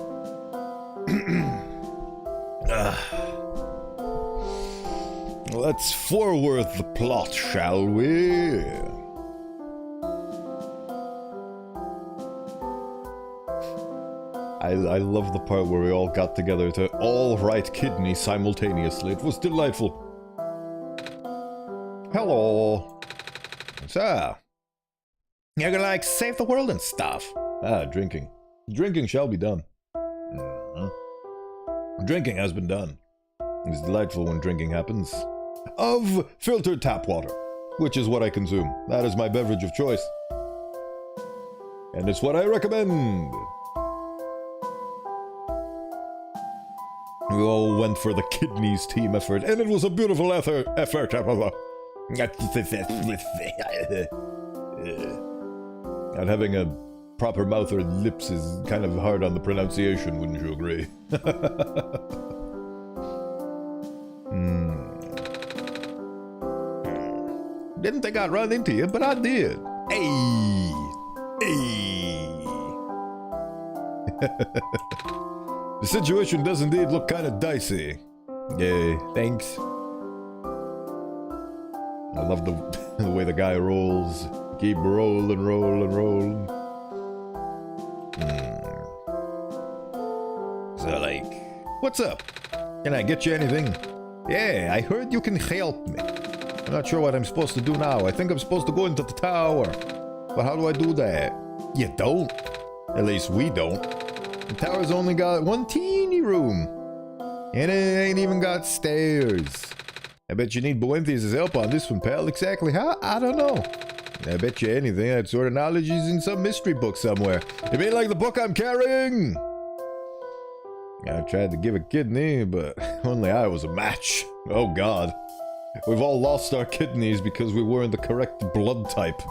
Let's forward the plot, shall we? I love the part where we all got together to all write kidney simultaneously. It was delightful. Hello. So, you're gonna like save the world and stuff. Ah, drinking. Drinking shall be done. Drinking has been done. It's delightful when drinking happens. Of filtered tap water, which is what I consume. That is my beverage of choice. And it's what I recommend. We all went for the kidneys team effort, and it was a beautiful effort. Not having a proper mouth or lips is kind of hard on the pronunciation, wouldn't you agree? Didn't think I'd run into you, but I did. Hey! The situation does indeed look kind of dicey. Yeah, thanks. I love the way the guy rolls. Keep rolling. So, like, what's up? Can I get you anything? Yeah, I heard you can help me. I'm not sure what I'm supposed to do now. I think I'm supposed to go into the tower. But how do I do that? You don't. At least we don't. The tower's only got one teeny room. And it ain't even got stairs. I bet you need Bowenthius' help on this one, pal. Exactly how? I don't know. I bet you anything, that sort of knowledge is in some mystery book somewhere. You mean like the book I'm carrying? I tried to give a kidney, but only I was a match. Oh god. We've all lost our kidneys because we weren't the correct blood type.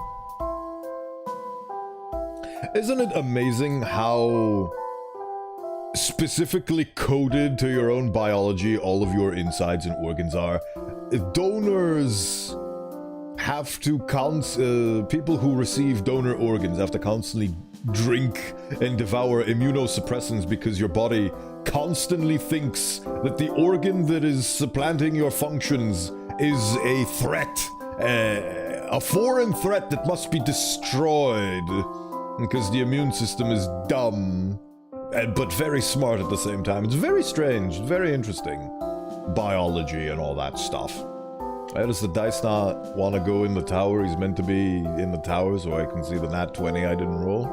Isn't it amazing how specifically coded to your own biology all of your insides and organs are? Donors have to people who receive donor organs have to constantly drink and devour immunosuppressants because your body constantly thinks that the organ that is supplanting your functions is a threat, a foreign threat that must be destroyed because the immune system is dumb, but very smart at the same time. It's very strange, very interesting. Biology and all that stuff. Why does the dice not want to go in the tower? He's meant to be in the tower so I can see the nat 20 I didn't roll.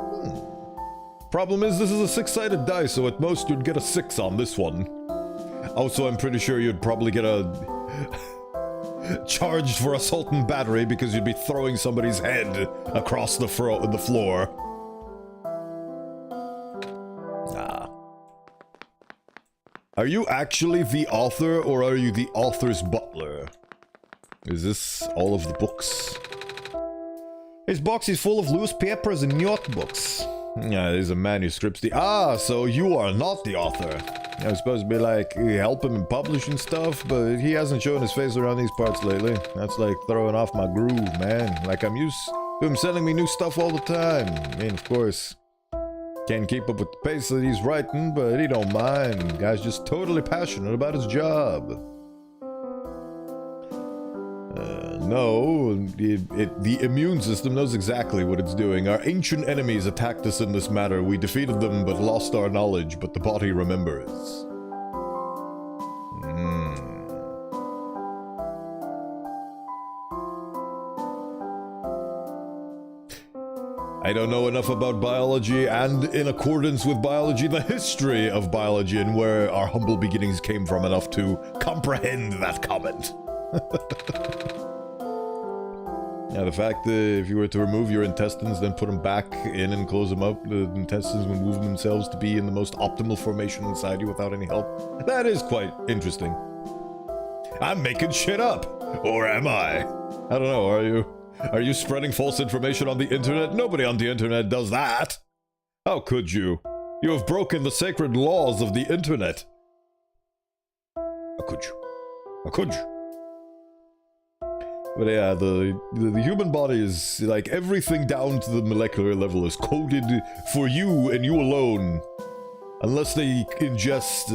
Problem is, this is a 6-sided dice, so at most you'd get a 6 on this one. Also, I'm pretty sure you'd probably get a charged for assault and battery because you'd be throwing somebody's head across the floor. Are you actually the author, or are you the author's butler? Is this all of the books? His box is full of loose papers and notebooks. Yeah, these are manuscripts. So you are not the author. I was supposed to be like, help him in publishing stuff, but he hasn't shown his face around these parts lately. That's like throwing off my groove, man. Like I'm used to him sending me new stuff all the time. I mean, of course, can't keep up with the pace that he's writing, but he don't mind. The guy's just totally passionate about his job. No, the immune system knows exactly what it's doing. Our ancient enemies attacked us in this matter. We defeated them, but lost our knowledge, but the body remembers. I don't know enough about biology, and in accordance with biology, the history of biology and where our humble beginnings came from enough to comprehend that comment. Yeah, the fact that if you were to remove your intestines, then put them back in and close them up, the intestines would move themselves to be in the most optimal formation inside you without any help. That is quite interesting. I'm making shit up! Or am I? I don't know, are you? Are you spreading false information on the internet? Nobody on the internet does that! How could you? You have broken the sacred laws of the internet. How could you? How could you? But yeah, the human body is, like, everything down to the molecular level is coded for you and you alone. Unless they ingest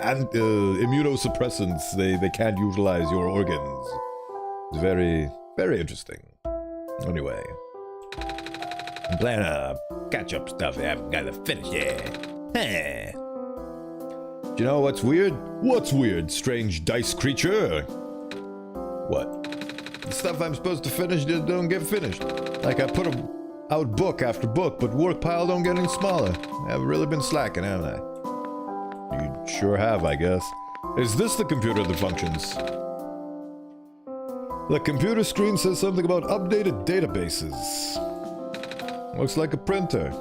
immunosuppressants, they can't utilize your organs. It's very, very interesting. Anyway. I'm playing catch-up stuff I haven't got to finish yet. Huh. Do you know what's weird? What's weird, strange dice creature? What? The stuff I'm supposed to finish don't get finished. Like, I put out book after book, but work pile don't get any smaller. I haven't really been slacking, haven't I? You sure have, I guess. Is this the computer that functions? The computer screen says something about updated databases. Looks like a printer.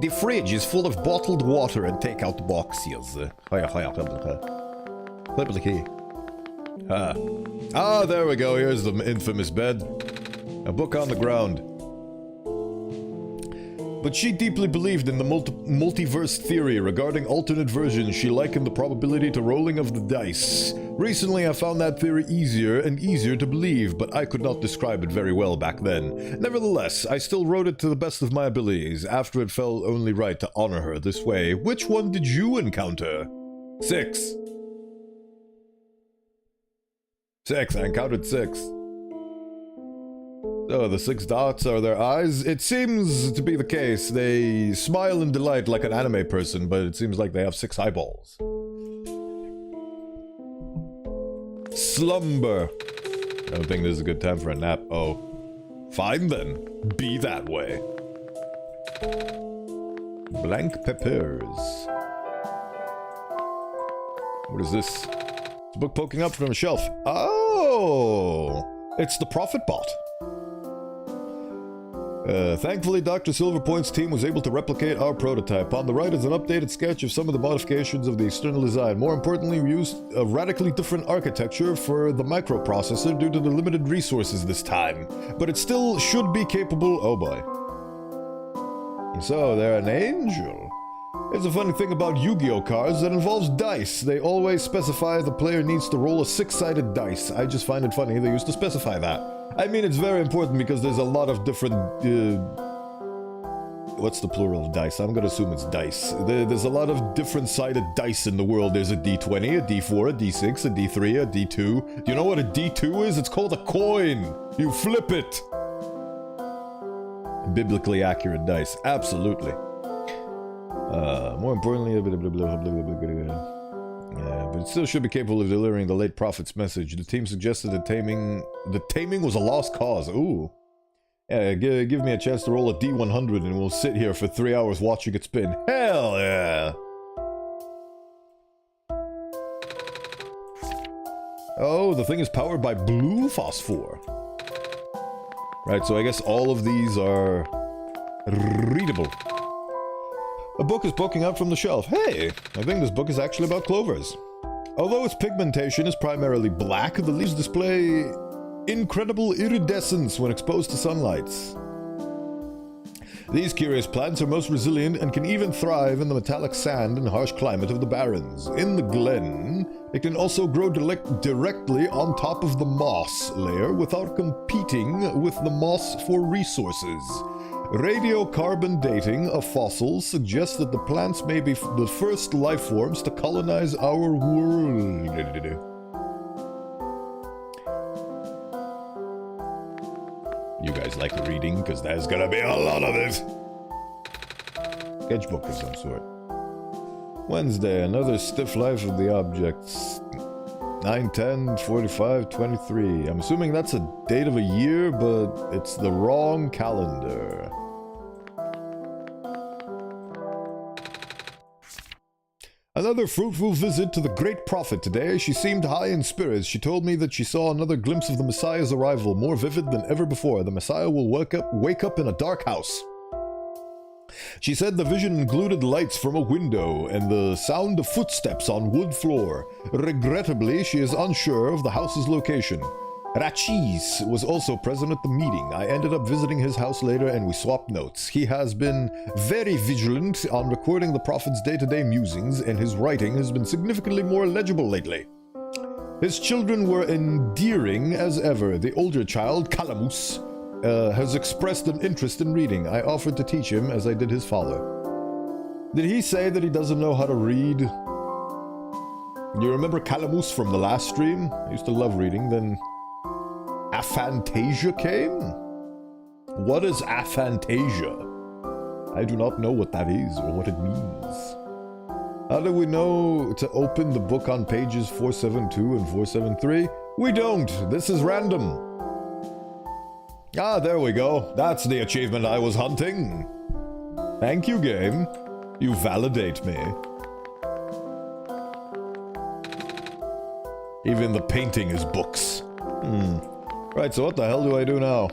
The fridge is full of bottled water and take-out boxes. Ah, there we go. Here's the infamous bed. A book on the ground. But she deeply believed in the multiverse theory. Regarding alternate versions, she likened the probability to rolling of the dice. Recently, I found that theory easier and easier to believe, but I could not describe it very well back then. Nevertheless, I still wrote it to the best of my abilities, after it felt only right to honor her this way. Which one did you encounter? 6. 6, I encountered 6. So, the 6 dots are their eyes? It seems to be the case. They smile in delight like an anime person, but it seems like they have 6 eyeballs. Slumber. I don't think this is a good time for a nap. Oh. Fine then. Be that way. Blank peppers. What is this? It's a book poking up from a shelf. Oh! It's the Prophet Bot. Thankfully, Dr. Silverpoint's team was able to replicate our prototype. On the right is an updated sketch of some of the modifications of the external design. More importantly, we used a radically different architecture for the microprocessor due to the limited resources this time. But it still should be capable... Oh boy. So, they're an angel. It's a funny thing about Yu-Gi-Oh cards that involves dice. They always specify the player needs to roll a 6-sided dice. I just find it funny they used to specify that. I mean, it's very important because there's a lot of different, what's the plural of dice? I'm gonna assume it's dice. There's a lot of different sided dice in the world. There's a D20, a D4, a D6, a D3, a D2. Do you know what a D2 is? It's called a coin. You flip it. Biblically accurate dice. Absolutely. More importantly, but it still should be capable of delivering the late prophet's message. The team suggested that the taming was a lost cause. Ooh. Yeah, give me a chance to roll a D100 and we'll sit here for 3 hours watching it spin. Hell yeah! Oh, the thing is powered by blue phosphor. Right, so I guess all of these are readable. A book is poking up from the shelf. Hey, I think this book is actually about clovers. Although its pigmentation is primarily black, the leaves display incredible iridescence when exposed to sunlight. These curious plants are most resilient and can even thrive in the metallic sand and harsh climate of the barrens. In the glen, it can also grow directly on top of the moss layer without competing with the moss for resources. Radiocarbon dating of fossils suggests that the plants may be the first life forms to colonize our world. You guys like reading? Because there's gonna be a lot of it. Sketchbook of some sort. Wednesday, another stiff life of the objects. 9/10/45/23. I'm assuming that's a date of a year, but it's the wrong calendar. Another fruitful visit to the great prophet today. She seemed high in spirits. She told me that she saw another glimpse of the Messiah's arrival, more vivid than ever before. The Messiah will wake up in a dark house. She said the vision included lights from a window and the sound of footsteps on wood floor. Regrettably, she is unsure of the house's location. Rachis was also present at the meeting. I ended up visiting his house later and we swapped notes. He has been very vigilant on recording the Prophet's day-to-day musings, and his writing has been significantly more legible lately. His children were endearing as ever. The older child, Calamus, has expressed an interest in reading. I offered to teach him as I did his father. Did he say that he doesn't know how to read? You remember Calamus from the last stream? I used to love reading. Then aphantasia came? What is aphantasia? I do not know what that is or what it means. How do we know to open the book on pages 472 and 473? We don't. This is random. Ah, there we go. That's the achievement I was hunting. Thank you, game. You validate me. Even the painting is books. Right, so what the hell do I do now?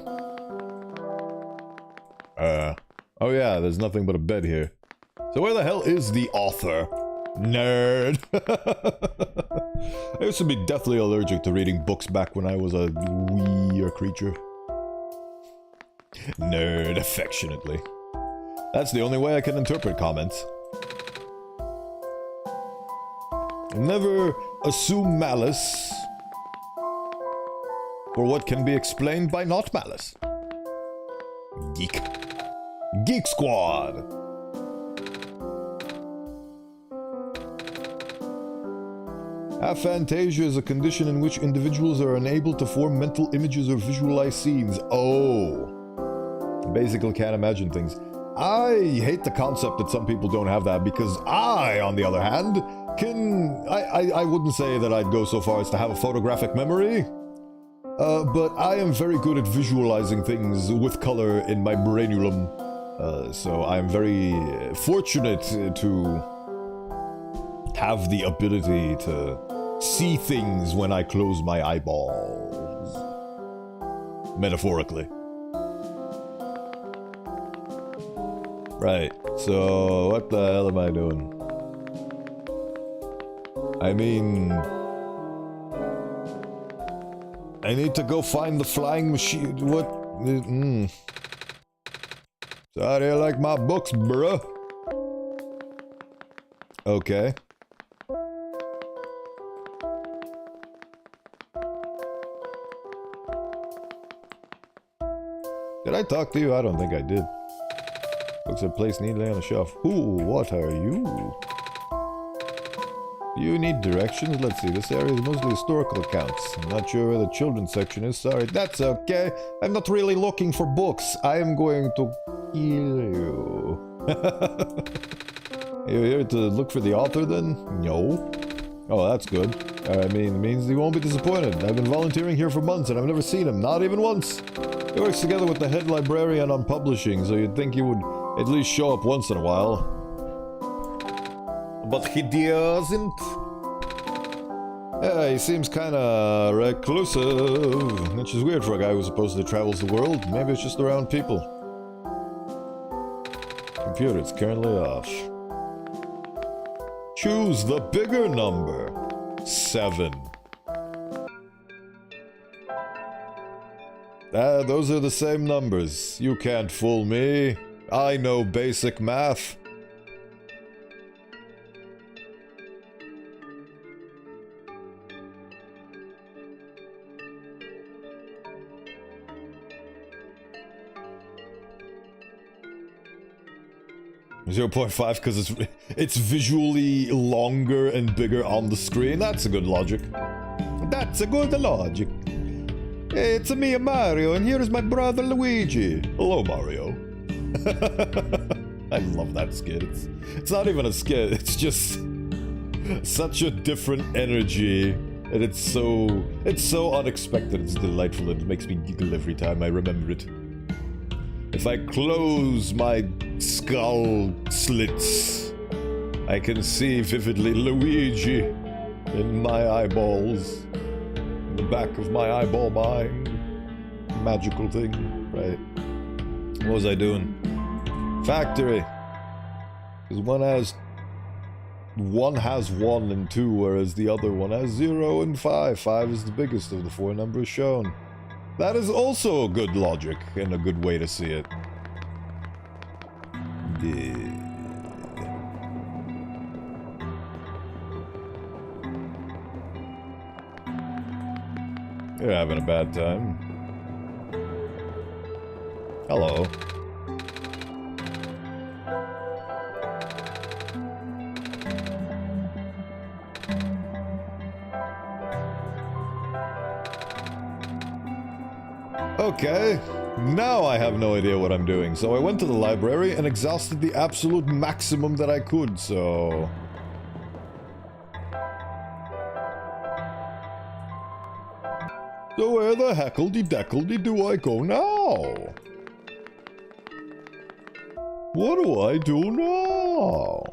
Oh yeah, there's nothing but a bed here. So where the hell is the author? Nerd! I used to be deathly allergic to reading books back when I was a wee creature. Nerd, affectionately. That's the only way I can interpret comments. Never assume malice for what can be explained by not malice. Geek. Geek Squad! Aphantasia is a condition in which individuals are unable to form mental images or visualize scenes. Oh. Basically can't imagine things. I hate the concept that some people don't have that, because I, on the other hand, I wouldn't say that I'd go so far as to have a photographic memory, but I am very good at visualizing things with color in my brainulum, so I'm very fortunate to have the ability to see things when I close my eyeballs. Metaphorically. Right, so what the hell am I doing? I mean, I need to go find the flying machine. What? So how do you like my books, bruh? Okay. Did I talk to you? I don't think I did. Books are placed neatly on a shelf. Who? What are you? You need directions? Let's see. This area is mostly historical accounts. I'm not sure where the children's section is. Sorry. That's okay. I'm not really looking for books. I am going to kill you. You're here to look for the author then? No. Oh, that's good. I mean, it means you won't be disappointed. I've been volunteering here for months and I've never seen him. Not even once. He works together with the head librarian on publishing, so you'd think he would at least show up once in a while. But he doesn't. Yeah, he seems kinda reclusive, which is weird for a guy who supposedly travels the world. Maybe it's just around people. Computer, it's currently off. Choose the bigger number. 7. Those are the same numbers. You can't fool me. I know basic math. .5 because it's visually longer and bigger on the screen. That's a good logic. That's a good logic. Hey, it's me, Mario, and here's my brother Luigi. Hello, Mario. I love that skit. It's not even a skit. It's just such a different energy, and it's so unexpected. It's delightful. It makes me giggle every time I remember it. If I close my skull slits, I can see vividly Luigi in my eyeballs. In the back of my eyeball mind. Magical thing, right? What was I doing? Factory. Because one has 1 and 2, whereas the other one has 0 and 5. 5 is the biggest of the 4 numbers shown. That is also a good logic and a good way to see it. You're having a bad time. Hello. Okay, now I have no idea what I'm doing, so I went to the library and exhausted the absolute maximum that I could, so... So where the heckledy-deckledy do I go now? What do I do now?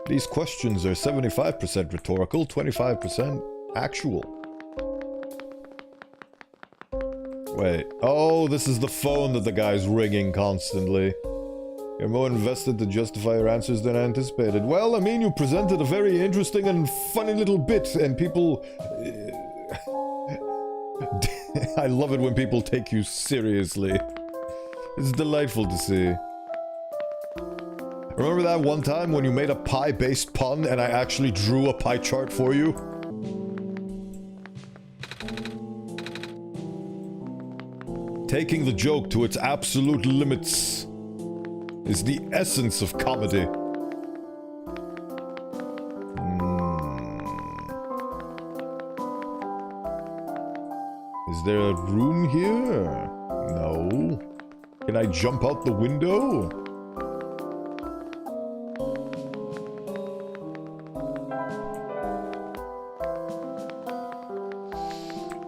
These questions are 75% rhetorical, 25% actual. Wait, oh, this is the phone that the guy's ringing constantly. You're more invested to justify your answers than I anticipated. Well, I mean, you presented a very interesting and funny little bit, and people... I love it when people take you seriously. It's delightful to see. Remember that one time when you made a pie-based pun and I actually drew a pie chart for you? Taking the joke to its absolute limits is the essence of comedy. Is there a room here? No. Can I jump out the window?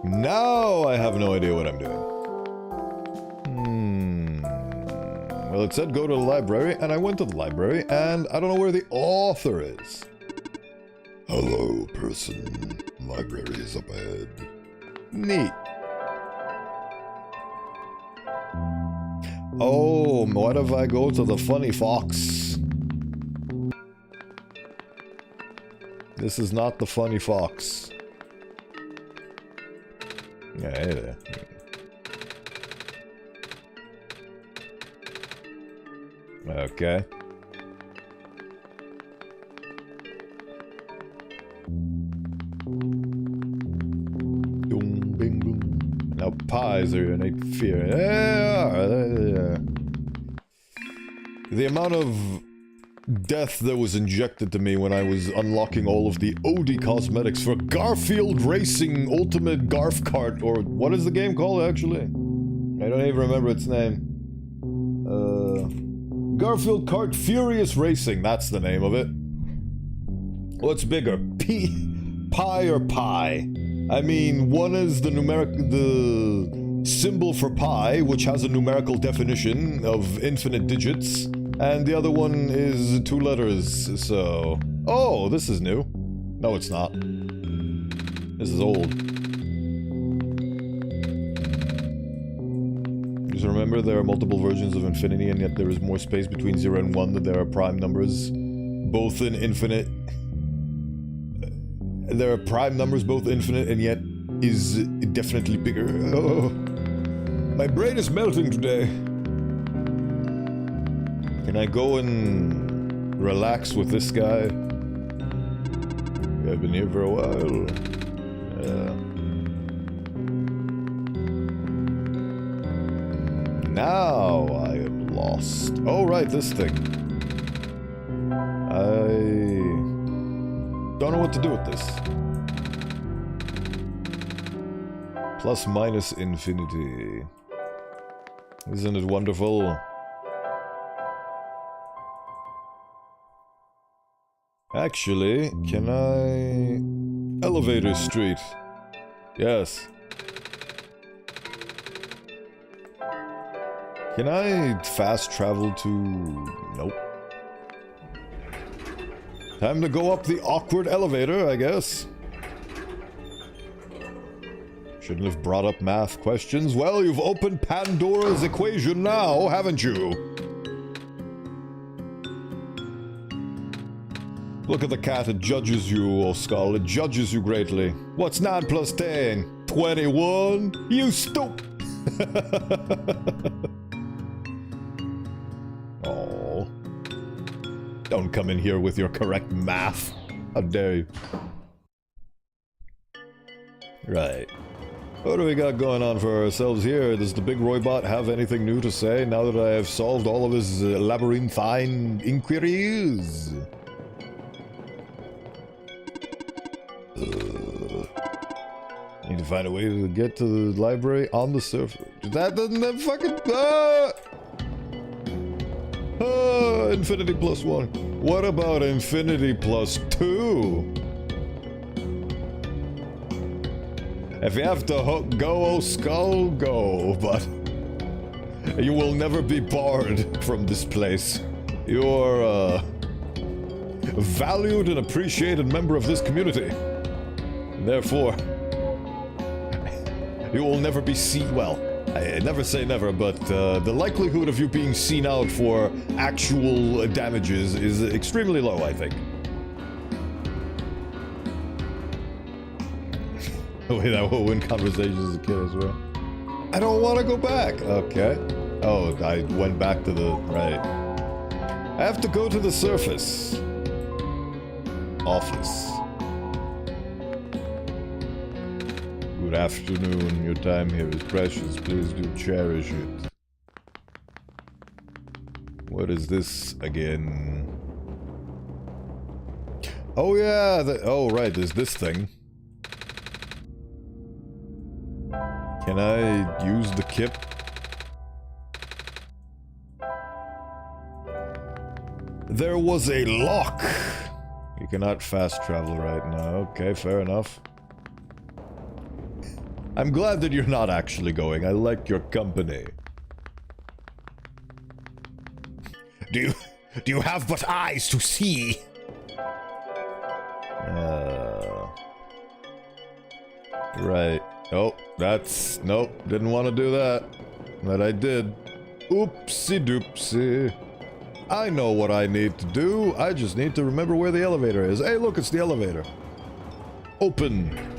Now I have no idea what I'm doing. Well, it said go to the library, and I went to the library, and I don't know where the author is. Hello, person. Library is up ahead. Neat. Oh, what if I go to the funny fox? This is not the funny fox. Yeah, hey there. Okay. Doom, bing, boom. Now pies are your innate fear. Yeah. The amount of death that was injected to me when I was unlocking all of the OD cosmetics for Garfield Racing Ultimate Garf Kart, or what is the game called actually? I don't even remember its name. Garfield Kart Furious Racing, that's the name of it. What's bigger, pie or pie? I mean, one is the symbol for pi, which has a numerical definition of infinite digits, and the other one is 2 letters, so... Oh, this is new. No, it's not. This is old. Just remember, there are multiple versions of infinity, and yet there is more space between 0 and 1 than there are prime numbers, both in infinite. There are prime numbers, both infinite, and yet is definitely bigger. Oh, my brain is melting today. Can I go and relax with this guy? I've been here for a while. Yeah. Now I am lost. Oh, right, this thing. I don't know what to do with this. Plus minus infinity. Isn't it wonderful? Actually, can I... Elevator Street. Yes. Can I fast travel to... Nope. Time to go up the awkward elevator, I guess. Shouldn't have brought up math questions. Well, you've opened Pandora's equation now, haven't you? Look at the cat, it judges you, O Skull. It judges you greatly. What's 9 plus 10? 21? You stupid! Oh. Don't come in here with your correct math. How dare you? Right. What do we got going on for ourselves here? Does the big Roybot have anything new to say now that I have solved all of his labyrinthine inquiries? Need to find a way to get to the library on the surface. That doesn't have fucking... Infinity plus 1. What about infinity plus 2? If you have to go, oh Skull, go, but you will never be barred from this place. You're a valued and appreciated member of this community. Therefore, you will never be seen. Well, I never say never, but the likelihood of you being seen out for actual damages is extremely low, I think. Wait, I will win conversations as a kid as well. I don't want to go back. Okay. Oh, I went back to the... right. I have to go to the surface. Office. Good afternoon. Your time here is precious. Please do cherish it. What is this again? Oh yeah. Oh right, there's this thing. Can I use the kip? There was a lock. You cannot fast travel right now. Okay, fair enough. I'm glad that you're not actually going. I like your company. Do you have but eyes to see? Right. Oh, that's... nope, didn't want to do that. But I did. Oopsie doopsie. I know what I need to do. I just need to remember where the elevator is. Hey, look, it's the elevator. Open.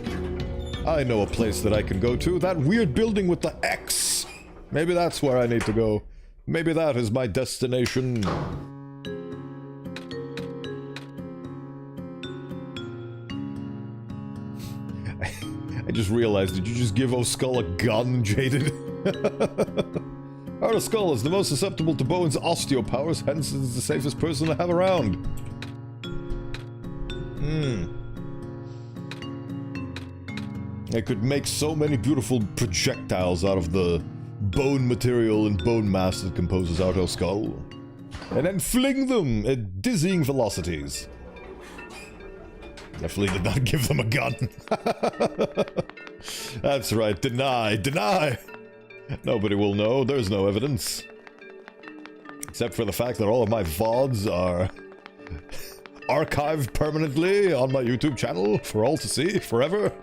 I know a place that I can go to. That weird building with the X. Maybe that's where I need to go. Maybe that is my destination. I just realized, did you just give O'Skull a gun, Jaded? Our Skull is the most susceptible to Bowen's osteopowers, hence is the safest person to have around. I could make so many beautiful projectiles out of the bone material and bone mass that composes our Skull. And then fling them at dizzying velocities. Definitely did not give them a gun. That's right, deny, deny! Nobody will know, there's no evidence. Except for the fact that all of my VODs are archived permanently on my YouTube channel for all to see, forever.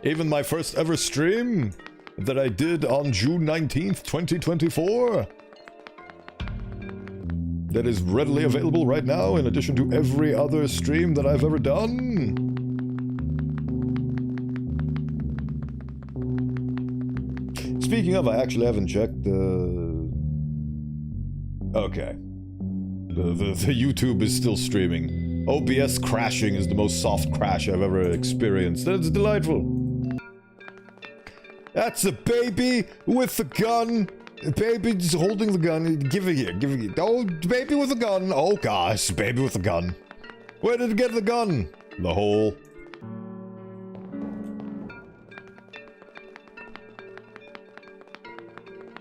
Even my first ever stream that I did on June 19th, 2024. That is readily available right now, in addition to every other stream that I've ever done. Speaking of, I actually haven't checked the... okay. The YouTube is still streaming. OBS crashing is the most soft crash I've ever experienced. That's delightful. That's a baby with a gun. The baby's holding the gun. Give it here, give it here. Oh, baby with a gun. Oh gosh, baby with a gun. Where did it get the gun? The hole.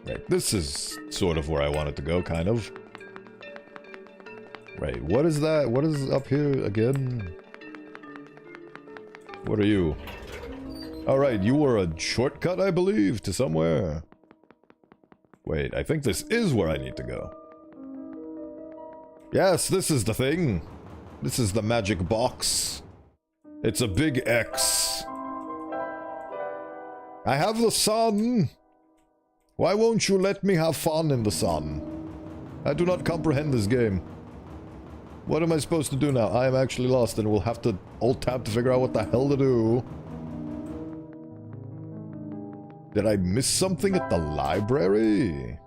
Right, this is sort of where I wanted to go, kind of. Right, what is that? What is up here again? What are you? Alright, you were a shortcut, I believe, to somewhere. Wait, I think this is where I need to go. Yes, this is the thing. This is the magic box. It's a big X. I have the sun. Why won't you let me have fun in the sun? I do not comprehend this game. What am I supposed to do now? I am actually lost and we'll have to alt-tab to figure out what the hell to do. Did I miss something at the library?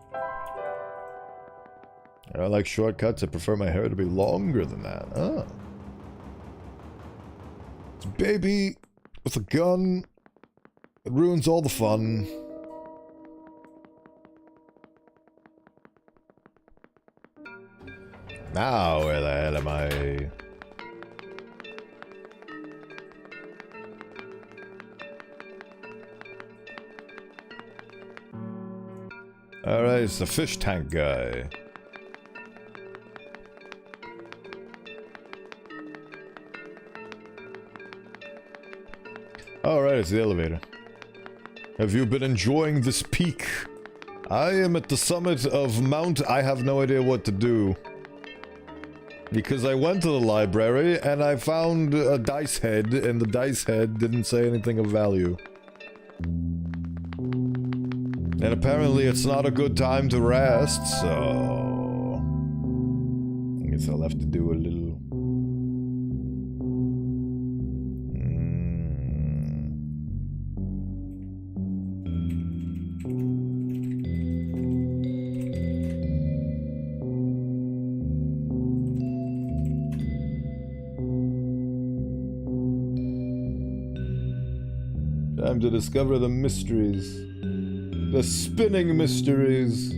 I like shortcuts. I prefer my hair to be longer than that. Oh. It's a baby with a gun. It ruins all the fun. Now, where the hell am I? Alright, it's the fish tank guy. Alright, it's the elevator. Have you been enjoying this peak? I am at the summit of Mount I have no idea what to do. Because I went to the library and I found a dice head, and the dice head didn't say anything of value. And apparently it's not a good time to rest, so... I guess I'll have to do a little... Time to discover the mysteries. The spinning mysteries.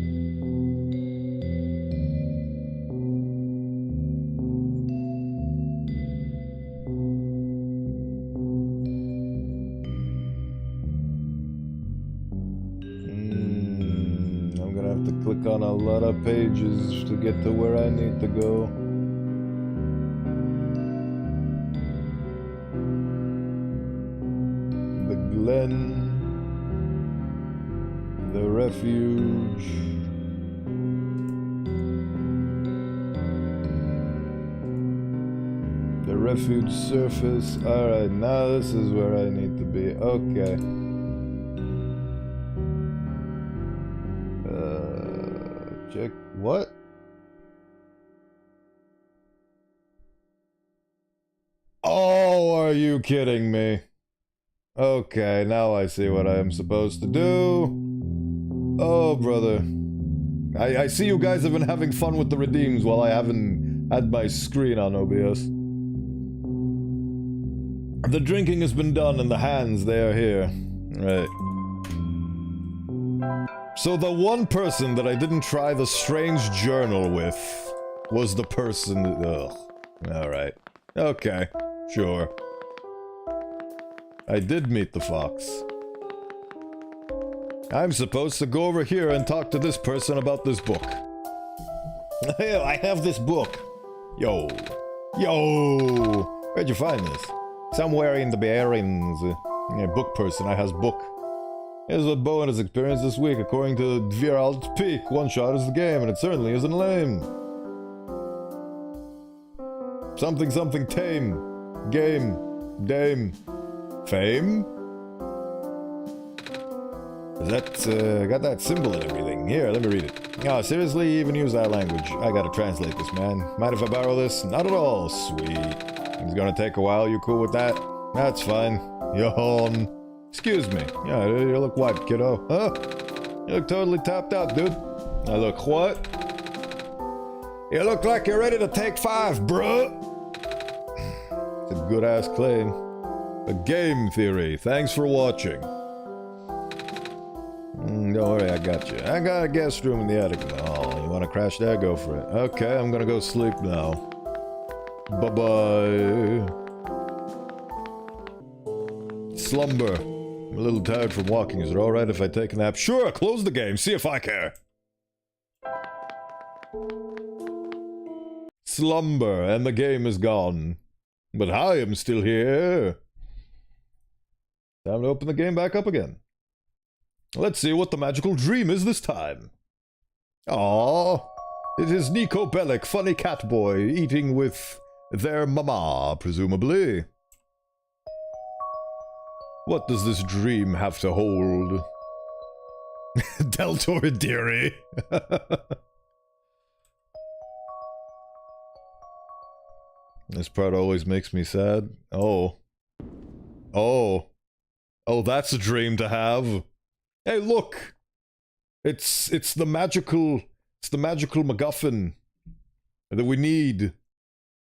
I'm gonna have to click on a lot of pages to get to where I need to go. The Glen. The refuge. The refuge surface. Alright, now this is where I need to be. Okay. Check. What? Oh, are you kidding me? Okay, now I see what I am supposed to do. Oh, brother. I see you guys have been having fun with the redeems while I haven't had my screen on OBS. The drinking has been done and the hands, they are here. Right. So the one person that I didn't try the strange journal with was the person that... Ugh. Alright. Okay. Sure. I did meet the fox. I'm supposed to go over here and talk to this person about this book. I have this book. Yo. Yo. Where'd you find this? Somewhere in the bearings. Yeah, book person, I has book. Here's what Bowen has experienced this week. According to Virald's Peak, one-shot is the game, and it certainly isn't lame. Something something tame. Game. Dame. Fame? Is that, got that symbol and everything. Here, let me read it. Oh, seriously, you even use that language. I gotta translate this, man. Mind if I borrow this? Not at all. Sweet. It's gonna take a while. You cool with that? That's fine. Yawn. Excuse me. Yeah, you look white, kiddo. Huh? You look totally tapped out, dude. I look what? You look like you're ready to take 5, bruh. It's a good-ass claim. A game theory. Thanks for watching. Don't worry, I got you. I got a guest room in the attic. Oh, you wanna crash there? Go for it. Okay, I'm gonna go sleep now. Bye-bye. Slumber. I'm a little tired from walking. Is it alright if I take a nap? Sure, close the game. See if I care. Slumber, and the game is gone. But I am still here. Time to open the game back up again. Let's see what the magical dream is this time. Aww. It is Nico Bellic, funny cat boy, eating with their mama, presumably. What does this dream have to hold? Del Torridiri. This part always makes me sad. Oh. Oh. Oh, that's a dream to have. Hey, look! It's the magical MacGuffin that we need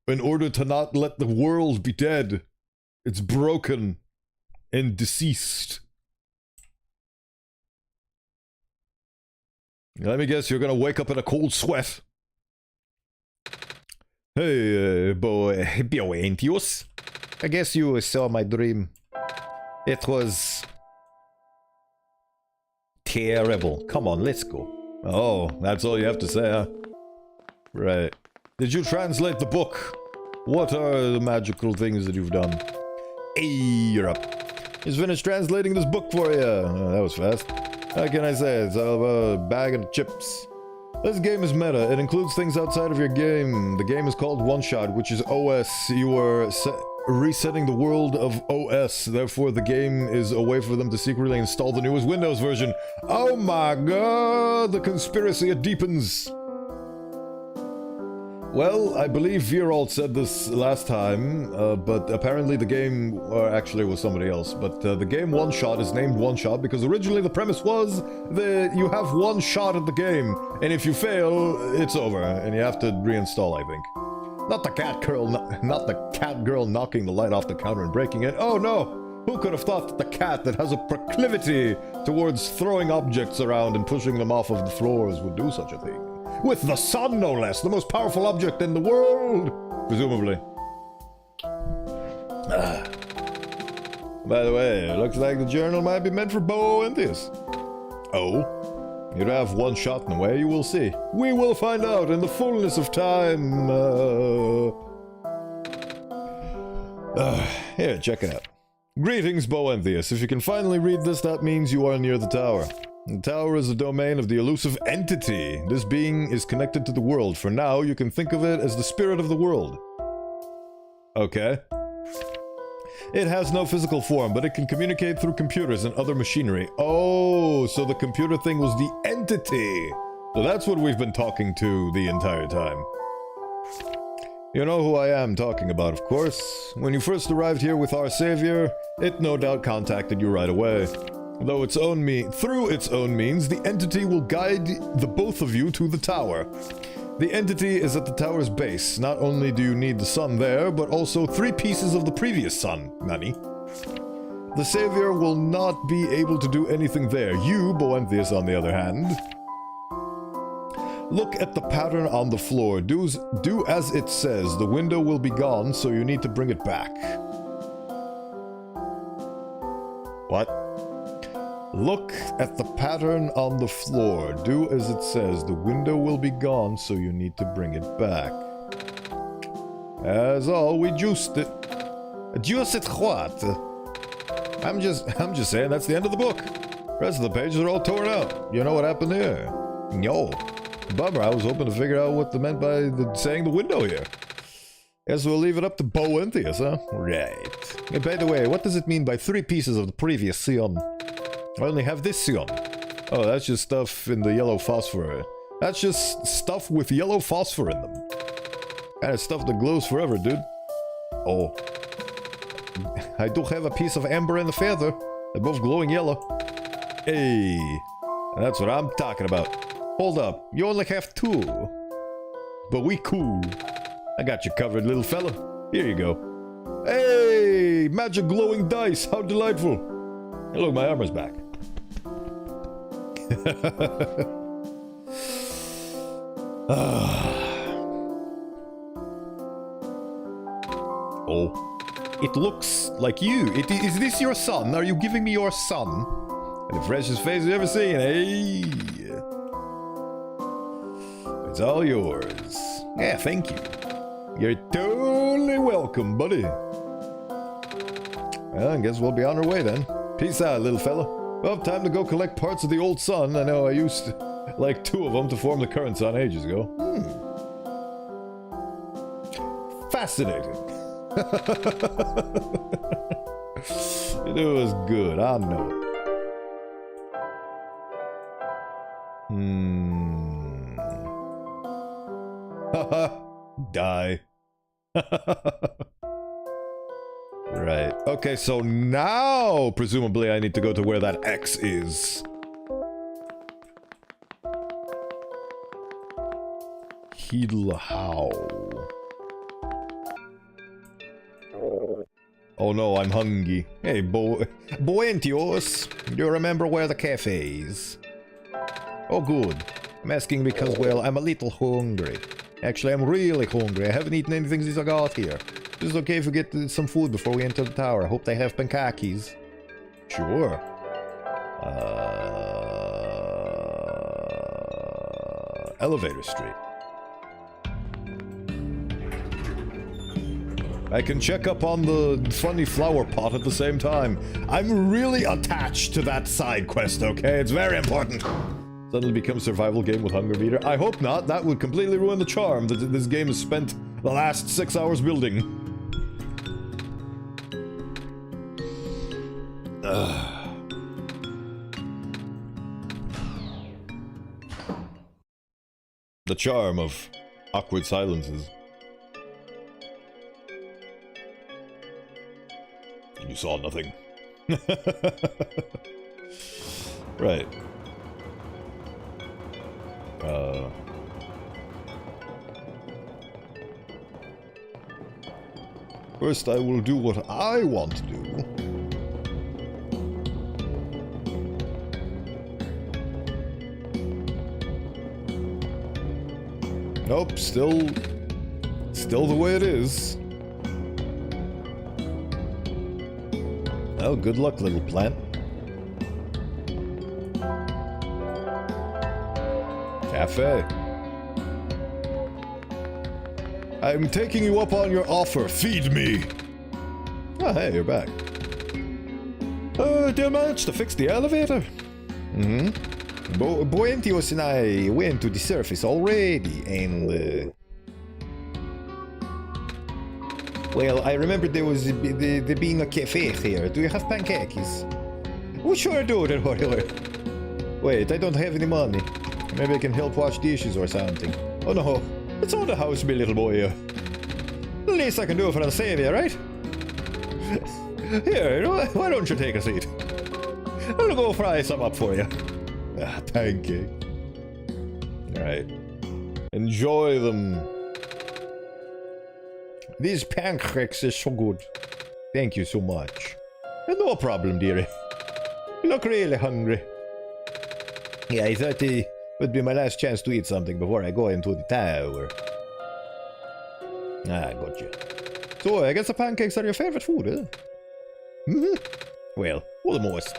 in order to not let the world be dead. It's broken and deceased. Let me guess, you're gonna wake up in a cold sweat. Hey, Bowenthius. I guess you saw my dream. It was terrible. Come on, let's go. Oh, that's all you have to say, huh? Right. Did you translate the book? What are the magical things that you've done? Hey, you're up. Just finished translating this book for you. Oh, that was fast. How can I say? It's all about a bag of chips. This game is meta. It includes things outside of your game. The game is called OneShot, which is OS. You are resetting the world of OS. Therefore, the game is a way for them to secretly install the newest Windows version. Oh my god! The conspiracy, it deepens. Well, I believe Viralt said this last time, but apparently the game, or actually it was somebody else, but the game OneShot is named OneShot because originally the premise was that you have one shot at the game, and if you fail, it's over, and you have to reinstall, I think. Not the cat girl knocking the light off the counter and breaking it. Oh no! Who could have thought that the cat that has a proclivity towards throwing objects around and pushing them off of the floors would do such a thing? With the sun, no less, the most powerful object in the world! Presumably. By the way, it looks like the journal might be meant for Bowenthius. Oh? You'd have one shot in the way, you will see. We will find out in the fullness of time. Here, check it out. Greetings, Bowenthius. If you can finally read this, that means you are near the tower. The tower is a domain of the elusive entity. This being is connected to the world. For now, you can think of it as the spirit of the world. Okay. It has no physical form, but it can communicate through computers and other machinery. Oh, so the computer thing was the entity. So that's what we've been talking to the entire time. You know who I am talking about, of course. When you first arrived here with our savior, it no doubt contacted you right away. Though through its own means, the entity will guide the both of you to the tower. The entity is at the tower's base. Not only do you need the sun there, but also 3 pieces of the previous sun, Nani. The savior will not be able to do anything there. You, Bowenthius, on the other hand, look at the pattern on the floor. Do as it says. The window will be gone, so you need to bring it back. What? Look at the pattern on the floor. Do as it says. The window will be gone, so you need to bring it back. As all, we juiced it. Juice it what? I'm just saying that's the end of the book. The rest of the pages are all torn out. You know what happened here? No. Bummer, I was hoping to figure out what they meant by saying the window here. Guess we'll leave it up to Bowenthius, huh? Right. And by the way, what does it mean by 3 pieces of the previous Sion? I only have this Sion. Oh, that's just stuff in the yellow phosphor. That's just stuff with yellow phosphor in them. Kind of stuff that glows forever, dude. Oh. I do have a piece of amber and a feather. They're both glowing yellow. Hey. That's what I'm talking about. Hold up. You only have 2. But we cool. I got you covered, little fella. Here you go. Hey! Magic glowing dice. How delightful. Hey, look, my armor's back. Oh. It looks like you. Is this your son? Are you giving me your son? The freshest face you've ever seen. Hey. It's all yours. Yeah, thank you. You're totally welcome, buddy. Well, I guess we'll be on our way then. Peace out, little fella. Well, time to go collect parts of the old sun. I know I used like 2 of them to form the current sun ages ago. Fascinating. It was good, I know it. Haha, die. Right. Okay, so now, presumably, I need to go to where that X is. How? Oh no, I'm hungry. Hey, Bowenthius, do you remember where the cafe is? Oh good. I'm asking because, well, I'm a little hungry. Actually, I'm really hungry. I haven't eaten anything since I got here. Is it okay if we get some food before we enter the tower? I hope they have pankakis. Sure. Elevator Street. I can check up on the funny flower pot at the same time. I'm really attached to that side quest, okay? It's very important. Suddenly become a survival game with hunger meter. I hope not. That would completely ruin the charm that this game has spent the last 6 hours building. The charm of awkward silences. You saw nothing. Right. First, I will do what I want to do. Nope, still the way it is. Oh, good luck, little plant. Cafe. I'm taking you up on your offer. Feed me. Oh, hey, you're back. Did I manage to fix the elevator? Mm-hmm. Bowenthius and I went to the surface already, and well, I remember there was there being a cafe here. Do you have pancakes? We sure do. Wait, I don't have any money. Maybe I can help wash dishes or something. Oh no, it's on the house, my little boy. The least I can do for the savior, right? Here, why don't you take a seat? I'll go fry some up for you. Ah, pancake. Alright. Enjoy them. These pancakes are so good. Thank you so much. No problem, dearie. You look really hungry. Yeah, I thought it would be my last chance to eat something before I go into the tower. Ah, gotcha. So, I guess the pancakes are your favorite food, huh? Mm-hmm. Well, almost.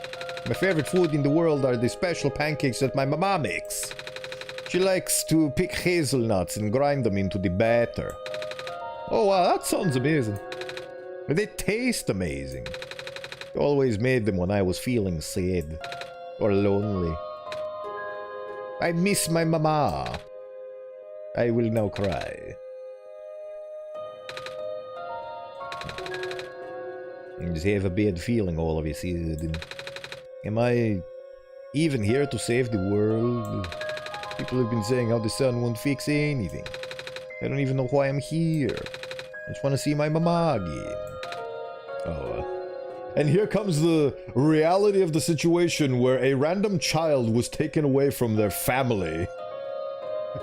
My favorite food in the world are the special pancakes that my mama makes. She likes to pick hazelnuts and grind them into the batter. Oh wow, that sounds amazing. They taste amazing. I always made them when I was feeling sad or lonely. I miss my mama. I will now cry. I just have a bad feeling all of a sudden. Am I even here to save the world? People have been saying how the sun won't fix anything. I don't even know why I'm here. I just want to see my mama again. Oh, and here comes the reality of the situation where a random child was taken away from their family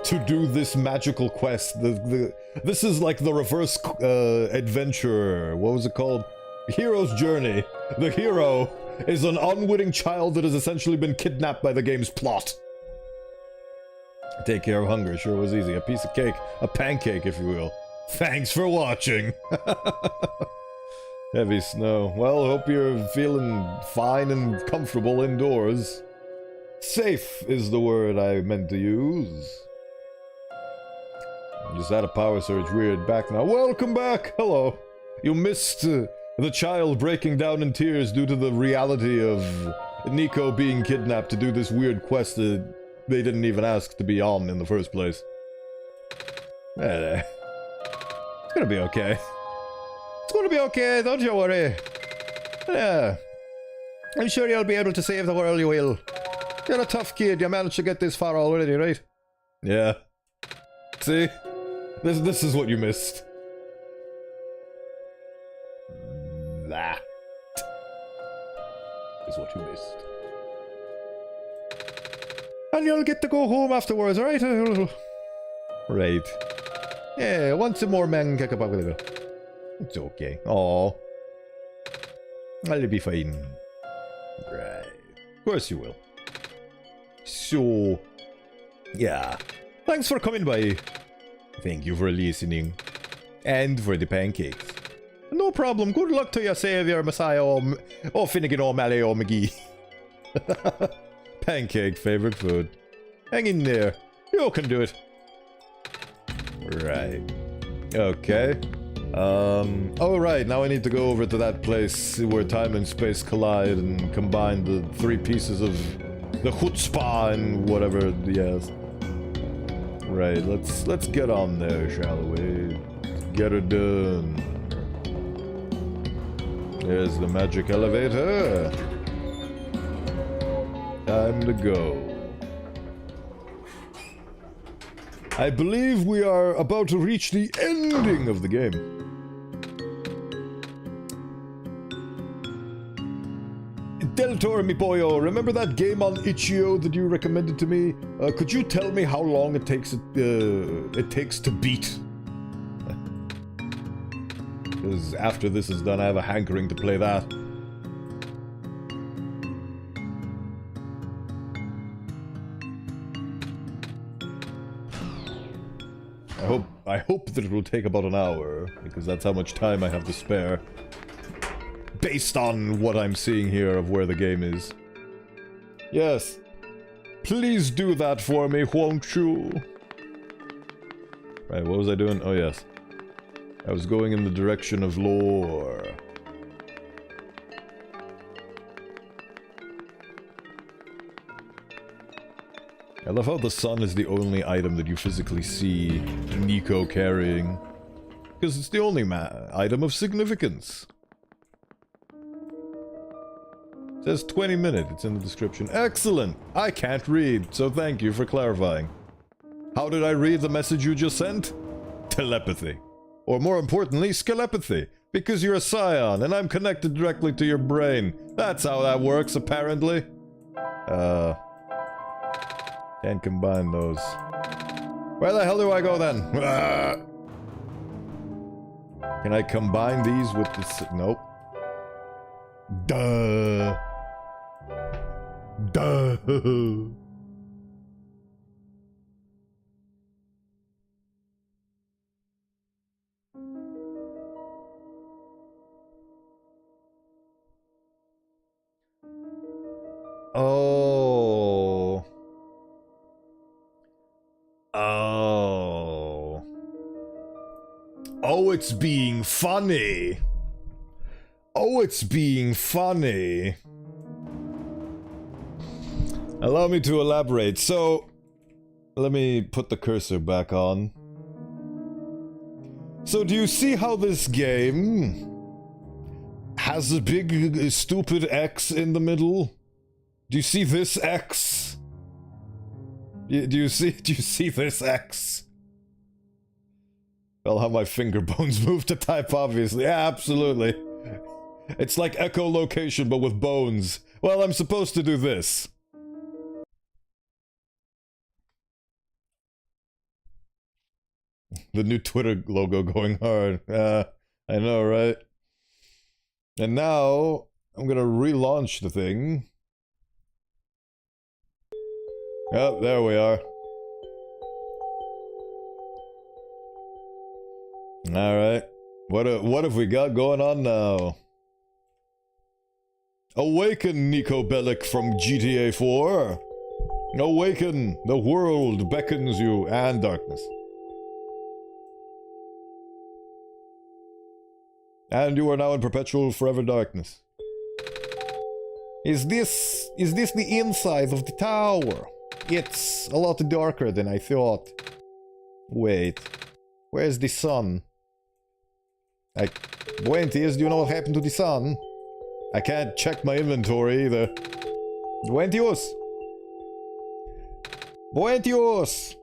to do this magical quest. This is like the reverse adventure. What was it called? Hero's Journey. The hero is an unwitting child that has essentially been kidnapped by the game's plot. Take care of hunger sure was easy. A piece of cake. A pancake, if you will. Thanks for watching. Heavy snow. Well, hope you're feeling fine and comfortable indoors. Safe is the word I meant to use. Just had a power surge. Weird. Back now. Welcome back. Hello. You missed the child breaking down in tears due to the reality of Nico being kidnapped to do this weird quest that they didn't even ask to be on in the first place. It's gonna be okay. It's gonna be okay, don't you worry. Yeah. I'm sure you'll be able to save the world, you will. You're a tough kid, you managed to get this far already, right? Yeah. See? This is what you missed. is what you missed. And you'll get to go home afterwards, right? Right. Yeah, once more man kick up. It's okay. Oh, I'll be fine. Right. Of course you will. So, yeah. Thanks for coming by. Thank you for listening. And for the pancakes. No problem. Good luck to your savior, Messiah, or Finnegan O'Malley or McGee. Pancake, favorite food. Hang in there. You can do it. Right. Okay. Oh right, now I need to go over to that place where time and space collide and combine the 3 pieces of the chutzpah and whatever, yes. Right, let's get on there, shall we? Get her done. There's the magic elevator. Time to go. I believe we are about to reach the ending of the game. Del Toro, mi pollo, remember that game on Itch.io that you recommended to me? Could you tell me how long it takes to beat? Because after this is done, I have a hankering to play that. I hope that it will take about an hour, because that's how much time I have to spare. Based on what I'm seeing here of where the game is. Yes. Please do that for me, won't you? Right, what was I doing? Oh, yes. I was going in the direction of lore. I love how the sun is the only item that you physically see Nico carrying. Because it's the only item of significance. It says 20 minutes, it's in the description. Excellent! I can't read, so thank you for clarifying. How did I read the message you just sent? Telepathy. Or more importantly, skelepathy. Because you're a scion, and I'm connected directly to your brain. That's how that works, apparently. Can't combine those. Where the hell do I go then? Can I combine these with this? Nope. Duh. Duh. Oh. Oh. Oh, it's being funny. Oh, it's being funny. Allow me to elaborate. So, let me put the cursor back on. So, do you see how this game has a big, stupid X in the middle? Do you see this X? Do you see this X? Well, how my finger bones move to type, obviously. Yeah, absolutely. It's like echolocation, but with bones. Well, I'm supposed to do this. The new Twitter logo going hard. I know, right? And now, I'm gonna relaunch the thing. Yep, there we are. Alright. What have we got going on now? Awaken, Nico Bellic from GTA 4. Awaken, the world beckons you, and darkness. And you are now in perpetual forever darkness. Is this the inside of the tower? It's a lot darker than I thought. Wait, where's the sun? Bowenthius, do you know what happened to the sun? I can't check my inventory either. Bowenthius! Bowenthius!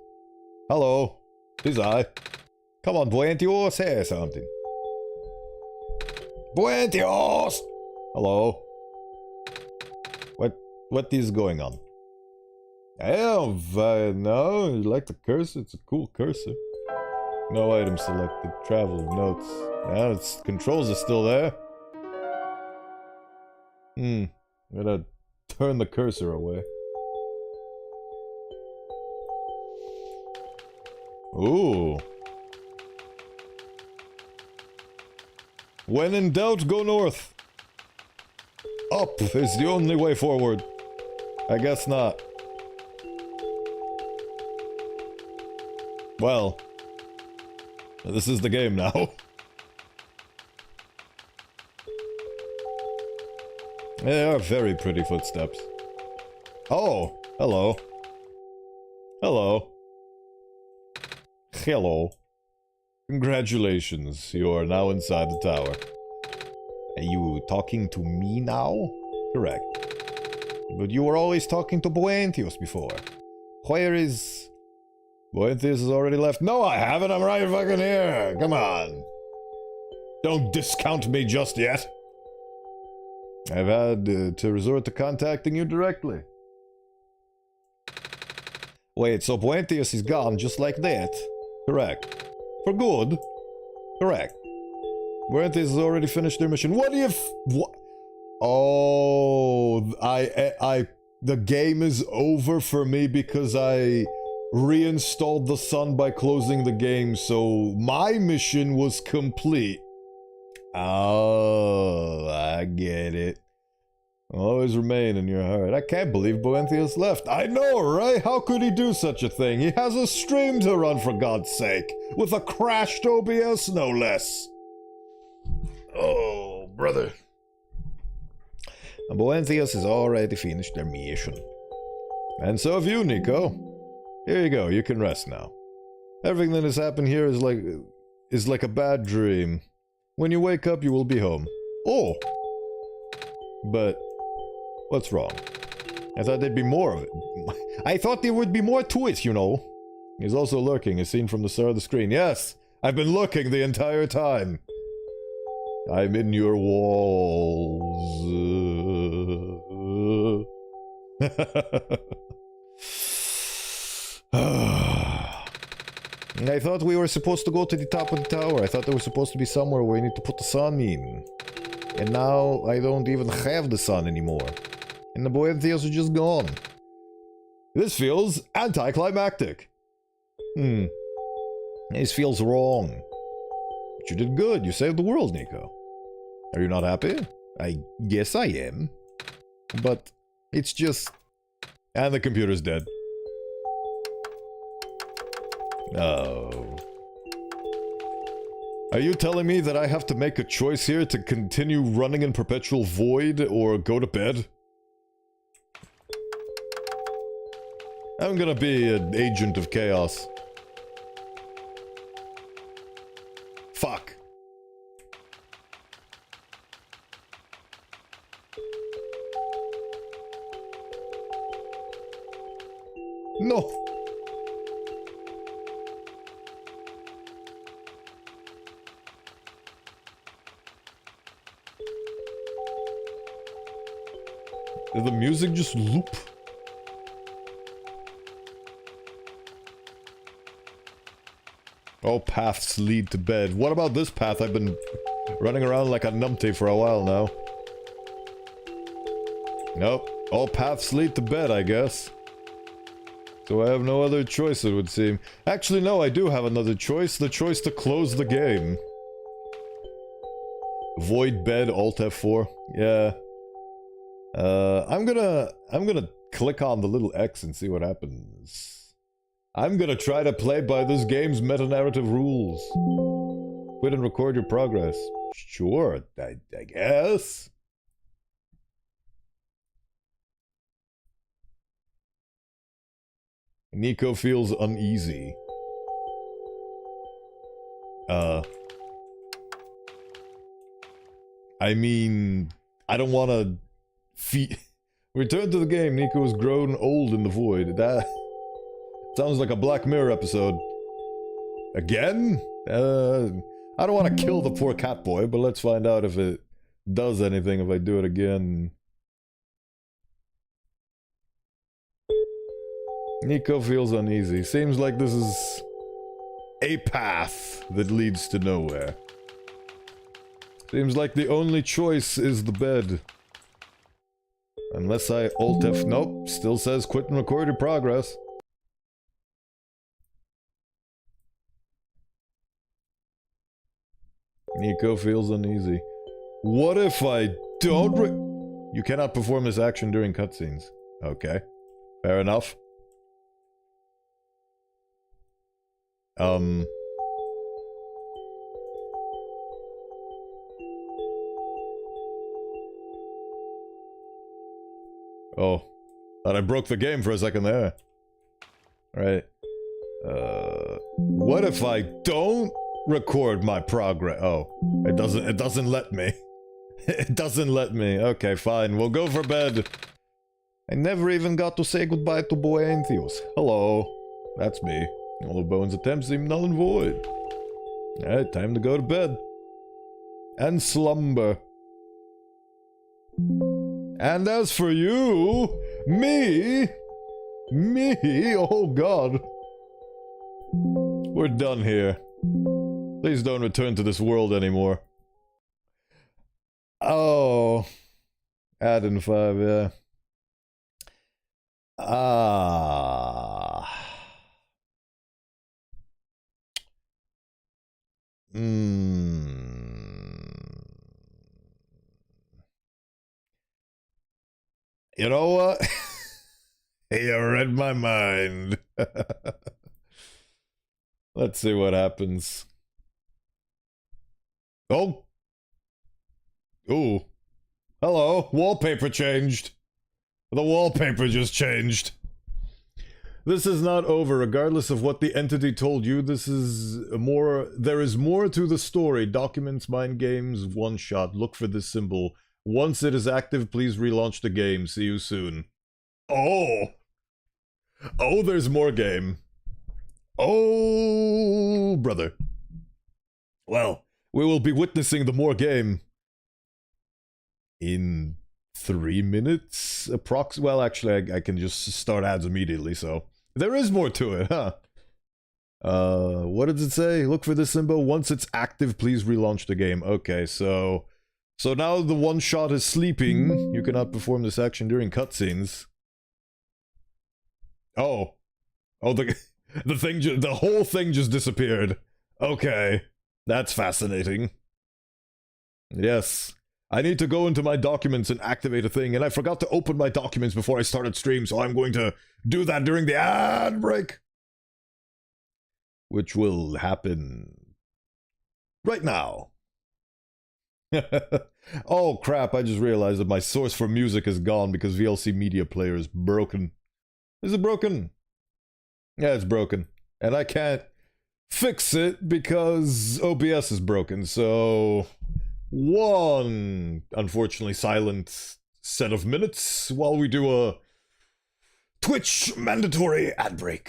Hello. Tis I. Come on, Bowenthius, say something. Bowenthius! Hello. What is going on? No, you like the cursor? It's a cool cursor. No item selected. Travel notes. Yeah, its controls are still there. I'm gonna turn the cursor away. Ooh. When in doubt, go north. Up is the only way forward. I guess not. Well, this is the game now. They are very pretty footsteps. Oh, hello. Hello. Hello. Congratulations, you are now inside the tower. Are you talking to me now? Correct. But you were always talking to Bowenthius before. Where is... Bowenthius has already left. No, I haven't. I'm right fucking here. Come on. Don't discount me just yet. I've had to resort to contacting you directly. Wait, so Bowenthius is gone just like that? Correct. For good? Correct. Bowenthius has already finished their mission. What if... What? Oh, the game is over for me because I reinstalled the sun by closing the game, so my mission was complete. Oh, I get it. Always remain in your heart. I can't believe Bowenthius left. I know, right? How could he do such a thing? He has a stream to run, for God's sake. With a crashed OBS, no less. Oh, brother. Bowenthius has already finished their mission. And so have you, Nico. Here you go, you can rest now. Everything that has happened here is like a bad dream. When you wake up, you will be home. Oh! But, what's wrong? I thought there'd be more of it. I thought there would be more to it, you know. He's also lurking, as seen from the start of the screen. Yes! I've been looking the entire time. I'm in your walls. I thought we were supposed to go to the top of the tower. I thought there was supposed to be somewhere where we need to put the sun in. And now I don't even have the sun anymore. And the Bowenthius are just gone. This feels anticlimactic. This feels wrong. But you did good. You saved the world, Nico. Are you not happy? I guess I am. But it's just... And the computer's dead. Oh. Are you telling me that I have to make a choice here to continue running in perpetual void or go to bed? I'm gonna be an agent of chaos. Fuck. No. Did the music just loop? All paths lead to bed. What about this path? I've been running around like a numpty for a while now. Nope. All paths lead to bed, I guess. So I have no other choice, it would seem. Actually, no, I do have another choice. The choice to close the game. Void bed, Alt F4. Yeah. I'm gonna click on the little X and see what happens. I'm gonna try to play by this game's meta-narrative rules. Quit and record your progress. Sure, I guess. Nico feels uneasy. I mean, I don't want to return to the game. Nico has grown old in the void. That sounds like a Black Mirror episode. Again? I don't want to kill the poor cat boy, but let's find out if it does anything if I do it again. Nico feels uneasy. Seems like this is a path that leads to nowhere. Seems like the only choice is the bed. Unless I Alt F. Nope, still says quit and record your progress. Nico feels uneasy. What if I don't You cannot perform this action during cutscenes. Okay. Fair enough. Oh. Thought I broke the game for a second there. Right. What if I don't record my progress? Oh. It doesn't let me. It doesn't let me. Okay, fine. We'll go for bed. I never even got to say goodbye to Bowenthius. Hello. That's me. All of Bowen's attempts seem null and void. Alright, time to go to bed. And slumber. And as for you, me, oh god. We're done here. Please don't return to this world anymore. Oh. Add in 5, yeah. You know what? You read my mind. Let's see what happens. Oh. Ooh. Hello. Wallpaper changed. The wallpaper just changed. This is not over, regardless of what the entity told you. This is more. There is more to the story. Documents, mind games, OneShot. Look for this symbol. Once it is active, please relaunch the game. See you soon. Oh! Oh, there's more game. Oh, brother. Well, we will be witnessing the more game in 3 minutes, approx. Well, actually, I can just start ads immediately, so there is more to it, huh? What does it say? Look for this symbol. Once it's active, please relaunch the game. Okay, so now the OneShot is sleeping. You cannot perform this action during cutscenes. Oh, the the whole thing just disappeared. Okay, that's fascinating. Yes. I need to go into my documents and activate a thing, and I forgot to open my documents before I started stream, so I'm going to do that during the ad break. Which will happen right now. Oh crap, I just realized that my source for music is gone because VLC Media Player is broken. Is it broken? Yeah, it's broken. And I can't fix it because OBS is broken, so one unfortunately silent set of minutes while we do a Twitch mandatory ad break.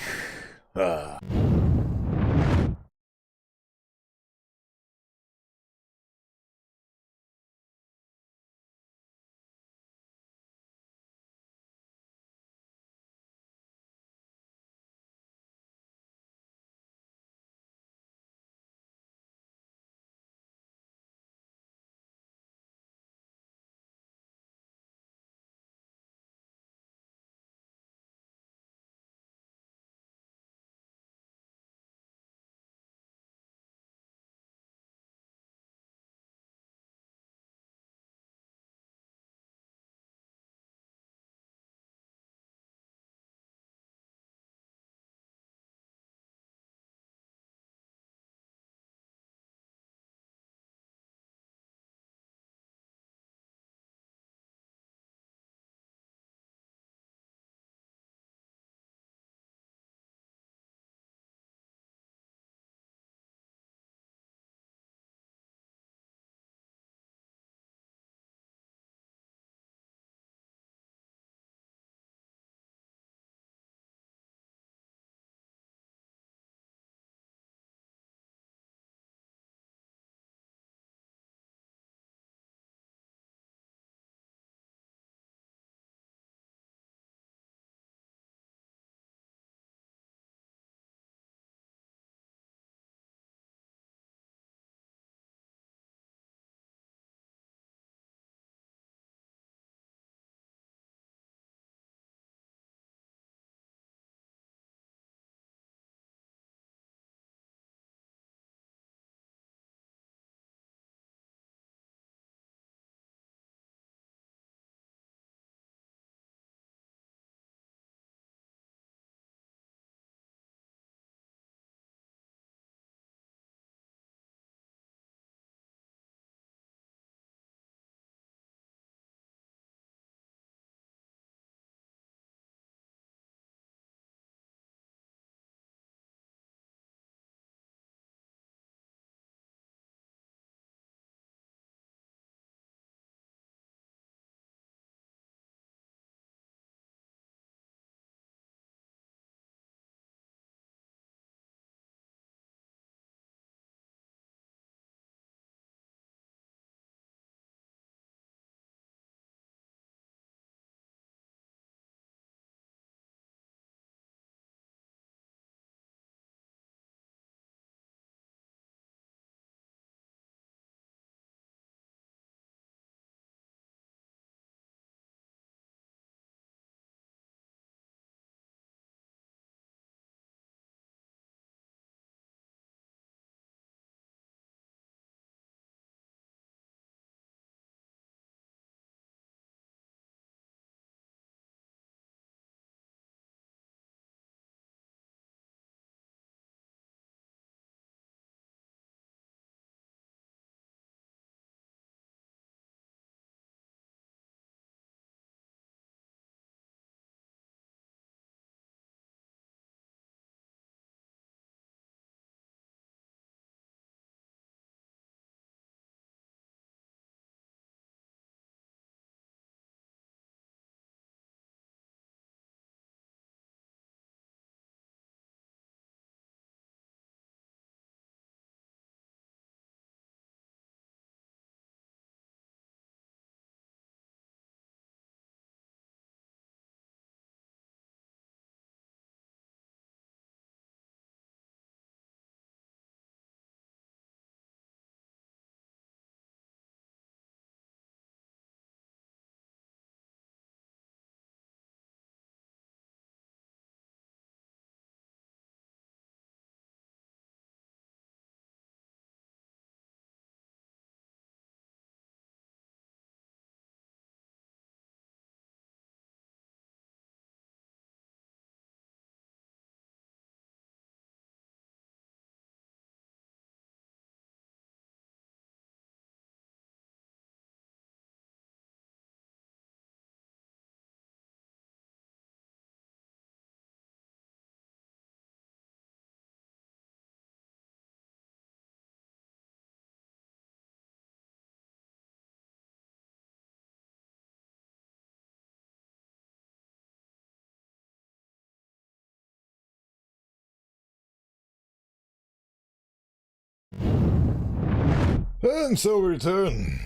And so we return.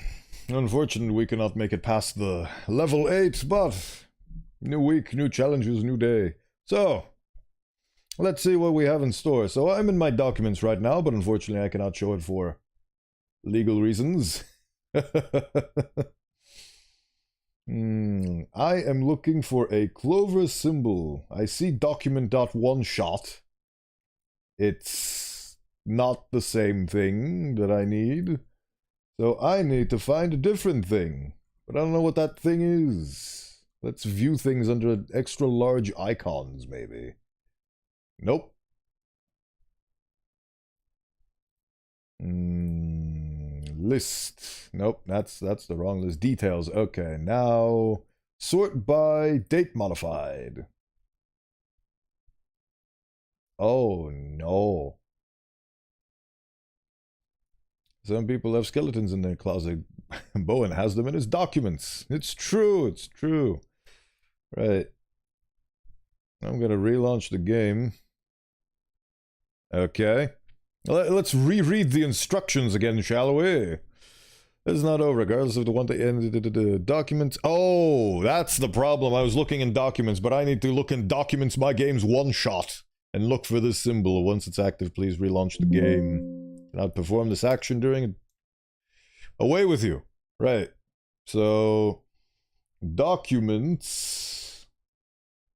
Unfortunately, we cannot make it past the level 8, but new week, new challenges, new day. So, let's see what we have in store. So I'm in my documents right now, but unfortunately I cannot show it for legal reasons. I am looking for a clover symbol. I see document.OneShot. It's not the same thing that I need. So I need to find a different thing. But I don't know what that thing is. Let's view things under extra large icons, maybe. Nope. List. Nope, that's the wrong list. Details. Okay, now sort by date modified. Oh no. Some people have skeletons in their closet. Bowen has them in his documents. It's true, it's true. Right. I'm gonna relaunch the game. Okay. Let's reread the instructions again, shall we? It's not over, regardless of the one that ended the documents. Oh, that's the problem. I was looking in documents, but I need to look in documents, my game's OneShot, and look for this symbol. Once it's active, please relaunch the game. Cannot perform this action during it. Away with you. Right. So, documents,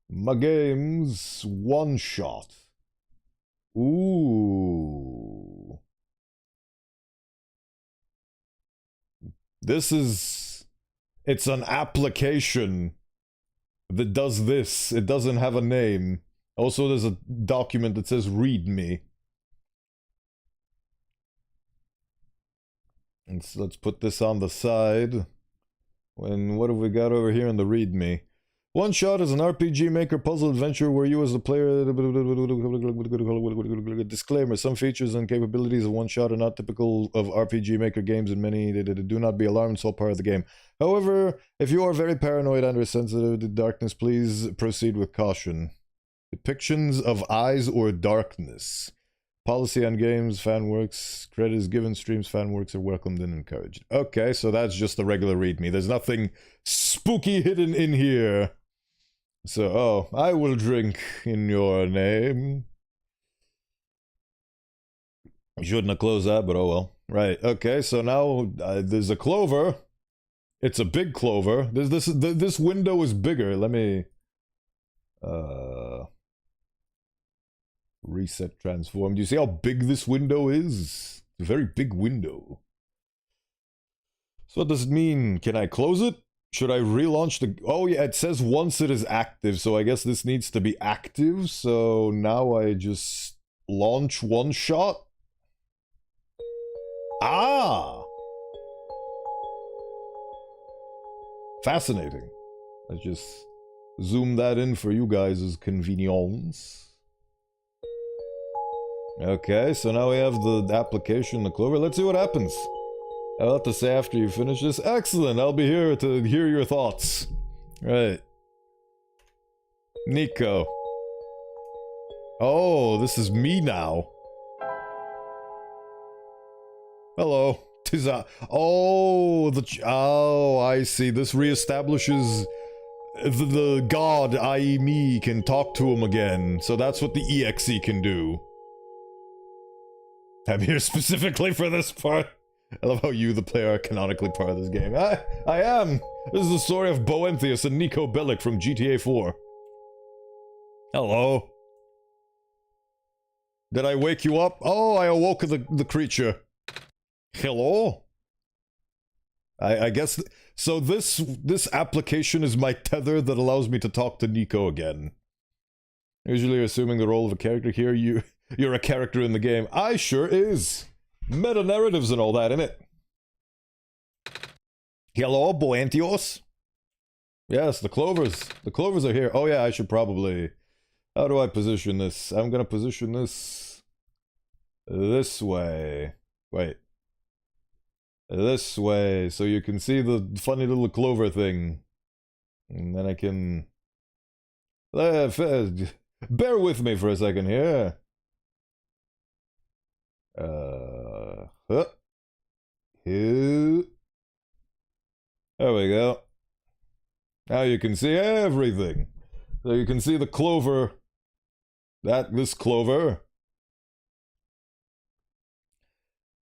my game's OneShot. Ooh. This is... It's an application that does this. It doesn't have a name. Also, there's a document that says README. And so let's put this on the side. What have we got over here in the README? OneShot is an RPG Maker puzzle adventure where you as the player... Disclaimer, some features and capabilities of OneShot are not typical of RPG Maker games and many do not be alarmed, it's all part of the game. However, if you are very paranoid and are sensitive to darkness, please proceed with caution. Depictions of eyes or darkness. Policy on games, fan works, credit is given, streams, fan works are welcomed and encouraged. Okay, so that's just the regular readme. There's nothing spooky hidden in here. So, oh, I will drink in your name. Shouldn't have closed that, but oh well. Right, okay, so now there's a clover. It's a big clover. This window is bigger. Let me... Reset transform. Do you see how big this window is? It's a very big window. So what does it mean? Can I close it? Should I relaunch the... Oh yeah, it says once it is active, so I guess this needs to be active. So now I just launch OneShot. Ah! Fascinating. Let's just zoom that in for you guys' convenience. Okay, so now we have the application, the clover. Let's see what happens. I'll have to say after you finish this. Excellent, I'll be here to hear your thoughts. Right. Nico. Oh, this is me now. Hello. Oh, oh, I see. This reestablishes the god, i.e. me, can talk to him again. So that's what the EXE can do. I'm here specifically for this part. I love how you, the player, are canonically part of this game. I am! This is the story of Bowenthius and Nico Bellic from GTA 4. Hello. Did I wake you up? Oh, I awoke the creature. Hello? I guess... So this application is my tether that allows me to talk to Nico again. Usually assuming the role of a character here, you're a character in the game. I sure is. Meta-narratives and all that, innit? Hello, Bowenthius? Yes, the clovers. The clovers are here. Oh yeah, I should probably... How do I position this? I'm gonna position this... this way. Wait. This way, so you can see the funny little clover thing. And then I can... bear with me for a second here. There we go. Now you can see everything. So you can see the clover. This clover.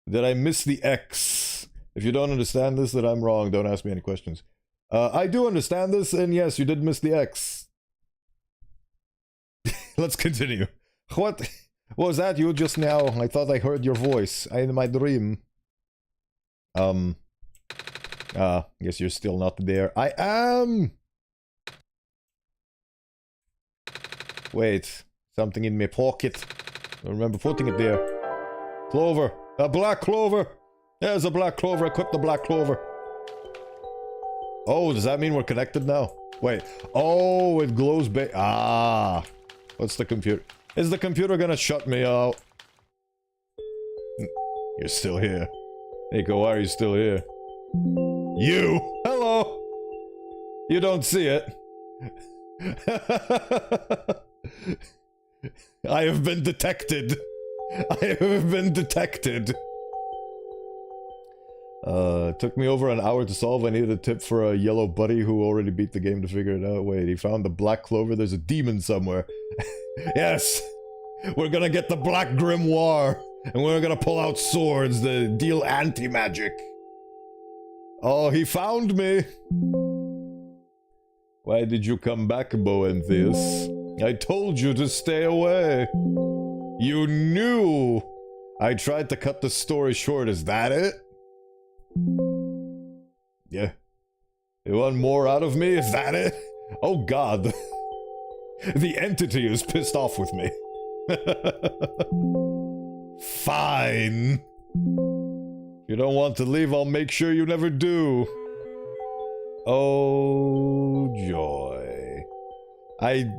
Did I miss the X? If you don't understand this, then I'm wrong. Don't ask me any questions. I do understand this, and yes, you did miss the X. Let's continue. What was that you just now? I thought I heard your voice in my dream. Guess you're still not there. I am! Wait, something in my pocket. I remember putting it there. Clover. A black clover! There's a black clover. Equip the black clover. Oh, does that mean we're connected now? Wait. Oh, it glows what's the computer? Is the computer gonna shut me out? You're still here. Nico, why are you still here? You! Hello! You don't see it. I have been detected. I have been detected. It took me over an hour to solve. I needed a tip for a yellow buddy who already beat the game to figure it out. Wait, he found the black clover. There's a demon somewhere. Yes! We're gonna get the black grimoire. And we're gonna pull out swords that deal anti-magic. Oh, he found me! Why did you come back, Bowenthius? I told you to stay away. You knew! I tried to cut the story short, is that it? Yeah. You want more out of me, is that it? Oh god. The entity is pissed off with me. Fine. If you don't want to leave, I'll make sure you never do. Oh, joy. I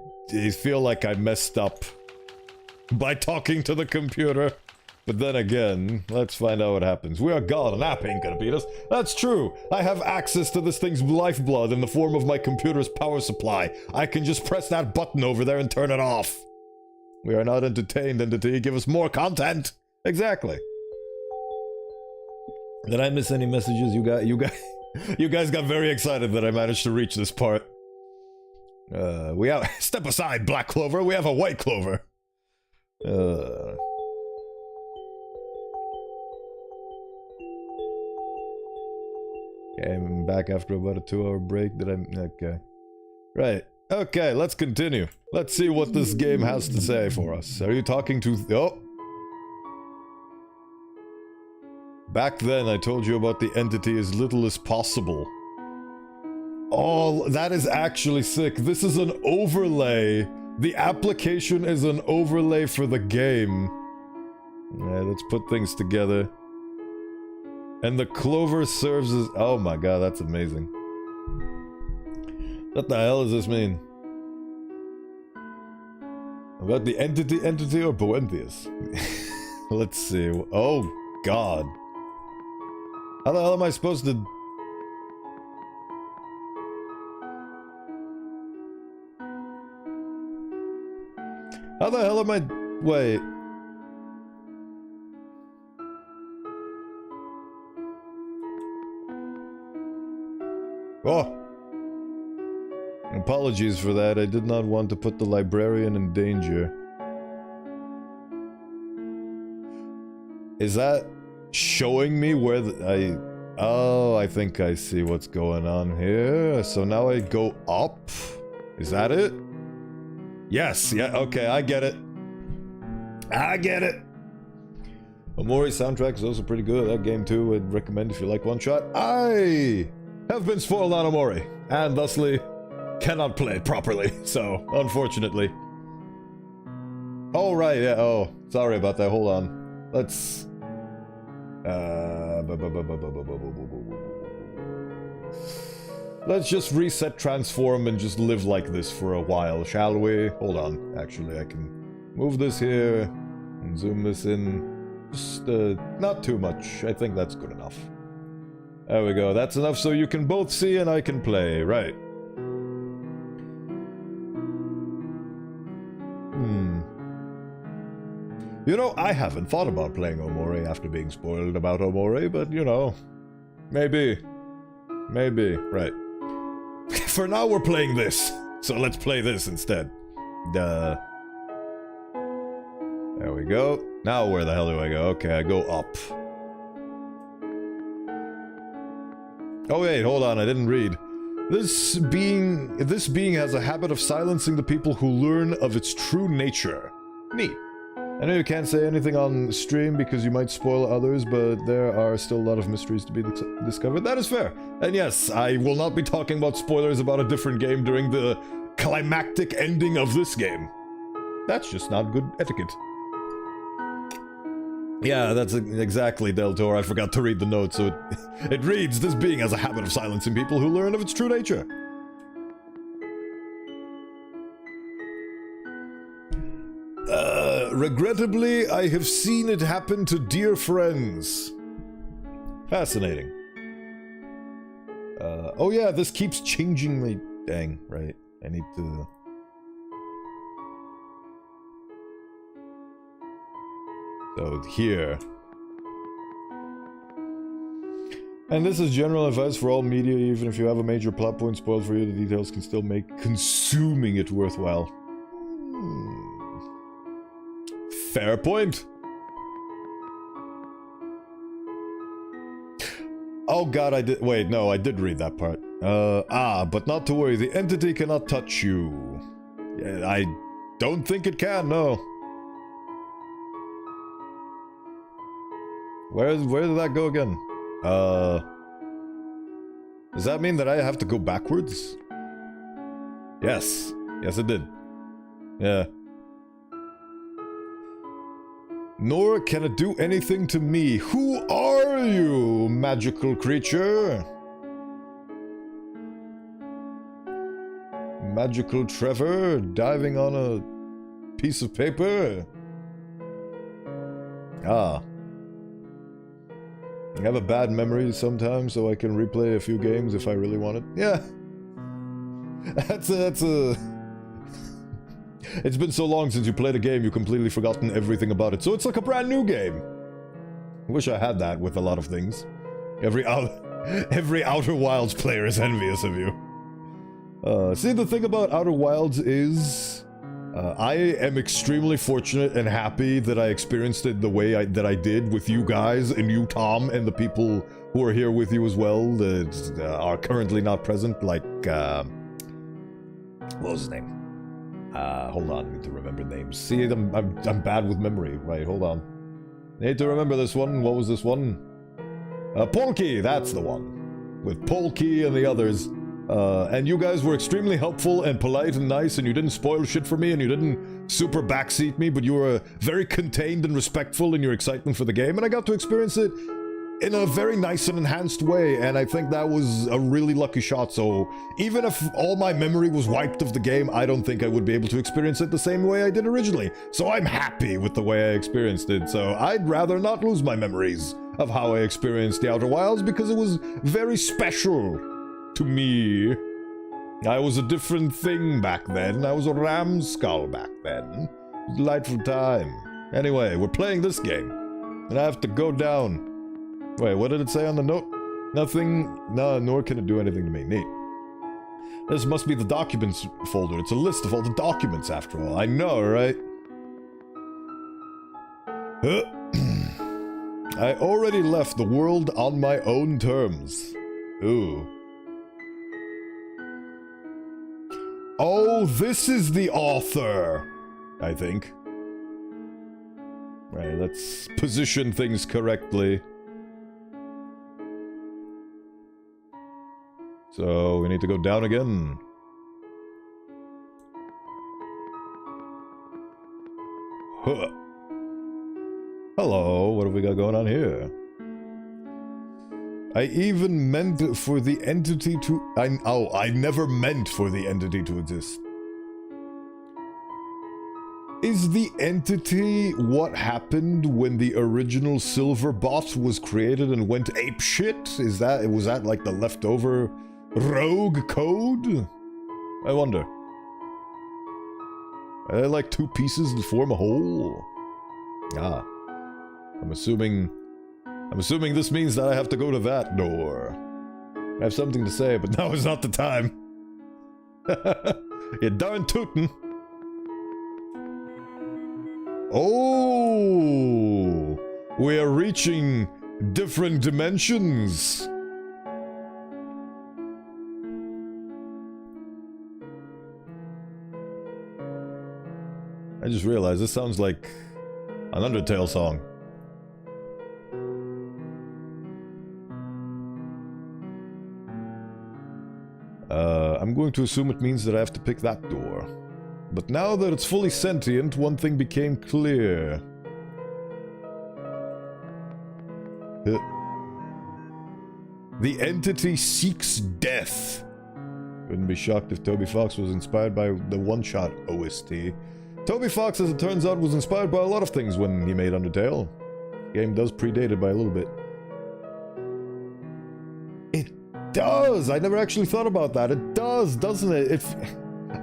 feel like I messed up by talking to the computer. But then again, let's find out what happens. We are God, an app ain't gonna beat us. That's true. I have access to this thing's lifeblood in the form of my computer's power supply. I can just press that button over there and turn it off. We are not entertained, entity. Give us more content. Exactly. Did I miss any messages? You guys got very excited that I managed to reach this part. We have step aside, black clover. We have a white clover. Okay, I'm back after about a 2-hour break. Okay. Right. Okay, let's continue. Let's see what this game has to say for us. Are you talking to... Oh! Back then, I told you about the entity as little as possible. Oh, that is actually sick. This is an overlay. The application is an overlay for the game. Alright, let's put things together. And the clover serves as... Oh my god, that's amazing. What the hell does this mean? About the entity or Bowenthius? Let's see. Oh god. How the hell am I supposed to... How the hell am I... Wait. Oh! Apologies for that, I did not want to put the librarian in danger. Is that showing me where Oh, I think I see what's going on here. So now I go up? Is that it? Yes, yeah, okay, I get it. I get it! Omori soundtrack is also pretty good. That game too, I'd recommend if you like OneShot. I have been spoiled on Omori, and thusly cannot play it properly, so unfortunately. Oh right, yeah, oh, sorry about that, hold on. Let's... Let's just reset transform and just live like this for a while, shall we? Hold on, actually I can move this here and zoom this in. Just, not too much, I think that's good enough. There we go, that's enough so you can both see and I can play, right. You know, I haven't thought about playing Omori after being spoiled about Omori, but you know, maybe. Maybe, right. For now we're playing this, so let's play this instead. There we go. Now where the hell do I go? Okay, I go up. Oh wait, hold on, I didn't read. This being has a habit of silencing the people who learn of its true nature. Neat. I know you can't say anything on stream because you might spoil others, but there are still a lot of mysteries to be discovered. That is fair. And yes, I will not be talking about spoilers about a different game during the climactic ending of this game. That's just not good etiquette. Yeah, that's exactly, Del Toro. I forgot to read the note, so it reads, this being has a habit of silencing people who learn of its true nature. Regrettably, I have seen it happen to dear friends. Fascinating. Oh yeah, this keeps changing me. Dang, right. I need to... So, here. And this is general advice for all media, even if you have a major plot point spoiled for you, the details can still make consuming it worthwhile. Fair point. Oh god, I did- wait, no, I did read that part. But not to worry, the entity cannot touch you. Yeah, I don't think it can, no. Where did that go again? Does that mean that I have to go backwards? Yes. Yes, it did. Yeah. Nor can it do anything to me. Who are you, magical creature? Magical Trevor diving on a piece of paper? Ah. I have a bad memory sometimes, so I can replay a few games if I really want it. Yeah. That's a... It's been so long since you played a game, you've completely forgotten everything about it. So it's like a brand new game. I wish I had that with a lot of things. Every Outer Wilds player is envious of you. See, the thing about Outer Wilds is... I am extremely fortunate and happy that I experienced it the way that I did with you guys, and you, Tom, and the people who are here with you as well, that are currently not present, like, what was his name? Hold on, I need to remember names. See, I'm bad with memory. Right, hold on. Need to remember this one. What was this one? Polky, that's the one. With Polky and the others. And you guys were extremely helpful and polite and nice, and you didn't spoil shit for me, and you didn't super backseat me, but you were very contained and respectful in your excitement for the game, and I got to experience it in a very nice and enhanced way, and I think that was a really lucky shot. So even if all my memory was wiped of the game, I don't think I would be able to experience it the same way I did originally. So I'm happy with the way I experienced it, so I'd rather not lose my memories of how I experienced the Outer Wilds, because it was very special to me. I was a different thing back then. I was a ram skull back then. Delightful time. Anyway, we're playing this game, and I have to go down. Wait, what did it say on the note? Nothing. No, nor can it do anything to me. Neat. This must be the documents folder. It's a list of all the documents, after all. I know, right? I already left the world on my own terms. Ooh. Oh, this is the author, I think. Right, let's position things correctly. So, we need to go down again. Huh. Hello, what have we got going on here? I even meant for the entity to... I never meant for the entity to exist. Is the entity what happened when the original silver bot was created and went apeshit? Was that like the leftover rogue code? I wonder. Are they like two pieces that form a whole? Ah. I'm assuming this means that I have to go to that door. I have something to say, but now is not the time. You darn tootin'. Oh! We are reaching different dimensions. I just realized this sounds like an Undertale song. I'm going to assume it means that I have to pick that door. But now that it's fully sentient, one thing became clear. The entity seeks death. Wouldn't be shocked if Toby Fox was inspired by the OneShot OST. Toby Fox, as it turns out, was inspired by a lot of things when he made Undertale. The game does predate it by a little bit. It does! I never actually thought about that. It does, doesn't it?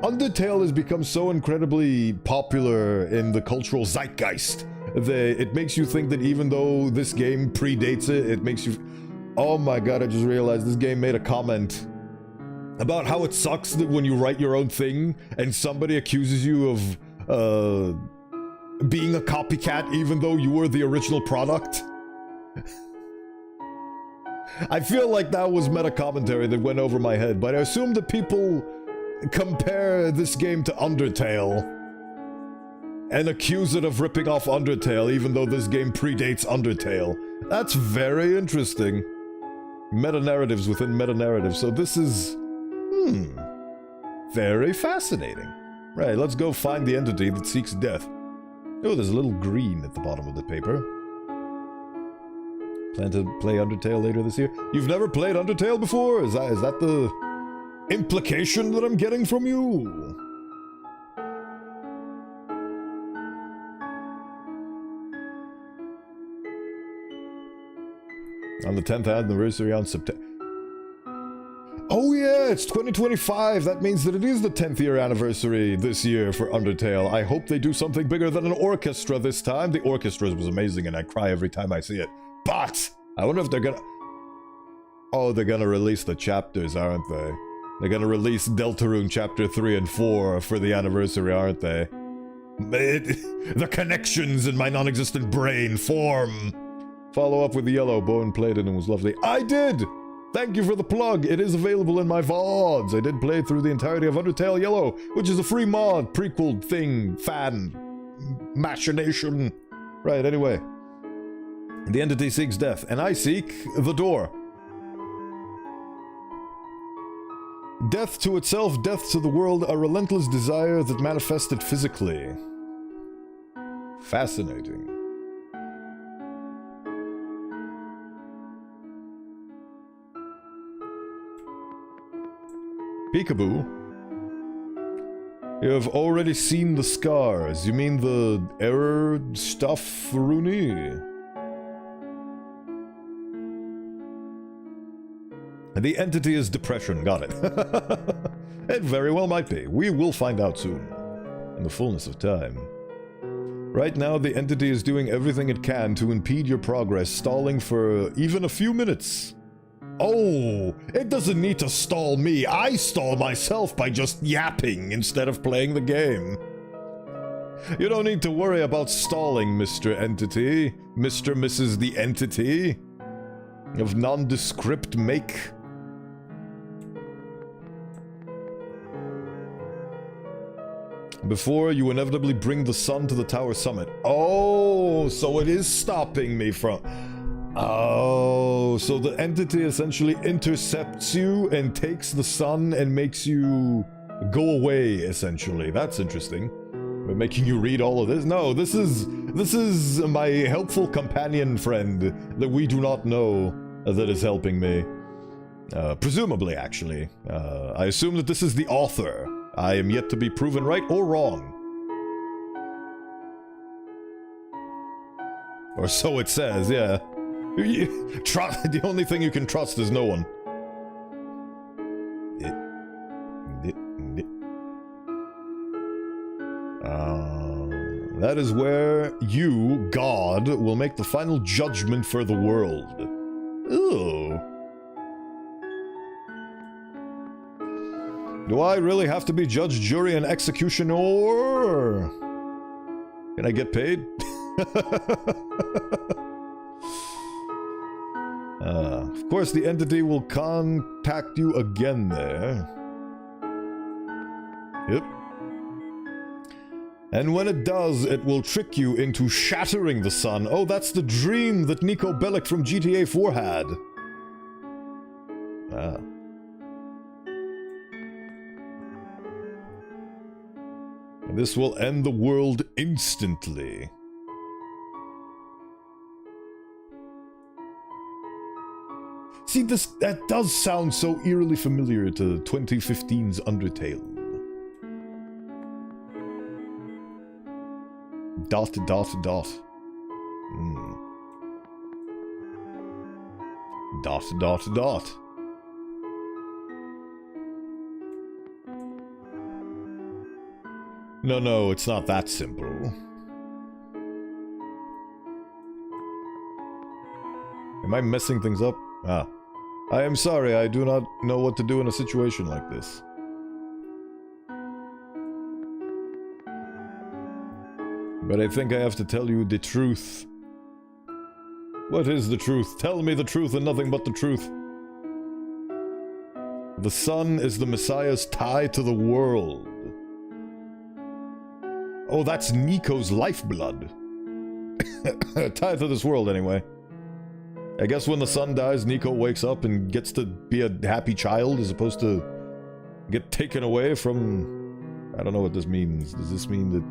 Undertale has become so incredibly popular in the cultural zeitgeist that it makes you think that even though this game predates it, it makes you... Oh my god, I just realized this game made a comment about how it sucks that when you write your own thing and somebody accuses you of being a copycat even though you were the original product. I feel like that was meta commentary that went over my head, but I assume that people compare this game to Undertale and accuse it of ripping off Undertale even though this game predates Undertale. That's very interesting. Meta-narratives within meta-narratives, so this is... very fascinating. Right, let's go find the entity that seeks death. Oh, there's a little green at the bottom of the paper. Plan to play Undertale later this year? You've never played Undertale before? Is that the implication that I'm getting from you? On the 10th anniversary on September... Oh yeah, it's 2025. That means that it is the 10th year anniversary this year for Undertale. I hope they do something bigger than an orchestra this time. The orchestra was amazing and I cry every time I see it. But I wonder if they're gonna... Oh, they're gonna release the chapters, aren't they? They're gonna release Deltarune Chapter 3 and 4 for the anniversary, aren't they? The connections in my non-existent brain form. Follow up with the yellow. Bowen played it and was lovely. I did! Thank you for the plug. It is available in my VODs. I did play through the entirety of Undertale Yellow, which is a free mod, prequel thing, fan, machination. Right, anyway. The entity seeks death, and I seek the door. Death to itself, death to the world, a relentless desire that manifested physically. Fascinating. Peekaboo. You have already seen the scars. You mean the error stuff, Rooney? The entity is depression. Got it. It very well might be. We will find out soon. In the fullness of time. Right now, the entity is doing everything it can to impede your progress, stalling for even a few minutes. Oh, it doesn't need to stall me. I stall myself by just yapping instead of playing the game. You don't need to worry about stalling, Mr. Entity. Mr. Mrs. the Entity. Of nondescript make. Before you inevitably bring the sun to the tower summit. Oh, so it is stopping me from... Oh, so the entity essentially intercepts you and takes the sun and makes you go away, essentially. That's interesting. We're making you read all of this? No, this is my helpful companion friend that we do not know that is helping me. Presumably, actually. I assume that this is the author. I am yet to be proven right or wrong. Or so it says, yeah. The only thing you can trust is no one. That is where you, God, will make the final judgment for the world. Ooh. Do I really have to be judge, jury, and executioner? Can I get paid? Of course, the entity will contact you again there. Yep. And when it does, it will trick you into shattering the sun. Oh, that's the dream that Nico Bellic from GTA 4 had. Ah. This will end the world instantly. See, that does sound so eerily familiar to 2015's Undertale. Dot, dot, dot. Dot, dot, dot. No, it's not that simple. Am I messing things up? Ah. I am sorry, I do not know what to do in a situation like this. But I think I have to tell you the truth. What is the truth? Tell me the truth and nothing but the truth. The sun is the Messiah's tie to the world. Oh, that's Nico's lifeblood. Tie to this world, anyway. I guess when the sun dies, Nico wakes up and gets to be a happy child as opposed to get taken away from... I don't know what this means. Does this mean that...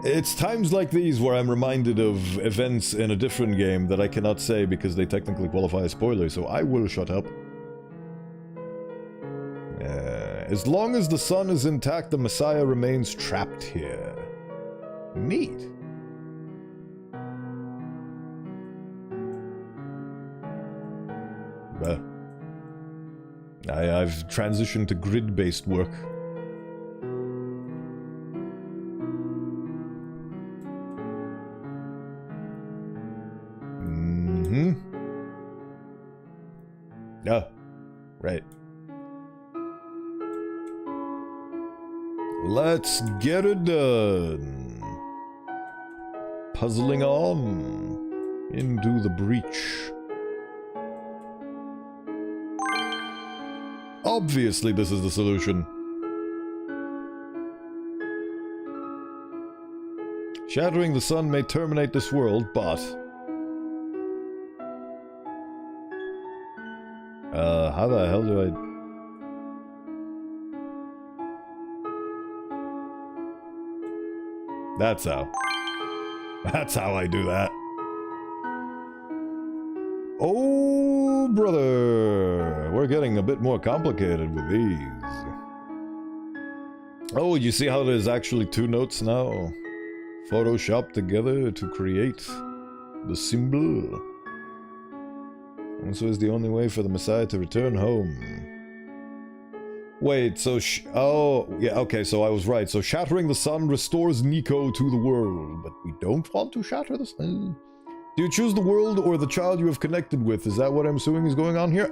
It's times like these where I'm reminded of events in a different game that I cannot say because they technically qualify as spoilers, so I will shut up. As long as the sun is intact, the Messiah remains trapped here. Neat. I've transitioned to grid-based work. Oh, right. Let's get it done. Puzzling on into the breach. Obviously, this is the solution. Shattering the sun may terminate this world, but... how the hell do I... That's how. That's how I do that. Oh, brother. We're getting a bit more complicated with these. Oh, you see how there's actually two notes now? Photoshopped together to create the symbol. And so is the only way for the Messiah to return home. Wait, so oh, yeah, okay, so I was right. So shattering the sun restores Nico to the world, but we don't want to shatter the sun. Do you choose the world or the child you have connected with? Is that what I'm assuming is going on here?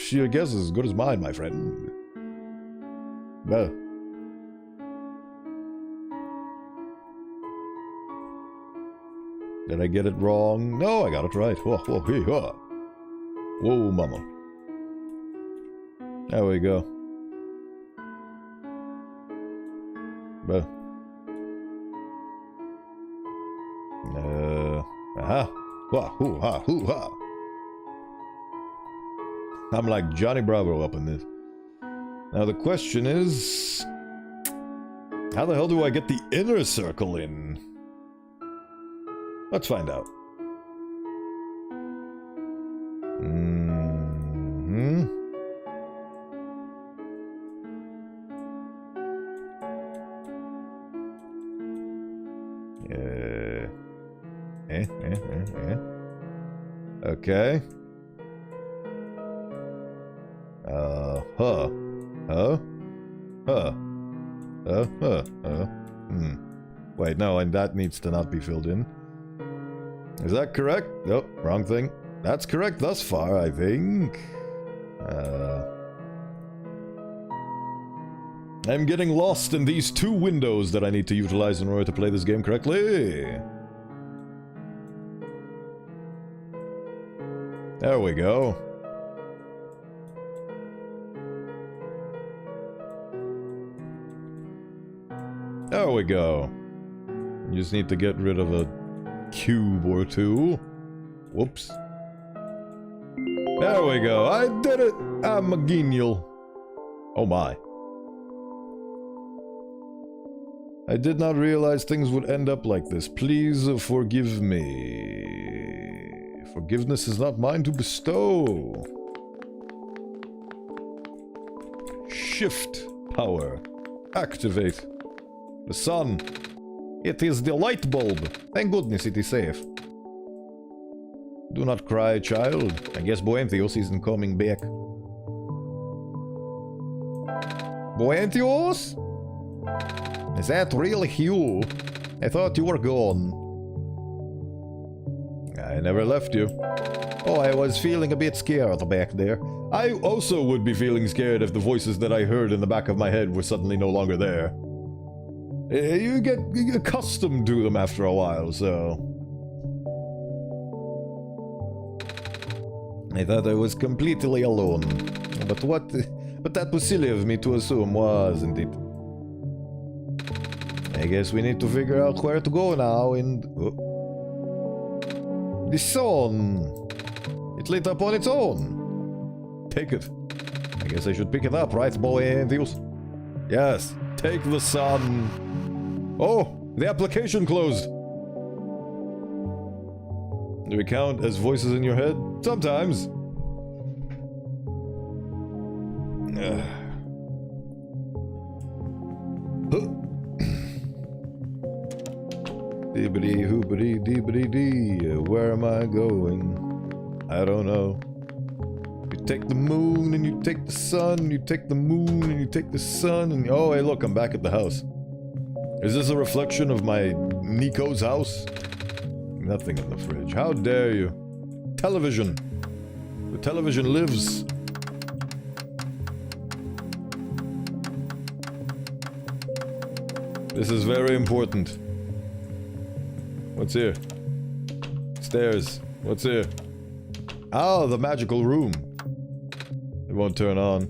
Your guess is as good as mine, my friend. Well. Did I get it wrong? No, I got it right. Whoa, whoa, hey, whoa. Whoa, mama. There we go. Well. Aha. Wah, hoo, ha, hoo, ha. I'm like Johnny Bravo up in this. Now the question is... how the hell do I get the inner circle in? Let's find out. Okay. Wait, no, and that needs to not be filled in. Is that correct? Nope, wrong thing. That's correct thus far, I think. I'm getting lost in these two windows that I need to utilize in order to play this game correctly. There we go. There we go. You just need to get rid of a cube or two. Whoops. There we go. I did it. I'm a genial. Oh my. I did not realize things would end up like this. Please forgive me. Forgiveness is not mine to bestow. Shift power. Activate. The sun. It is the light bulb. Thank goodness it is safe. Do not cry, child. I guess Bowenthius isn't coming back. Bowenthius? Is that really you? I thought you were gone. I never left you. Oh, I was feeling a bit scared back there. I also would be feeling scared if the voices that I heard in the back of my head were suddenly no longer there. You get accustomed to them after a while, so... I thought I was completely alone. But that was silly of me to assume, wasn't it? I guess we need to figure out where to go now and... Oh. The sun! It lit up on its own! Take it. I guess I should pick it up, right, Bowenthius? Yes, take the sun. Oh, the application closed. Do we count as voices in your head? Sometimes. Dibbity hoobity dibbity dee. Where am I going? I don't know. You take the moon and you take the sun, you take the moon and you take the sun and... Oh, hey, look, I'm back at the house. Is this a reflection of my Nico's house? Nothing in the fridge. How dare you? Television. The television lives. This is very important. What's here? Stairs. What's here? Oh, the magical room. It won't turn on.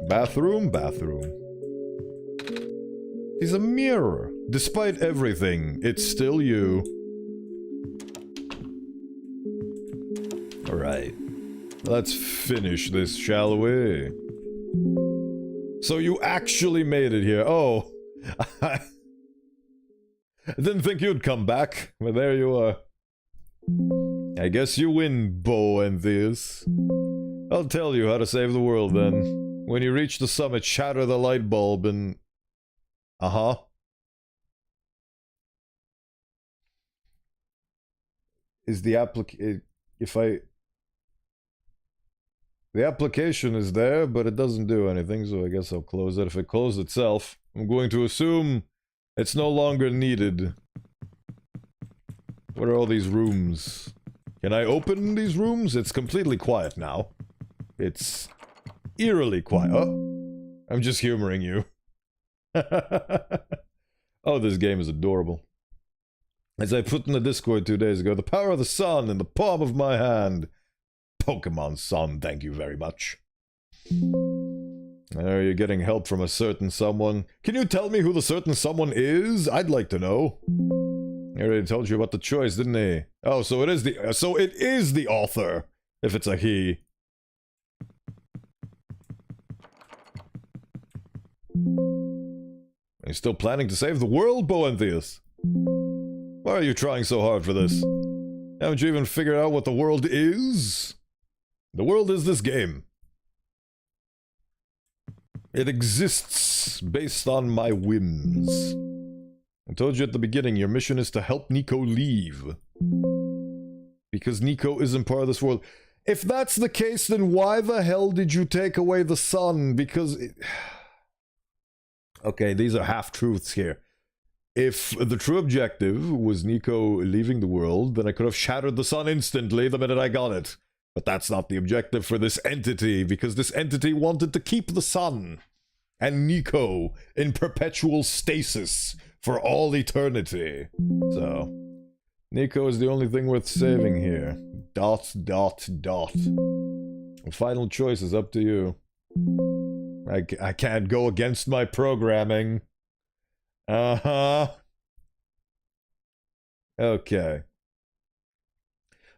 Bathroom, bathroom. It's a mirror. Despite everything, it's still you. Alright. Let's finish this, shall we? So you actually made it here. Oh. I didn't think you'd come back, but there you are. I guess you win, Bowenthius. I'll tell you how to save the world then. When you reach the summit, shatter the light bulb and... Uh-huh. Is the The application is there, but it doesn't do anything, so I guess I'll close it. If it closed itself, I'm going to assume it's no longer needed. What are all these rooms? Can I open these rooms? It's completely quiet now. It's eerily quiet. Oh, I'm just humoring you. Oh, this game is adorable. As I put in the Discord 2 days ago, the power of the sun in the palm of my hand. Pokemon Sun, thank you very much. Are you getting help from a certain someone? Can you tell me who the certain someone is? I'd like to know. I already told you about the choice, didn't he? Oh, so it is the author, if it's a he. Are you still planning to save the world, Bowenthius? Why are you trying so hard for this? Haven't you even figured out what the world is? The world is this game. It exists based on my whims. I told you at the beginning, your mission is to help Nico leave. Because Nico isn't part of this world. If that's the case, then why the hell did you take away the sun? Because... Okay, these are half-truths here. If the true objective was Nico leaving the world, then I could have shattered the sun instantly the minute I got it. But that's not the objective for this entity, because this entity wanted to keep the sun and Nico in perpetual stasis for all eternity. So, Nico is the only thing worth saving here. ... The final choice is up to you. I can't go against my programming. Uh-huh. Okay.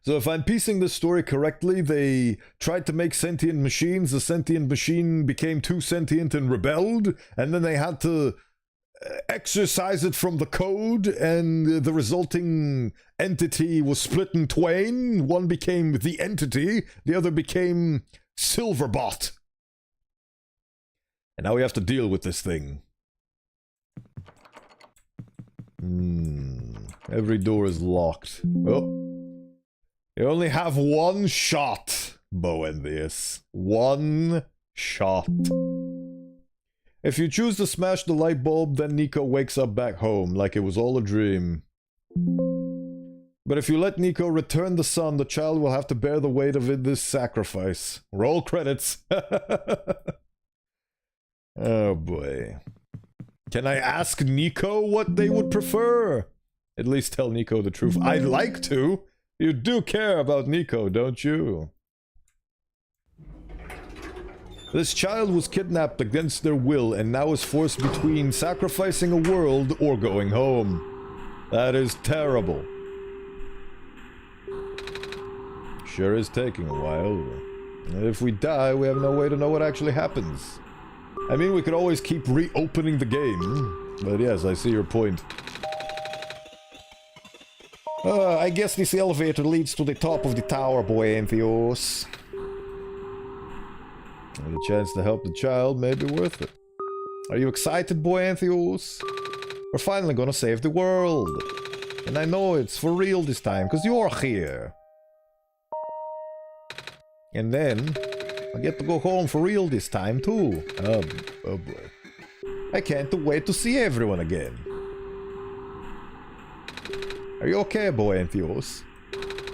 So if I'm piecing this story correctly, they tried to make sentient machines, the sentient machine became too sentient and rebelled, and then they had to exercise it from the code, and the resulting entity was split in twain. One became the entity, the other became Silverbot. And now we have to deal with this thing. Every door is locked. Oh. You only have one shot, Bowenthius. One shot. If you choose to smash the light bulb, then Nico wakes up back home, like it was all a dream. But if you let Nico return the sun, the child will have to bear the weight of this sacrifice. Roll credits. Oh boy. Can I ask Nico what they would prefer? At least tell Nico the truth. I'd like to. You do care about Nico, don't you? This child was kidnapped against their will and now is forced between sacrificing a world or going home. That is terrible. Sure is taking a while. If we die, we have no way to know what actually happens. I mean, we could always keep reopening the game. But yes, I see your point. I guess this elevator leads to the top of the tower, Bowenthius. The chance to help the child may be worth it. Are you excited, Bowenthius? We're finally gonna save the world. And I know it's for real this time, because you're here. And then, I get to go home for real this time, too. Oh boy. I can't wait to see everyone again. Are you okay, Bowenthius?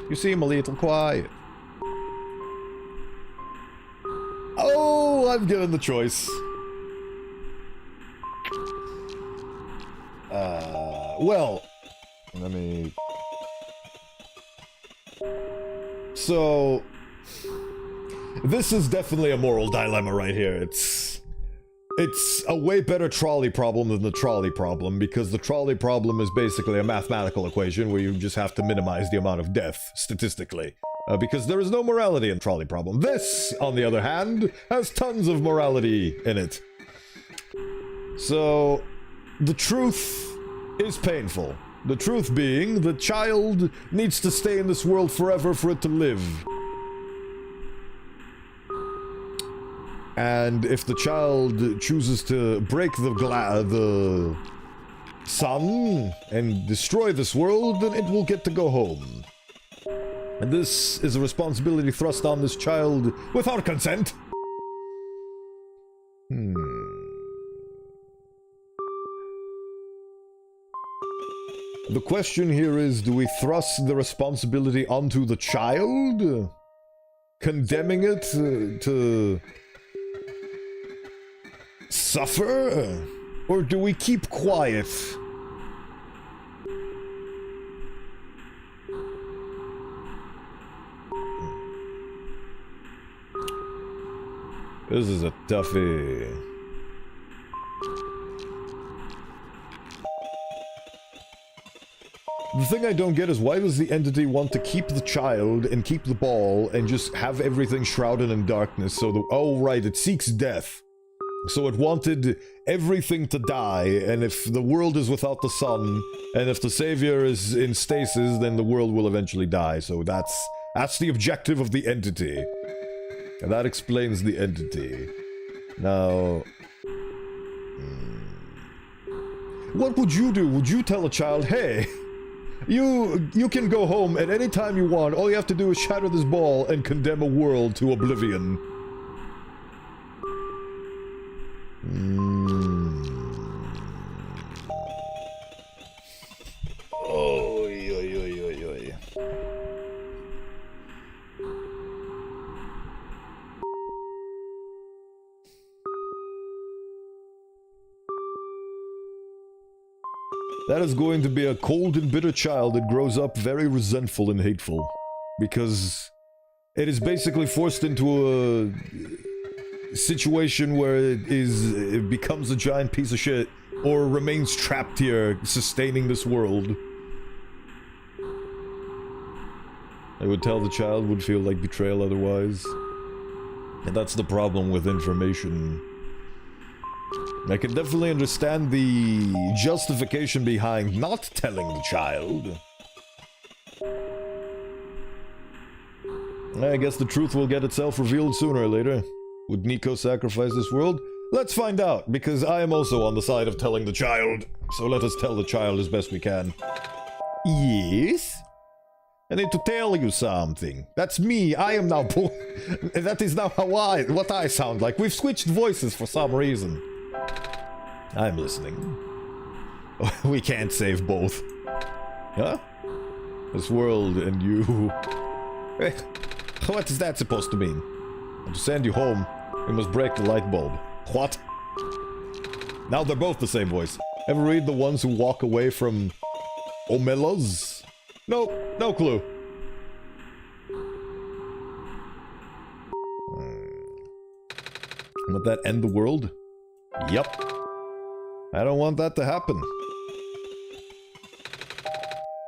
You seem a little quiet. Oh, I'm given the choice. Well, let me... So... This is definitely a moral dilemma right here. It's a way better trolley problem than the trolley problem, because the trolley problem is basically a mathematical equation where you just have to minimize the amount of death, statistically. Because there is no morality in trolley problem. This, on the other hand, has tons of morality in it. So, the truth is painful. The truth being, the child needs to stay in this world forever for it to live. And if the child chooses to break the sun and destroy this world, then it will get to go home. And this is a responsibility thrust on this child without consent. The question here is, do we thrust the responsibility onto the child? Condemning it to suffer? Or do we keep quiet? This is a toughie. The thing I don't get is, why does the entity want to keep the child and keep the ball and just have everything shrouded in darkness so the... Oh right, it seeks death. So it wanted everything to die, and if the world is without the sun, and if the savior is in stasis, then the world will eventually die. So that's the objective of the entity. And that explains the entity. Now... What would you do? Would you tell a child, hey, you can go home at any time you want. All you have to do is shatter this ball and condemn a world to oblivion. Oy, oy, oy, oy, oy. That is going to be a cold and bitter child that grows up very resentful and hateful. Because it is basically forced into a situation where it becomes a giant piece of shit, or remains trapped here, sustaining this world. I would tell the child would feel like betrayal otherwise. And that's the problem with information. I can definitely understand the justification behind not telling the child. I guess the truth will get itself revealed sooner or later. Would Nico sacrifice this world? Let's find out, because I am also on the side of telling the child. So let us tell the child as best we can. Yes? I need to tell you something. That's me. I am now that is now what I sound like. We've switched voices for some reason. I'm listening. We can't save both. Huh? This world and you. What is that supposed to mean? To send you home, we must break the light bulb. What? Now they're both the same voice. Ever read The Ones Who Walk Away from Omelas? Nope, no clue. Would that end the world? Yup. I don't want that to happen.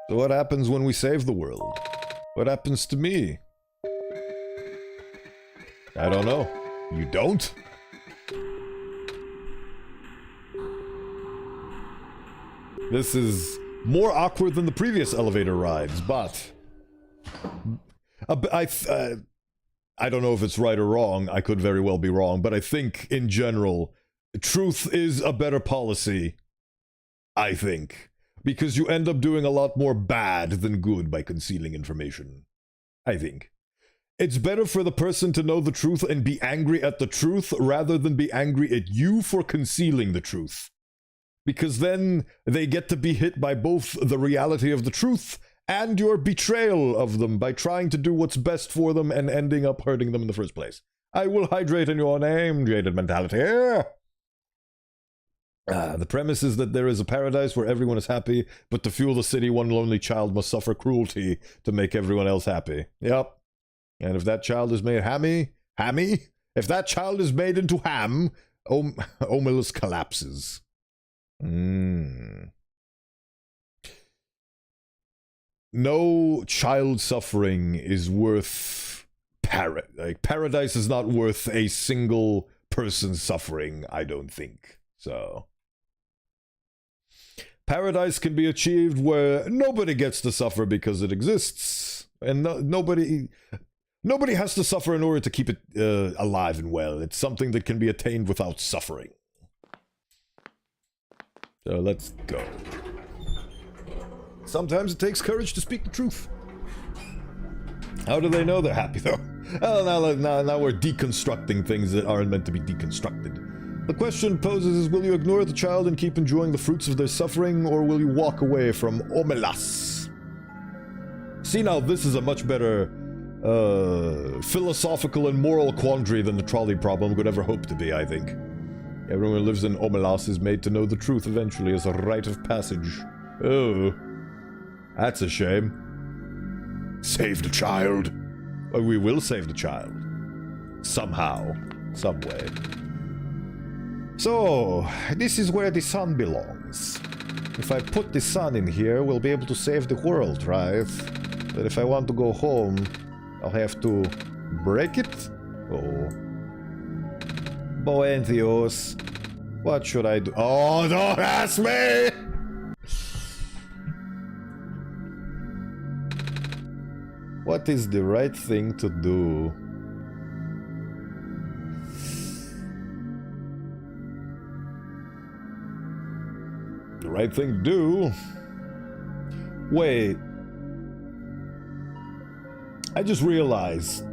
So what happens when we save the world? What happens to me? I don't know. You don't? This is more awkward than the previous elevator rides, but... I don't know if it's right or wrong. I could very well be wrong, but I think, in general, truth is a better policy. I think. Because you end up doing a lot more bad than good by concealing information. I think. It's better for the person to know the truth and be angry at the truth rather than be angry at you for concealing the truth. Because then they get to be hit by both the reality of the truth and your betrayal of them by trying to do what's best for them and ending up hurting them in the first place. I will hydrate in your name, jaded mentality. The premise is that there is a paradise where everyone is happy, but to fuel the city, one lonely child must suffer cruelty to make everyone else happy. Yep. And if that child is made hammy? If that child is made into ham, Omelas collapses. No child suffering is worth paradise is not worth a single person suffering, I don't think. So paradise can be achieved where nobody gets to suffer because it exists, and nobody has to suffer in order to keep it alive and well. It's something that can be attained without suffering. So let's go. Sometimes it takes courage to speak the truth. How do they know they're happy, though? Oh, now we're deconstructing things that aren't meant to be deconstructed. The question poses is, will you ignore the child and keep enjoying the fruits of their suffering, or will you walk away from Omelas? See, now this is a much better philosophical and moral quandary than the trolley problem could ever hope to be, I think. Everyone who lives in Omelas is made to know the truth eventually as a rite of passage. Oh. That's a shame. Save the child. Or we will save the child. Somehow. Some way. So, this is where the sun belongs. If I put the sun in here, we'll be able to save the world, right? But if I want to go home, I'll have to break it? Oh. Bowenthius. What should I do? Oh, don't ask me! What is the right thing to do? The right thing to do. Wait. I just realized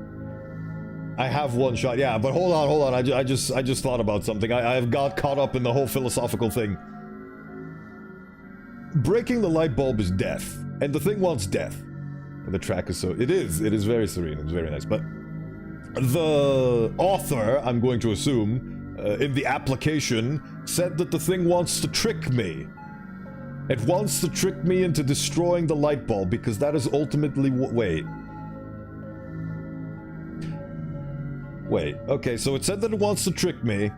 I have one shot. Yeah, but hold on. I just thought about something. I've got caught up in the whole philosophical thing. Breaking the light bulb is death, and the thing wants death. The track is so... It is very serene. It's very nice, but the author, I'm going to assume, in the application, said that the thing wants to trick me. It wants to trick me into destroying the light bulb, because that is ultimately what... Wait, okay, so it said that it wants to trick me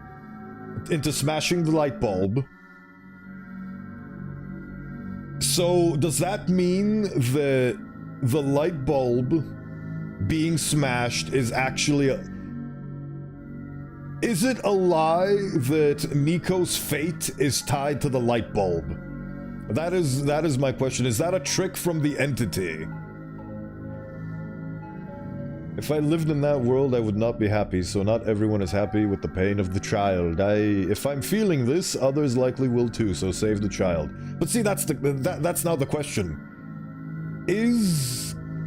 into smashing the light bulb. So, does that mean that the light bulb being smashed is actually a... Is it a lie that Nico's fate is tied to the light bulb? That is my question. Is that a trick from the entity? If I lived in that world, I would not be happy, so not everyone is happy with the pain of the child. If I'm feeling this, others likely will too, so save the child. But see, that's now the question.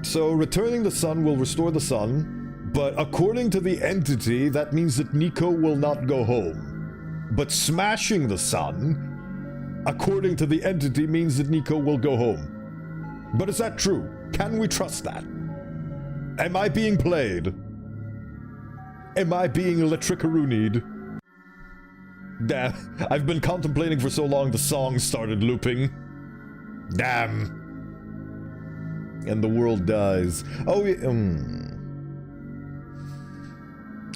So returning the sun will restore the sun, but according to the entity, that means that Nico will not go home. But smashing the sun, according to the entity, means that Nico will go home. But is that true? Can we trust that? Am I being played? Am I being electricaroonied? Damn, I've been contemplating for so long the song started looping. Damn. And the world dies. Oh,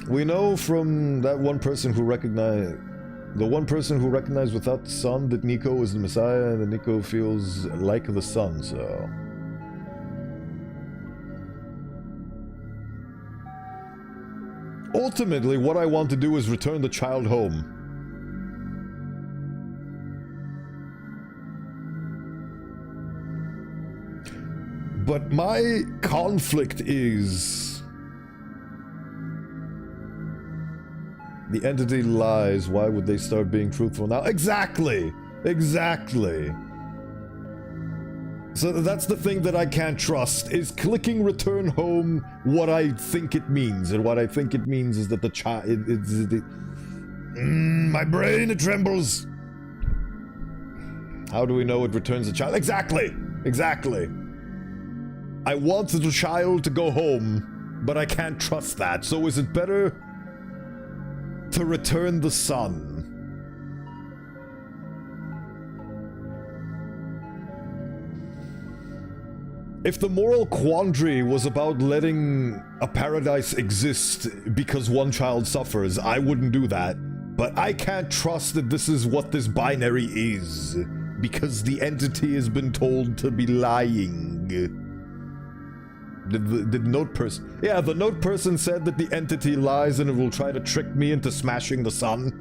we know from that one person who recognized... The one person who recognized without the sun that Nico is the Messiah, and that Nico feels like the sun, so... Ultimately, what I want to do is return the child home. But my conflict is... The entity lies. Why would they start being truthful now? Exactly! Exactly! So that's the thing that I can't trust, is clicking return home what I think it means. And what I think it means is that the child... my brain, it trembles! How do we know it returns the child? Exactly! Exactly! I want the child to go home, but I can't trust that. So is it better to return the sun? If the moral quandary was about letting a paradise exist because one child suffers, I wouldn't do that. But I can't trust that this is what this binary is, because the entity has been told to be lying. The note person... Yeah, the note person said that the entity lies and it will try to trick me into smashing the sun.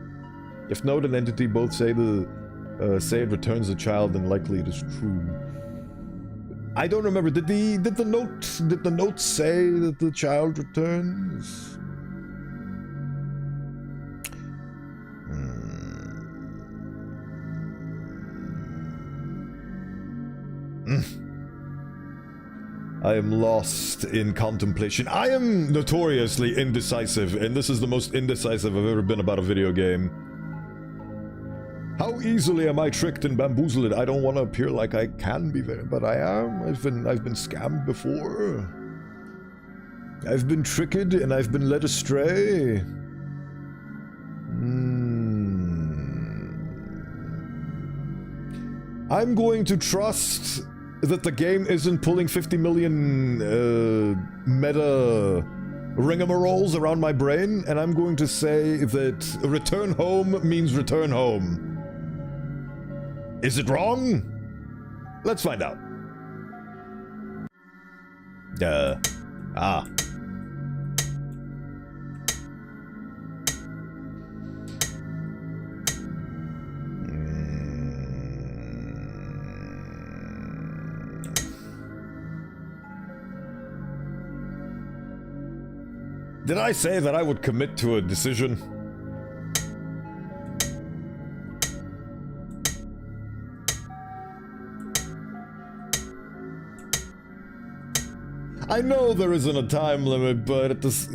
If note and entity both say it returns the child, then likely it is true. I don't remember. Did the note say that the child returns? I am lost in contemplation. I am notoriously indecisive, and this is the most indecisive I've ever been about a video game. How easily am I tricked and bamboozled? I don't want to appear like I can be there, but I am. I've been scammed before. I've been tricked and I've been led astray. I'm going to trust that the game isn't pulling 50 million meta ringamarolls around my brain, and I'm going to say that return home means return home. Is it wrong? Let's find out. Did I say that I would commit to a decision? I know there isn't a time limit, but at this...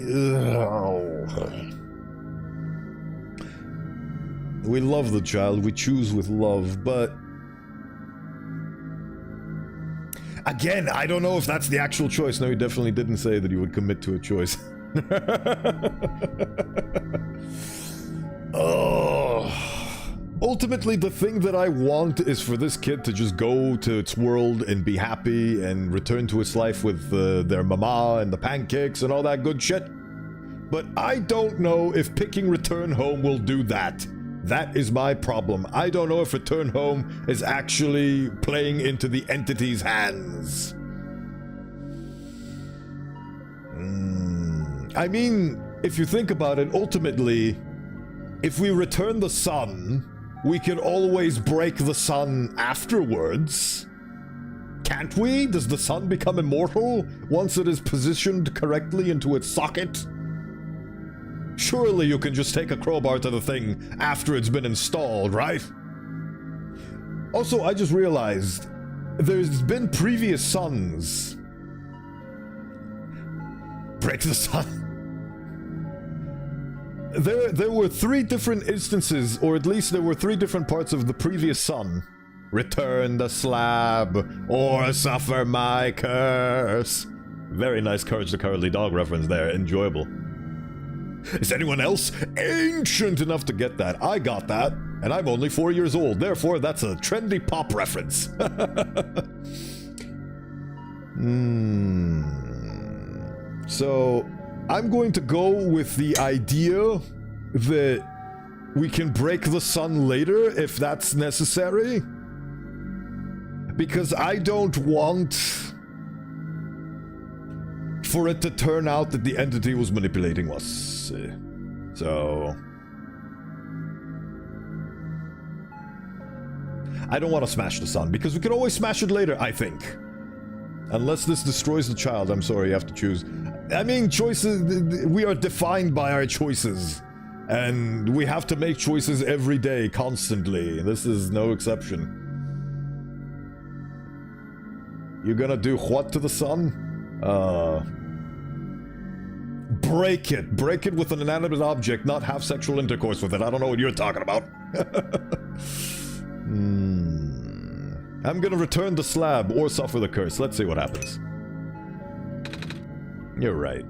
We love the child, we choose with love, but... Again, I don't know if that's the actual choice. No, he definitely didn't say that he would commit to a choice. Oh... Ultimately, the thing that I want is for this kid to just go to its world and be happy and return to its life with their mama and the pancakes and all that good shit. But I don't know if picking Return Home will do that. That is my problem. I don't know if Return Home is actually playing into the entity's hands. I mean, if you think about it, ultimately, if we return the sun... we can always break the sun afterwards. Can't we? Does the sun become immortal once it is positioned correctly into its socket? Surely you can just take a crowbar to the thing after it's been installed, right? Also, I just realized there's been previous suns. Break the sun. There were 3 different instances, or at least there were 3 different parts of the previous sun. Return the slab, or suffer my curse. Very nice Courage the Cowardly Dog reference there, enjoyable. Is anyone else ancient enough to get that? I got that, and I'm only 4 years old, therefore that's a trendy pop reference. So... I'm going to go with the idea that we can break the sun later if that's necessary. Because I don't want for it to turn out that the entity was manipulating us. So... I don't want to smash the sun, because we can always smash it later, I think. Unless this destroys the child, I'm sorry, you have to choose. I mean, choices, we are defined by our choices. And we have to make choices every day, constantly. This is no exception. You're gonna do what to the sun? Break it. Break it with an inanimate object, not have sexual intercourse with it. I don't know what you're talking about. I'm gonna return the slab or suffer the curse. Let's see what happens. You're right.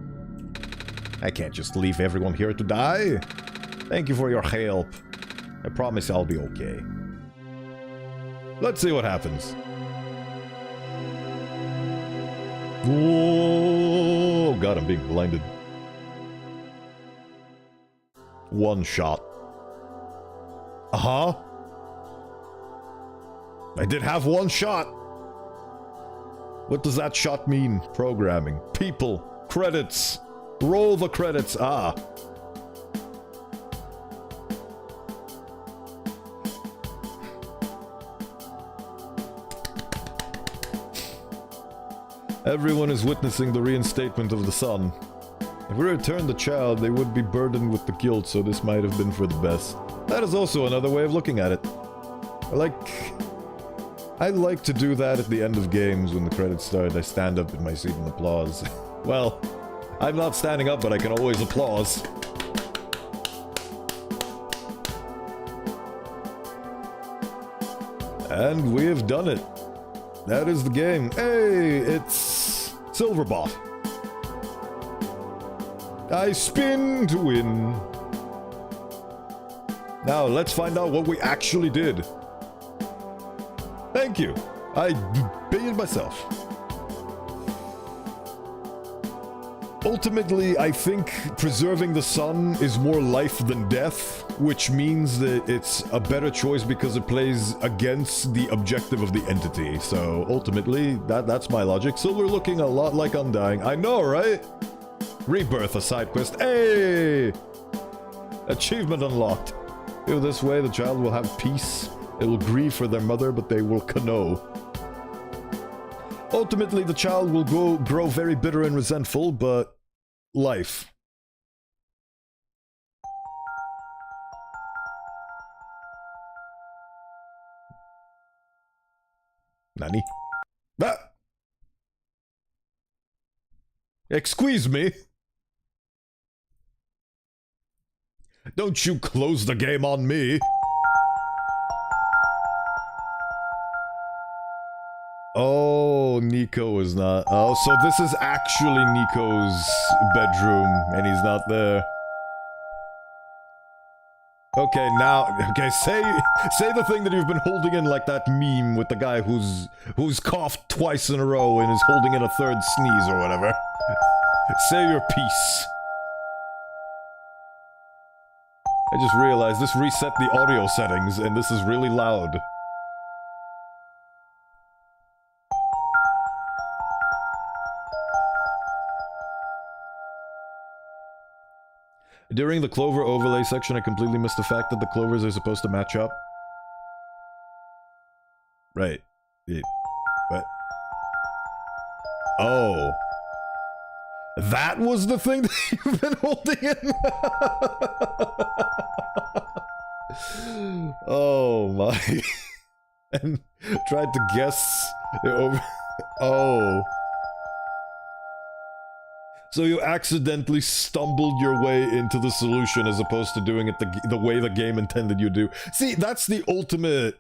I can't just leave everyone here to die. Thank you for your help. I promise I'll be okay. Let's see what happens. Oh god, I'm being blinded. One shot. Uh-huh. I did have one shot. What does that shot mean? Programming. People. Credits. Roll the credits. Ah. Everyone is witnessing the reinstatement of the sun. If we return the child, they would be burdened with the guilt, so this might have been for the best. That is also another way of looking at it. I like to do that at the end of games when the credits start. I stand up in my seat and applause. Well, I'm not standing up, but I can always applause. And we have done it. That is the game. Hey, it's Silverbot. I spin to win. Now, let's find out what we actually did. Thank you. I beat it myself. Ultimately, I think preserving the sun is more life than death, which means that it's a better choice because it plays against the objective of the entity. So ultimately, that's my logic. Silver looking a lot like Undying. I know, right? Rebirth, a side quest. Hey! Achievement unlocked. Feel this way, the child will have peace. It will grieve for their mother, but they will canoe. Ultimately, the child will grow very bitter and resentful, but life. Nani? Ah! Excuse me? Don't you close the game on me. Oh, Nico is not. Oh, so this is actually Nico's bedroom, and he's not there. Okay, now, okay, say the thing that you've been holding in, like that meme with the guy who's coughed twice in a row and is holding in a third sneeze or whatever. Say your piece. I just realized this reset the audio settings, and this is really loud. During the clover overlay section, I completely missed the fact that the clovers are supposed to match up. Right. Yeah. What? Oh. That was the thing that you've been holding in? Oh my. And tried to guess the over... Oh. So you accidentally stumbled your way into the solution as opposed to doing it the way the game intended you to. See, that's the ultimate...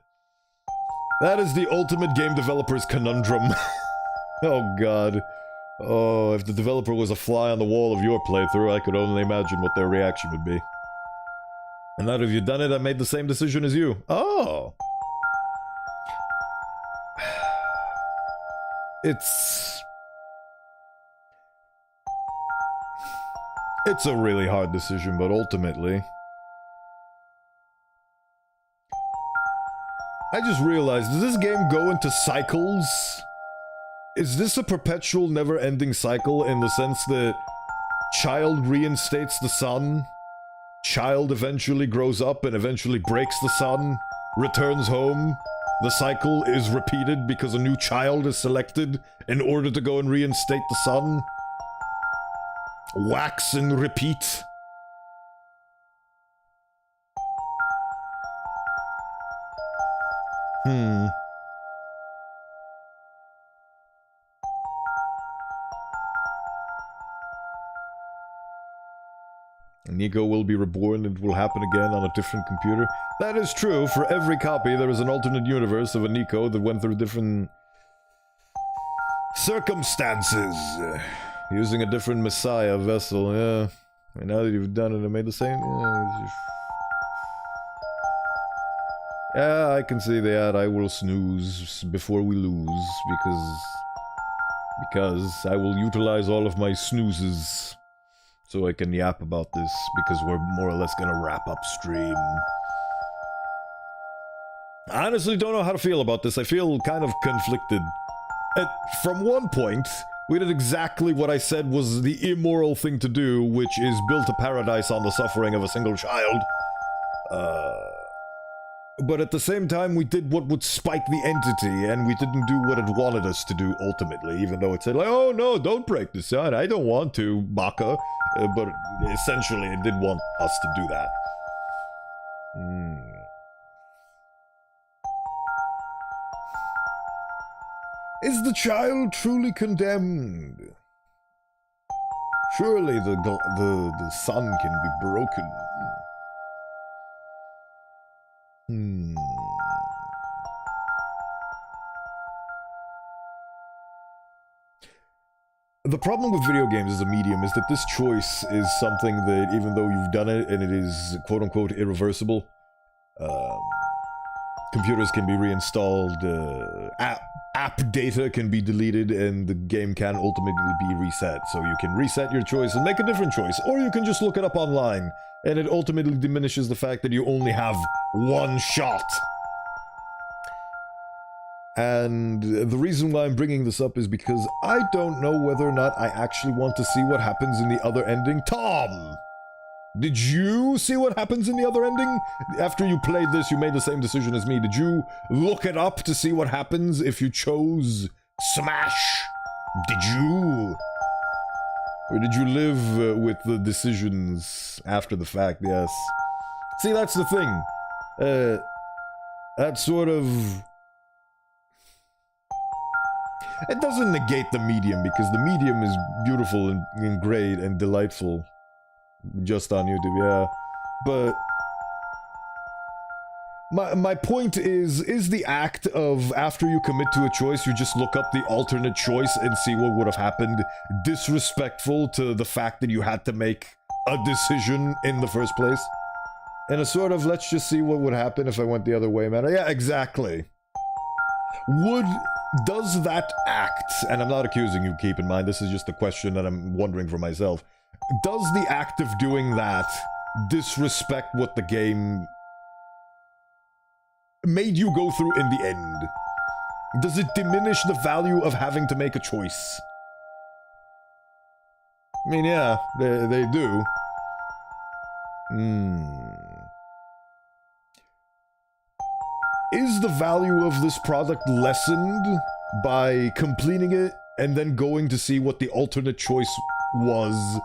That is the ultimate game developer's conundrum. Oh god. Oh, if the developer was a fly on the wall of your playthrough, I could only imagine what their reaction would be. And now that you've done it, I made the same decision as you. Oh. It's a really hard decision, but ultimately... I just realized, does this game go into cycles? Is this a perpetual, never-ending cycle in the sense that child reinstates the sun, child eventually grows up and eventually breaks the sun, returns home, the cycle is repeated because a new child is selected in order to go and reinstate the sun? Wax and repeat. Nico will be reborn and it will happen again on a different computer. That is true. For every copy, there is an alternate universe of a Nico that went through different circumstances. Using a different Messiah vessel, yeah. And now that you've done it and made the same... Yeah, I can see that. I will snooze before we lose, because I will utilize all of my snoozes so I can yap about this, because we're more or less gonna wrap up stream. I honestly don't know how to feel about this. I feel kind of conflicted. From one point, we did exactly what I said was the immoral thing to do, which is build a paradise on the suffering of a single child. But at the same time, we did what would spike the entity, and we didn't do what it wanted us to do ultimately, even though it said, like, oh no, don't break the sun, I don't want to, Baka. But essentially, it did want us to do that. Is the child truly condemned? Surely the sun can be broken. The problem with video games as a medium is that this choice is something that, even though you've done it and it is quote-unquote irreversible, computers can be reinstalled, app data can be deleted, and the game can ultimately be reset. So you can reset your choice and make a different choice, or you can just look it up online, and it ultimately diminishes the fact that you only have one shot. And the reason why I'm bringing this up is because I don't know whether or not I actually want to see what happens in the other ending. Tom! Did you see what happens in the other ending? After you played this, you made the same decision as me. Did you look it up to see what happens if you chose Smash? Did you? Or did you live with the decisions after the fact? Yes. See, that's the thing. That sort of... It doesn't negate the medium, because the medium is beautiful and great and delightful. Just on YouTube, yeah. But my point is the act of, after you commit to a choice, you just look up the alternate choice and see what would have happened, disrespectful to the fact that you had to make a decision in the first place? And a sort of, let's just see what would happen if I went the other way matter. Yeah, exactly. Does that act, and I'm not accusing you, keep in mind, this is just a question that I'm wondering for myself, does the act of doing that disrespect what the game made you go through in the end? Does it diminish the value of having to make a choice? I mean, yeah, they do. Is the value of this product lessened by completing it and then going to see what the alternate choice was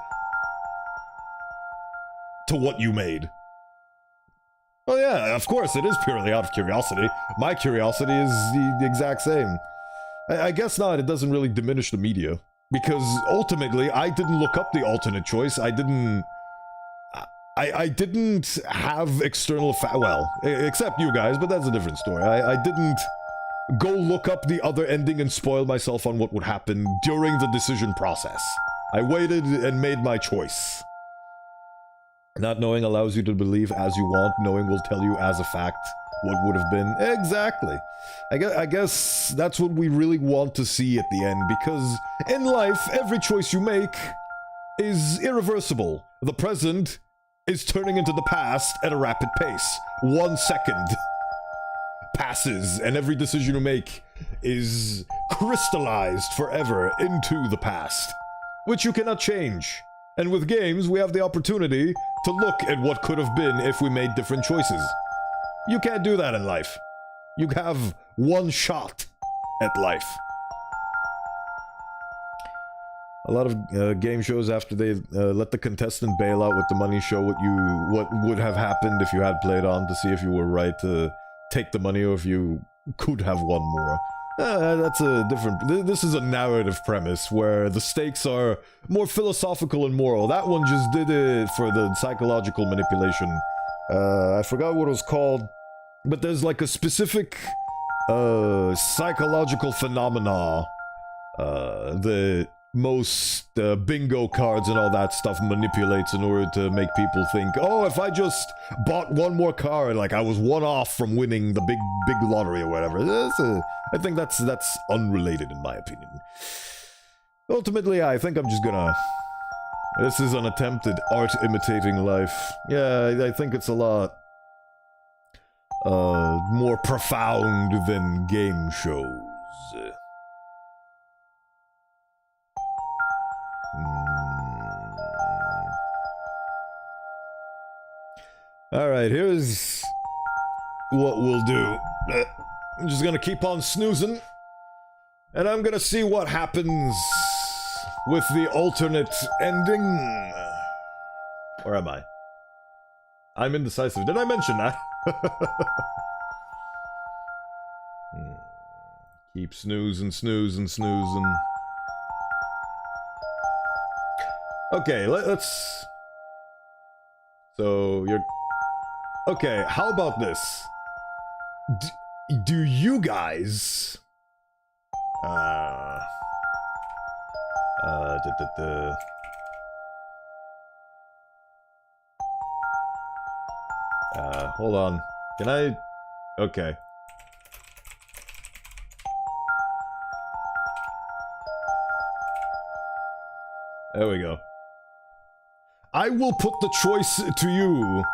to what you made? Oh yeah, of course, it is purely out of curiosity. My curiosity is the exact same. I guess not, it doesn't really diminish the media. Because ultimately, I didn't look up the alternate choice. I didn't have external well, except you guys, but that's a different story. I didn't go look up the other ending and spoil myself on what would happen during the decision process. I waited and made my choice. Not knowing allows you to believe as you want. Knowing will tell you as a fact what would have been. Exactly. I guess that's what we really want to see at the end, because in life, every choice you make is irreversible. The present is turning into the past at a rapid pace. 1 second passes, and every decision you make is crystallized forever into the past, which you cannot change. And with games, we have the opportunity to look at what could have been if we made different choices. You can't do that in life. You have one shot at life. A lot of game shows, after they let the contestant bail out with the money, show what would have happened if you had played on, to see if you were right to take the money or if you could have won more. That's a different... This is a narrative premise where the stakes are more philosophical and moral. That one just did it for the psychological manipulation. I forgot what it was called, but there's like a specific psychological phenomena that most bingo cards and all that stuff manipulates in order to make people think, oh, if I just bought one more card, like I was one off from winning the big lottery or whatever. I think that's unrelated in my opinion. Ultimately, I think I'm just gonna... This is an attempt at art imitating life. Yeah, I think it's a lot more profound than game shows. Alright, here's what we'll do. I'm just gonna keep on snoozing, and I'm gonna see what happens with the alternate ending. Where am I? I'm indecisive. Did I mention that? Keep snoozing, snoozing, snoozing. Okay, let's... So, you're... Okay, how about this? Do you guys... hold on. Can I... Okay. There we go. I will put the choice to you.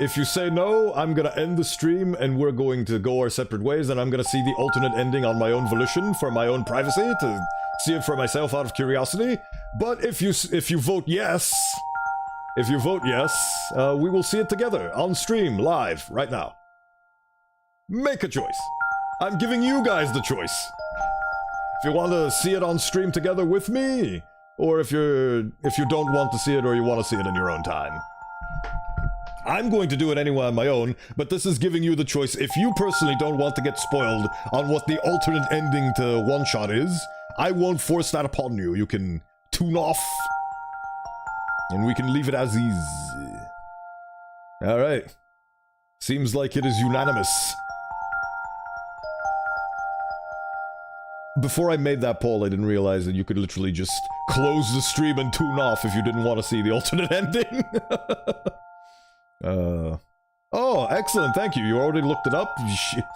If you say no, I'm gonna end the stream and we're going to go our separate ways, and I'm gonna see the alternate ending on my own volition for my own privacy, to see it for myself out of curiosity. But if you vote yes, we will see it together on stream live right now. Make a choice. I'm giving you guys the choice. If you want to see it on stream together with me, or if you don't want to see it or you want to see it in your own time. I'm going to do it anyway on my own, but this is giving you the choice. If you personally don't want to get spoiled on what the alternate ending to OneShot is, I won't force that upon you. You can tune off, and we can leave it as is. Alright. Seems like it is unanimous. Before I made that poll, I didn't realize that you could literally just close the stream and tune off if you didn't want to see the alternate ending. Oh, excellent, thank you. You already looked it up?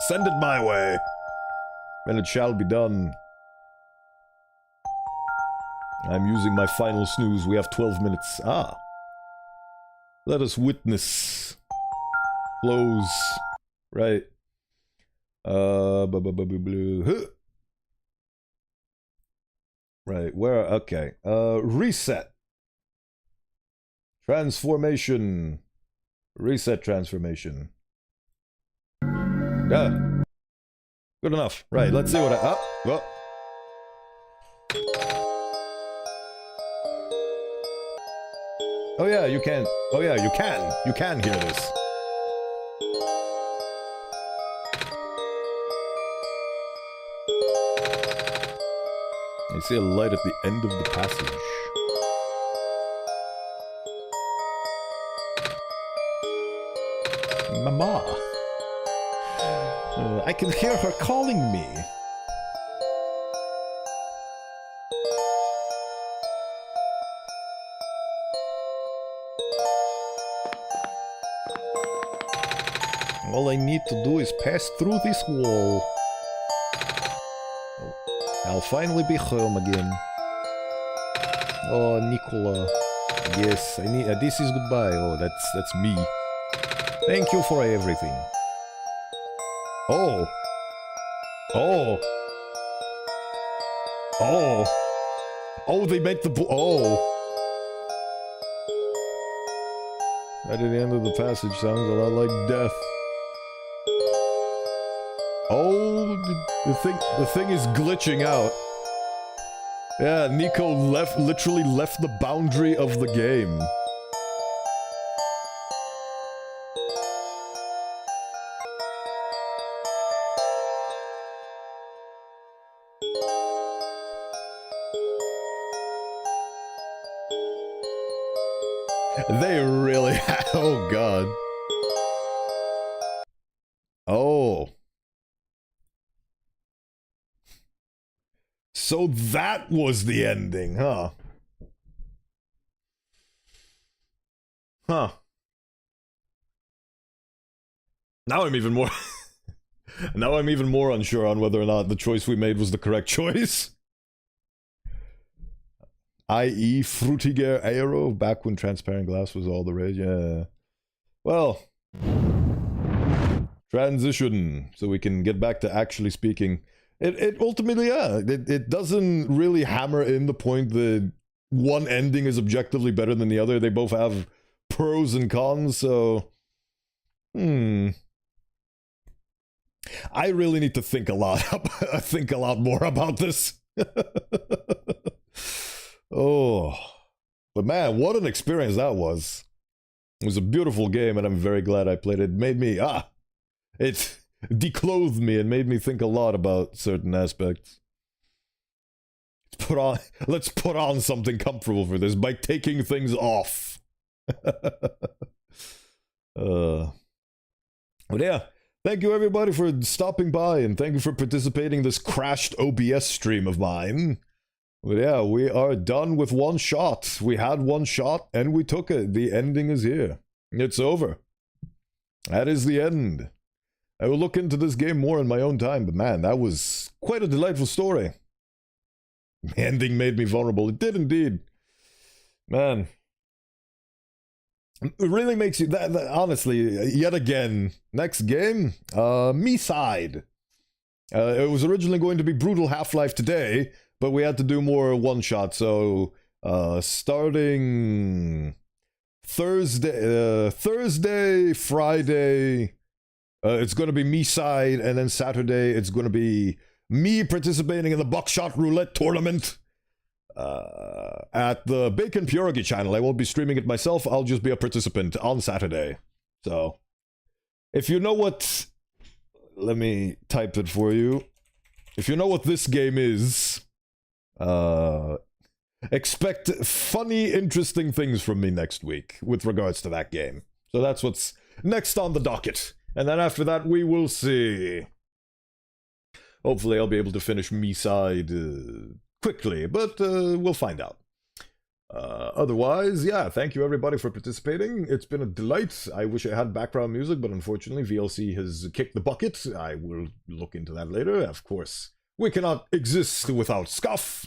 Send it my way. And it shall be done. I'm using my final snooze. We have 12 minutes. Ah. Let us witness. Close. Right. Right, where? Okay. Reset. Transformation. Reset transformation. Yeah. Good enough. Right, let's see what I... Oh. Oh yeah, you can. Oh yeah, you can. You can hear this. I see a light at the end of the passage. Mama. I can hear her calling me. All I need to do is pass through this wall. I'll finally be home again. Oh, Nicola. Yes, I need. This is goodbye. Oh, that's me. Thank you for everything. Oh. Oh. Oh. Oh, they make the. Oh. Right at the end of the passage sounds a lot like death. Oh, the thing is glitching out. Yeah, Nico literally left the boundary of the game. They really oh god. Oh. So that was the ending, huh? Huh. Now I'm even more... now I'm even more unsure on whether or not the choice we made was the correct choice. I.e. Frutiger Aero, back when transparent glass was all the rage, yeah. Well... Transition, so we can get back to actually speaking. It ultimately, yeah, it doesn't really hammer in the point that one ending is objectively better than the other. They both have pros and cons, so... I really need to think a lot, think a lot more about this. Oh, but man, what an experience that was. It was a beautiful game, and I'm very glad I played it. It made me, it declothed me and made me think a lot about certain aspects. Let's put on something comfortable for this by taking things off. But yeah, thank you everybody for stopping by, and thank you for participating in this crashed OBS stream of mine. But yeah, we are done with OneShot. We had OneShot and we took it. The ending is here. It's over. That is the end. I will look into this game more in my own time, but man, that was quite a delightful story. The ending made me vulnerable. It did indeed. Man. It really makes you, that honestly, yet again, next game, me side. It was originally going to be Brutal Half-Life today, but we had to do more OneShot, so starting Thursday, Friday, it's going to be me side, and then Saturday it's going to be me participating in the Buckshot Roulette tournament at the Bacon Pierogi channel. I won't be streaming it myself, I'll just be a participant on Saturday. So, if you know what... Let me type it for you. If you know what this game is, expect funny, interesting things from me next week with regards to that game. So that's what's next on the docket. And then after that, we will see. Hopefully I'll be able to finish me side quickly, but we'll find out. Otherwise, yeah, thank you everybody for participating. It's been a delight. I wish I had background music, but unfortunately VLC has kicked the bucket. I will look into that later. Of course, we cannot exist without scuff,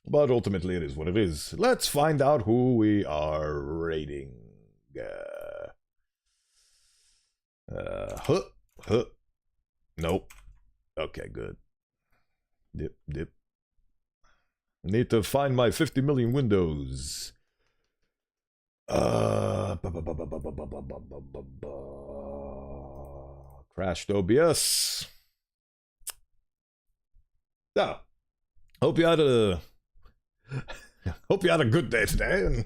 but ultimately it is what it is. Let's find out who we are raiding. Nope. Okay, good. Dip. Need to find my 50 million windows. Crashed OBS. Yeah. Hope you had a good day today, and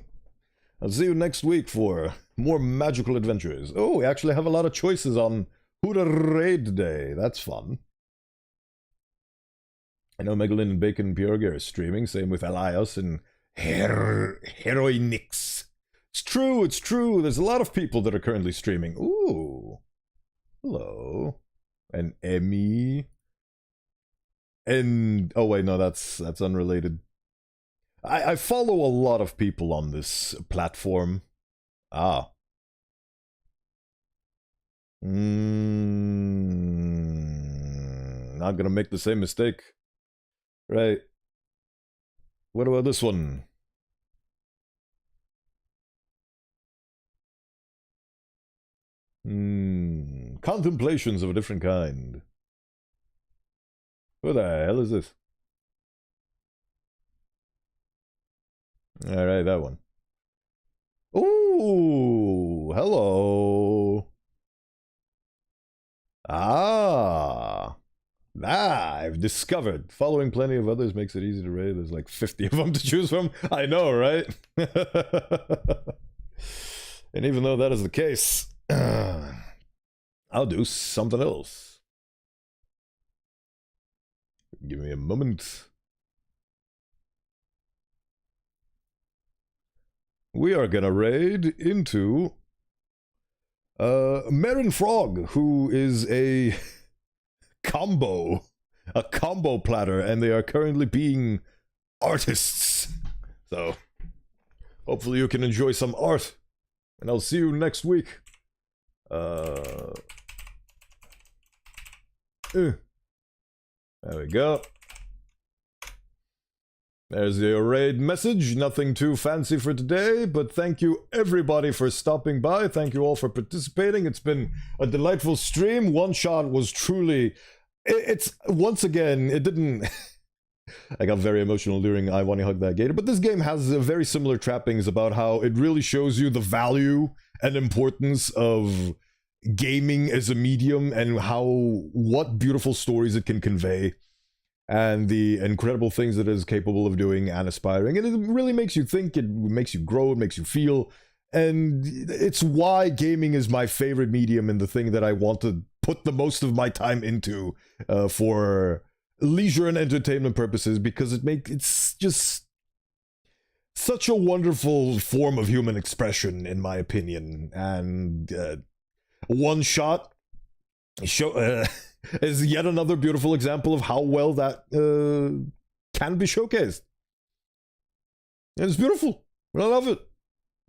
I'll see you next week for more magical adventures. Oh, we actually have a lot of choices on who to raid today. That's fun. I know Megalyn and Bacon and Björg are streaming, same with Elias and Heroinix. It's true. There's a lot of people that are currently streaming. Ooh. Hello. And Emmy. And, oh wait, no, that's unrelated. I follow a lot of people on this platform. Ah. Not gonna make the same mistake. Right. What about this one? Contemplations of a different kind. What the hell is this? Alright, that one. Ooh, hello. I've discovered. Following plenty of others makes it easy to raid. There's like 50 of them to choose from. I know, right? And even though that is the case, I'll do something else. Give me a moment. We are gonna raid into Marin Frog, who is a combo platter, and they are currently being artists. So hopefully you can enjoy some art, and I'll see you next week. There we go. There's the raid message. Nothing too fancy for today, but thank you everybody for stopping by. Thank you all for participating. It's been a delightful stream. OneShot was truly... It's once again, it didn't... I got very emotional during I Want to Hug That Gator, but this game has very similar trappings about how it really shows you the value and importance of gaming as a medium and what beautiful stories it can convey and the incredible things that it is capable of doing and aspiring. And it really makes you think, it makes you grow, it makes you feel, and it's why gaming is my favorite medium and the thing that I want to put the most of my time into for leisure and entertainment purposes, because it's just such a wonderful form of human expression, in my opinion. And OneShot is yet another beautiful example of how well that can be showcased. And it's beautiful. I love it.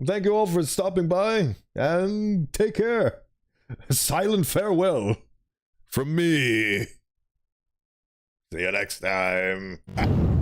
Thank you all for stopping by, and take care. Silent farewell from me. See you next time.